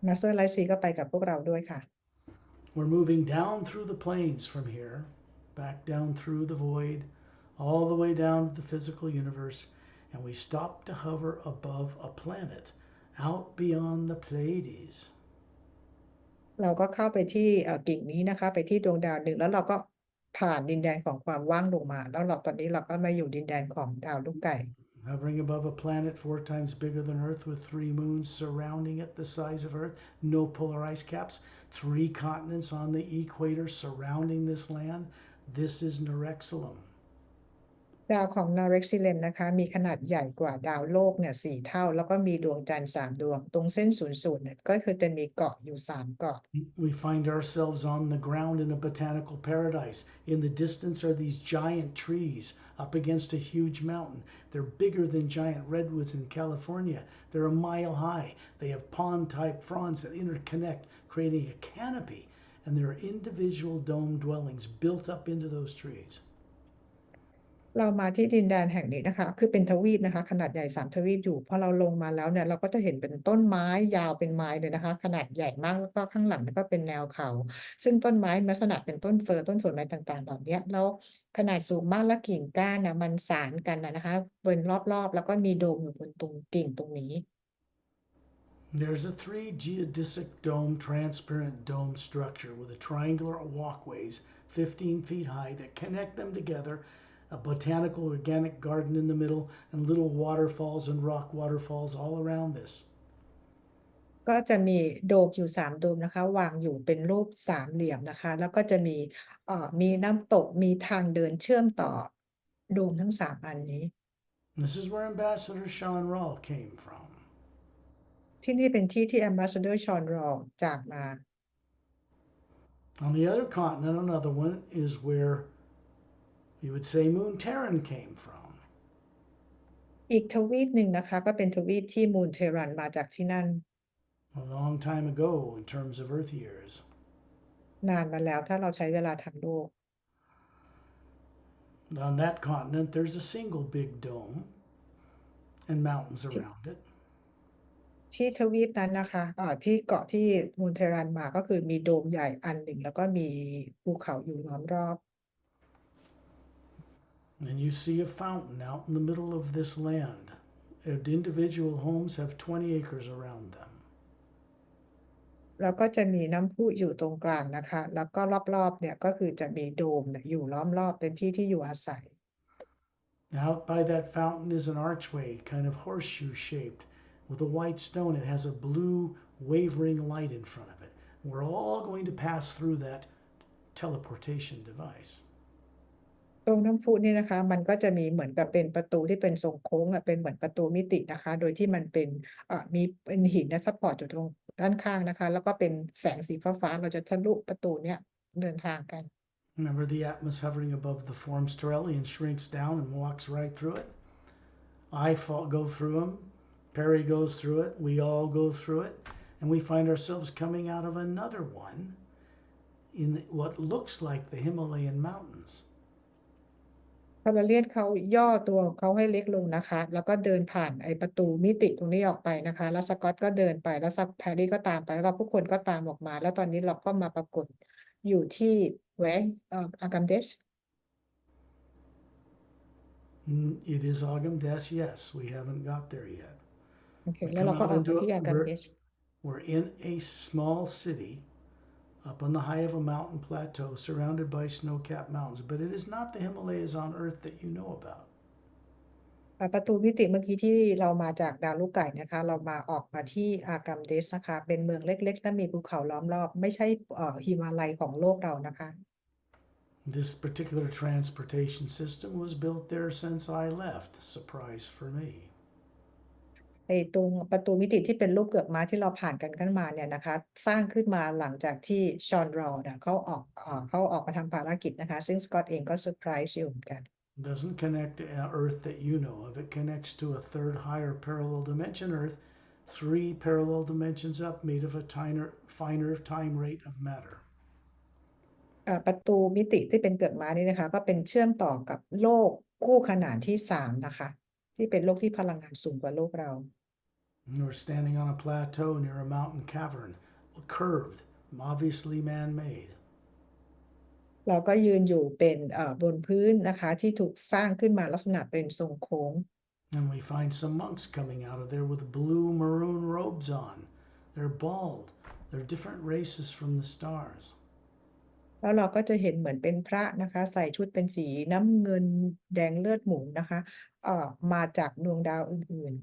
มาสเตอร์ไลซีก็ไปกับพวกเราด้วยค่ะ We're moving down through the planes from here, back down through the void, all the way down to the physical universe, and we stop to hover above a planet out beyond the Pleiades. เราก็เข้าไปที่กิ่งนี้นะคะไปที่ดวงดาวหนึ่งแล้วเราก็ผ่านดินแดนของความว่างลงมาแล้วตอนนี้เราก็มาอยู่ดินแดนของดาวลูกไก่ Hovering above a planet 4 times bigger than Earth with 3 moons surrounding it the size of Earth, no polar ice caps, 3 continents on the equator surrounding this land. This is Nerexalum. ดาวของนาเร็กซิเลมนะคะมีขนาดใหญ่กว่าดาวโลกเนี่ย4 เท่าแล้วก็มีดวงจันทร์3 ดวงตรงเส้น00เนี่ยก็คือจะมีเกาะอยู่3 เกาะ We find ourselves on the ground in a botanical paradise. In the distance are these giant trees up against a huge mountain. They're bigger than giant redwoods in California. They're a mile high. They have pond-type fronds that interconnect, creating a canopy. And there are individual dome dwellings built up into those trees. เรามาที่ดินแดนแห่งนี้นะคะคือเป็นทวีปนะคะขนาดใหญ่3 ทวีปอยู่พอเราลงมาแล้วเนี่ยเราก็จะเห็นเป็นต้นไม้ยาวเป็นไม้เลยนะคะขนาดใหญ่มากแล้วก็ข้างหลังก็เป็นแนวเขาซึ่งต้นไม้ลักษณะเป็นต้นเฟิร์ต้นสนไม้ต่างๆเหล่านี้แล้วขนาดสูงมากและกิ่งก้านนะมันสานกันนะคะบนรอบๆแล้วก็มีโดมอยู่บนตรงกิ่งตรงนี้ There's a 3 geodesic dome, transparent dome structure with a triangular walkways 15 feet high that connect them together, a botanical organic garden in the middle, and little waterfalls and rock waterfalls all around this. ก็จะมีโดมอยู่3 โดมนะคะวางอยู่เป็นรูปสามเหลี่ยมนะคะแล้วก็จะมีน้ำตกมีทางเดินเชื่อมต่อโดมทั้ง3 อันนี้ This is where Ambassador Sean Rawl came from. ที่นี่เป็นที่ Ambassador Sean Rawl จากมา On the other continent, another one is where you would say Moon Terran came from. อีกทวีปหนึ่งนะคะก็เป็นทวีปที่มูนเทรันมาจากที่นั่น A long time ago in terms of Earth years. นานมาแล้วถ้าเราใช้เวลาทางโลก On that continent, there's a single big dome and mountains ที่ around it. ที่ทวีปนั้นนะคะที่เกาะที่มูนเทรันมาก็คือมีโดมใหญ่อันหนึ่งแล้วก็มีภูเขาอยู่ล้อมรอบ And you see a fountain out in the middle of this land. Individual homes have 20 acres around them. แล้วก็จะมีน้ำพุอยู่ตรงกลางนะคะแล้วก็รอบๆเนี่ยก็คือจะมีโดมเนี่ยอยู่ล้อมรอบเป็นที่อยู่อาศัย Out by that fountain is an archway, kind of horseshoe shaped, with a white stone. It has a blue wavering light in front of it. We're all going to pass through that teleportation device. ตรงน้ำพุนี่นะคะมันก็จะมีเหมือนกับเป็นประตูที่เป็นทรงโค้งเป็นเหมือนประตูมิตินะคะโดยที่มันมีเป็นหินและซัพพอร์ตอยู่ตรงด้านข้างนะคะแล้วก็เป็นแสงสีฟ้าเราจะทะลุประตูเนี้ยเดินทางกัน Remember the Atma's hovering above the forms Trillian shrinks down and walks right through it. Go through him. Pari goes through it. We all go through it. And we find ourselves coming out of another one in what looks like the Himalayan mountains. พอเราเลียนเขาย่อตัวเขาให้เล็กลงนะคะแล้วก็เดินผ่านไอ้ประตูมิติตรงนี้ออกไปนะคะแล้วสกอตก็เดินไปแล้วแพรรี่ก็ตามไปแล้วเราทุกคนก็ตามออกมาแล้วตอนนี้เราก็มาปรากฏอยู่ที่อากัมเดช It is Agamdes, yes. We haven't got there yet. โอเคแล้วเราก็ออกมาที่อากัมเดช We're in a small city up on the high of a mountain plateau surrounded by snow-capped mountains, but it is not the Himalayas on Earth that you know about. ประตูมิติเมื่อกี้ที่เรามาจากดาวลูกไก่นะคะเราออกมาที่กัมเดสนะคะเป็นเมืองเล็กๆและมีภูเขาล้อมรอบไม่ใช่หิมาลัยของโลกเรานะคะ This particular transportation system was built there since I left. Surprise for me. ไอ้ตรงประตูมิติที่เป็นรูปเกือกม้าที่เราผ่านกันขึ้นมาเนี่ยนะคะสร้างขึ้นมาหลังจากที่ชอนรอลเขาออกมาทำภารกิจนะคะซึ่งสกอตเองก็เซอร์ไพรส์อยู่เหมือนกัน Doesn't connect to Earth that you know of. It connects to a third higher parallel dimension Earth, 3 parallel dimensions up, made of a finer time rate of matter. ประตูมิติที่เป็นเกือกม้านี่นะคะก็เป็นเชื่อมต่อกับโลกคู่ขนานที่3นะคะที่เป็นโลกที่พลังงานสูงกว่าโลกเรา We're standing on a plateau near a mountain cavern, curved, obviously man-made. เราก็ยืนอยู่เป็นบนพื้นนะคะที่ถูกสร้างขึ้นมาลักษณะเป็นทรงโค้ง And we find some monks coming out of there with blue maroon robes on. They're bald. They're different races from the stars. แล้วเราก็จะเห็นเหมือนเป็นพระนะคะใส่ชุดเป็นสีน้ำเงินแดงเลือดหมูนะคะมาจากดวงดาวอื่น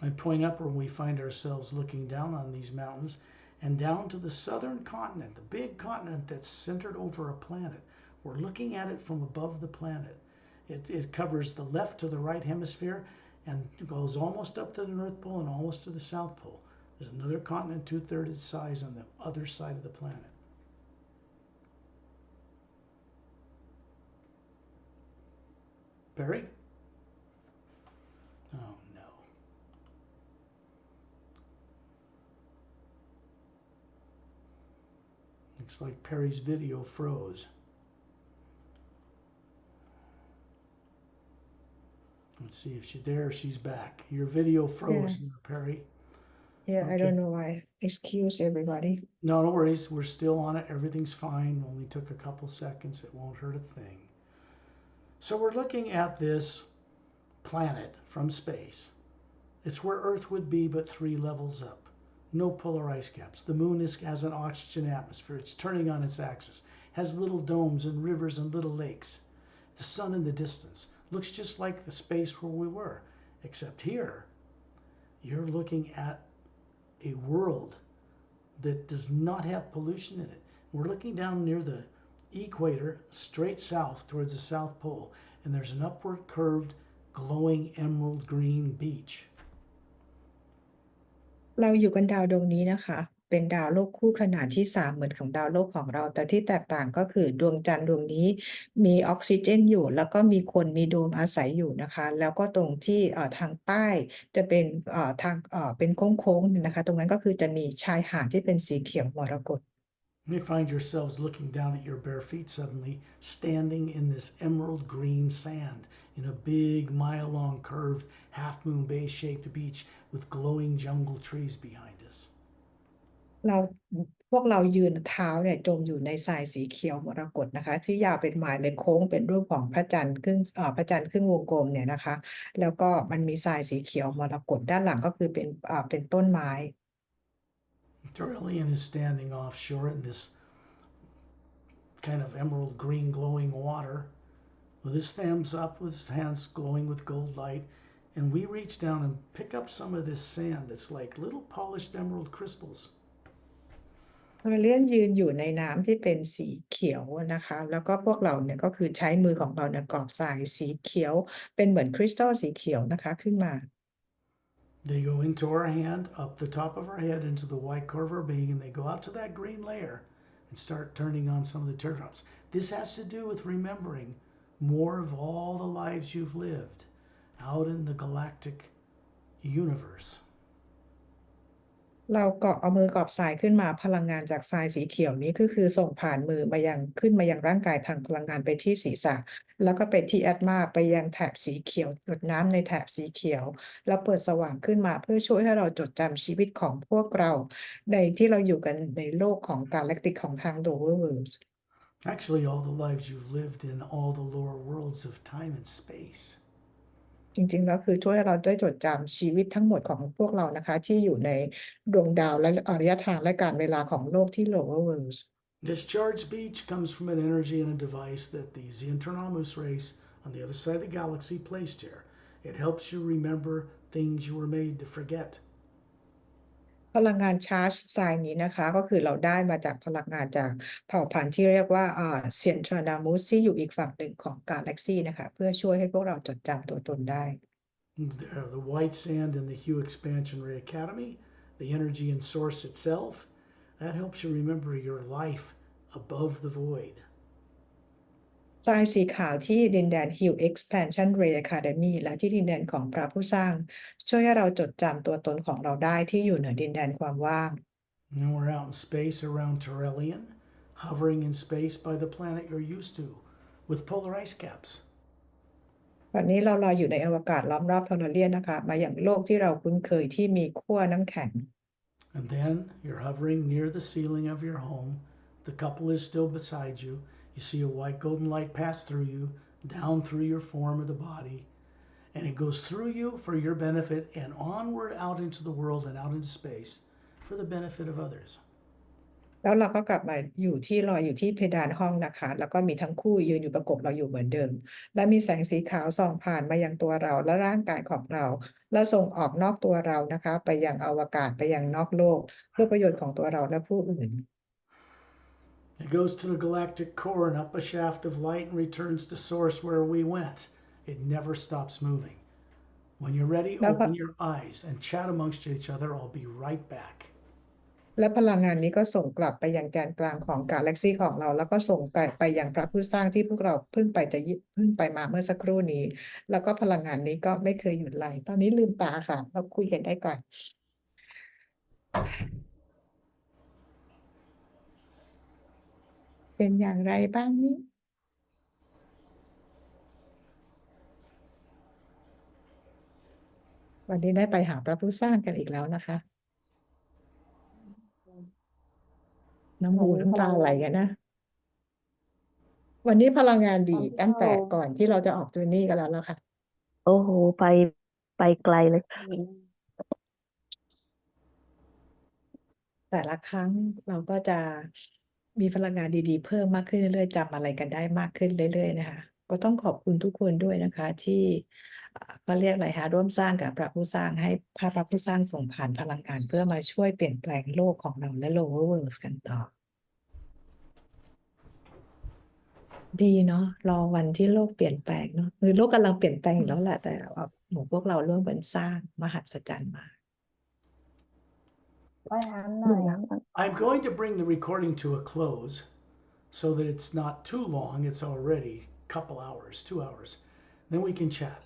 I point up when we find ourselves looking down on these mountains and down to the southern continent, the big continent that's centered over a planet. We're looking at it from above the planet. It covers the left to the right hemisphere and goes almost up to the North Pole and almost to the South Pole. There's another continent 2/3 its size on the other side of the planet. Barry? Oh no. Looks like Perry's video froze. Let's see if she's back. Your video froze there, Perry. Yeah, I Okay. don't know why. Excuse everybody. No worries. We're still on it. Everything's fine. Only took a couple seconds. It won't hurt a thing. So we're looking at this planet from space. It's where Earth would be, but 3 levels up. No polar ice caps. The moon has an oxygen atmosphere. It's turning on its axis. Has little domes and rivers and little lakes. The sun in the distance looks just like the space where we were, except here you're looking at a world that does not have pollution in it. We're looking down near the equator, straight south towards the South Pole, and there's an upward curved, glowing emerald green beach. เราอยู่กันดาวดวงนี้นะคะเป็นดาวโลกคู่ขนานที่3เหมือนของดาวโลกของเราแต่ที่แตกต่างก็คือดวงจันทร์ดวงนี้มีออกซิเจนอยู่แล้วก็มีคนมีโดมอาศัยอยู่นะคะแล้วก็ตรงที่ทางใต้จะเป็นทางเป็นโค้งๆนะคะตรงนั้นก็คือจะมีชายหาดที่เป็นสีเขียวมรกต You may find yourselves looking down at your bare feet suddenly, standing in this emerald green sand in a big mile-long curved half-moon base-shaped beach with glowing jungle trees behind us. พวกเรายืนเท้าเนี่ยจมอยู่ในทรายสีเขียวมรกตนะคะที่ยาวเป็นไมล์เลยโค้งเป็นรูปของพระจันทร์ครึ่งวงกลมเนี่ยนะคะแล้วก็มันมีทรายสีเขียวมรกตด้านหลังก็คือเป็นต้นไม้ Aurelian is standing offshore in this kind of emerald green glowing water with his thumbs up, with his hands glowing with gold light, and we reach down and pick up some of this sand that's like little polished emerald crystals. เลียนยืนอยู่ในน้ำที่เป็นสีเขียวนะคะแล้วก็พวกเราเนี่ยก็คือใช้มือของเราเนี่ยกอบทรายสีเขียวเป็นเหมือนคริสตัลสีเขียวนะคะขึ้นมา They go into our hand, up the top of our head, into the white core of our being, and they go out to that green layer and start turning on some of the teardrops. This has to do with remembering more of all the lives you've lived out in the galactic universe. เราเอามือกอบทรายขึ้นมาพลังงานจากทรายสีเขียวนี้ก็คือส่งผ่านมือขึ้นมายังร่างกายทางพลังงานไปที่ศีรษะแล้วก็ไปที่แอตมาไปยังแถบสีเขียวหยดน้ำในแถบสีเขียวแล้วเปิดสว่างขึ้นมาเพื่อช่วยให้เราจดจำชีวิตของพวกเราในที่เราอยู่กันในโลกของกาแล็กติกของทาง Lower Worlds Actually, all the lives you've lived in all the lower worlds of time and space. จริงๆแล้วคือช่วยให้เราได้จดจำชีวิตทั้งหมดของพวกเรานะคะที่อยู่ในดวงดาวและระยะทางและการเวลาของโลกที่ Lower Worlds This charged beach comes from an energy and a device that the Xantarnamus race on the other side of the galaxy placed here. It helps you remember things you were made to forget. พลังงานชาร์จไซน์นี้นะคะก็คือเราได้มาจากพลังงานจากเผ่าพันธุ์ที่เรียกว่าเซียนทรานามุสที่อยู่อีกฝั่งหนึ่งของกาแล็กซีนะคะเพื่อช่วยให้พวกเราจดจำตัวตนได้ The white sand in the Hue Expansion Academy, the energy and source itself, that helps you remember your life above the void. ทรายสีขาวที่ดินแดน Hue Expansion Academy และที่ดินแดนของพระผู้สร้างช่วยให้เราจดจำตัวตนของเราได้ที่อยู่เหนือดินแดนความว่าง And we're out in space around Terrellian, hovering in space by the planet you're used to, with polar ice caps. วันนี้เราลอยอยู่ในอวกาศล้อมรอบทอร์เรียนนะคะมาอย่างโลกที่เราคุ้นเคยที่มีขั้วน้ำแข็ง And then you're hovering near the ceiling of your home. The couple is still beside you. You see a white golden light pass through you, down through your form of the body, and it goes through you for your benefit and onward out into the world and out into space for the benefit of others. แล้วเราก็กลับมาอยู่ที่ลอยอยู่ที่เพดานห้องนะคะแล้วก็มีทั้งคู่ยืนอยู่ประกบเราอยู่เหมือนเดิมและมีแสงสีขาวส่องผ่านมายังตัวเราและร่างกายของเราแล้วส่งออกนอกตัวเรานะคะไปยังอวกาศไปยังนอกโลกเพื่อประโยชน์ของตัวเราและผู้อื่น It goes to the galactic core and up a shaft of light and returns to source where we went. It never stops moving. When you're ready, open your eyes and chat amongst each other. I'll be right back. และพลังงานนี้ก็ส่งกลับไปยังแกนกลางของกาแล็กซีของเราแล้วก็ส่งไปยังพระผู้สร้างที่พวกเราเพิ่งไปมาเมื่อสักครู่นี้แล้วก็พลังงานนี้ก็ไม่เคยหยุดไหลตอนนี้ลืมตาค่ะเราคุยกันได้ก่อนเป็นอย่างไรบ้างนี่วันนี้ได้ไปหาพระผู้สร้างกันอีกแล้วนะคะน้ำหูน้ำตาไหลกันนะวันนี้พลังงานดีตั้งแต่ก่อนที่เราจะออกเจอร์นี่กันแล้วค่ะโอ้โหไปไกลเลยแต่ละครั้งเราก็จะมีพลังงานดีๆเพิ่มมากขึ้นเรื่อยๆจำอะไรกันได้มากขึ้นเรื่อยๆนะคะก็ต้องขอบคุณทุกคนด้วยนะคะที่ก็เรียกอะไรคะร่วมสร้างกับพระผู้สร้างให้พระผู้สร้างส่งผ่านพลังงานเพื่อมาช่วยเปลี่ยนแปลงโลกของเราและ lower worlds กันต่อดีเนาะรอวันที่โลกเปลี่ยนแปลงเนาะคือโลกกำลังเปลี่ยนแปลงอยู่แล้วแหละแต่พวกเราร่วมกันสร้างมหัศจรรย์มาI'm going to bring the recording to a close so that it's not too long. It's already a couple hours, 2 hours. Then we can chat.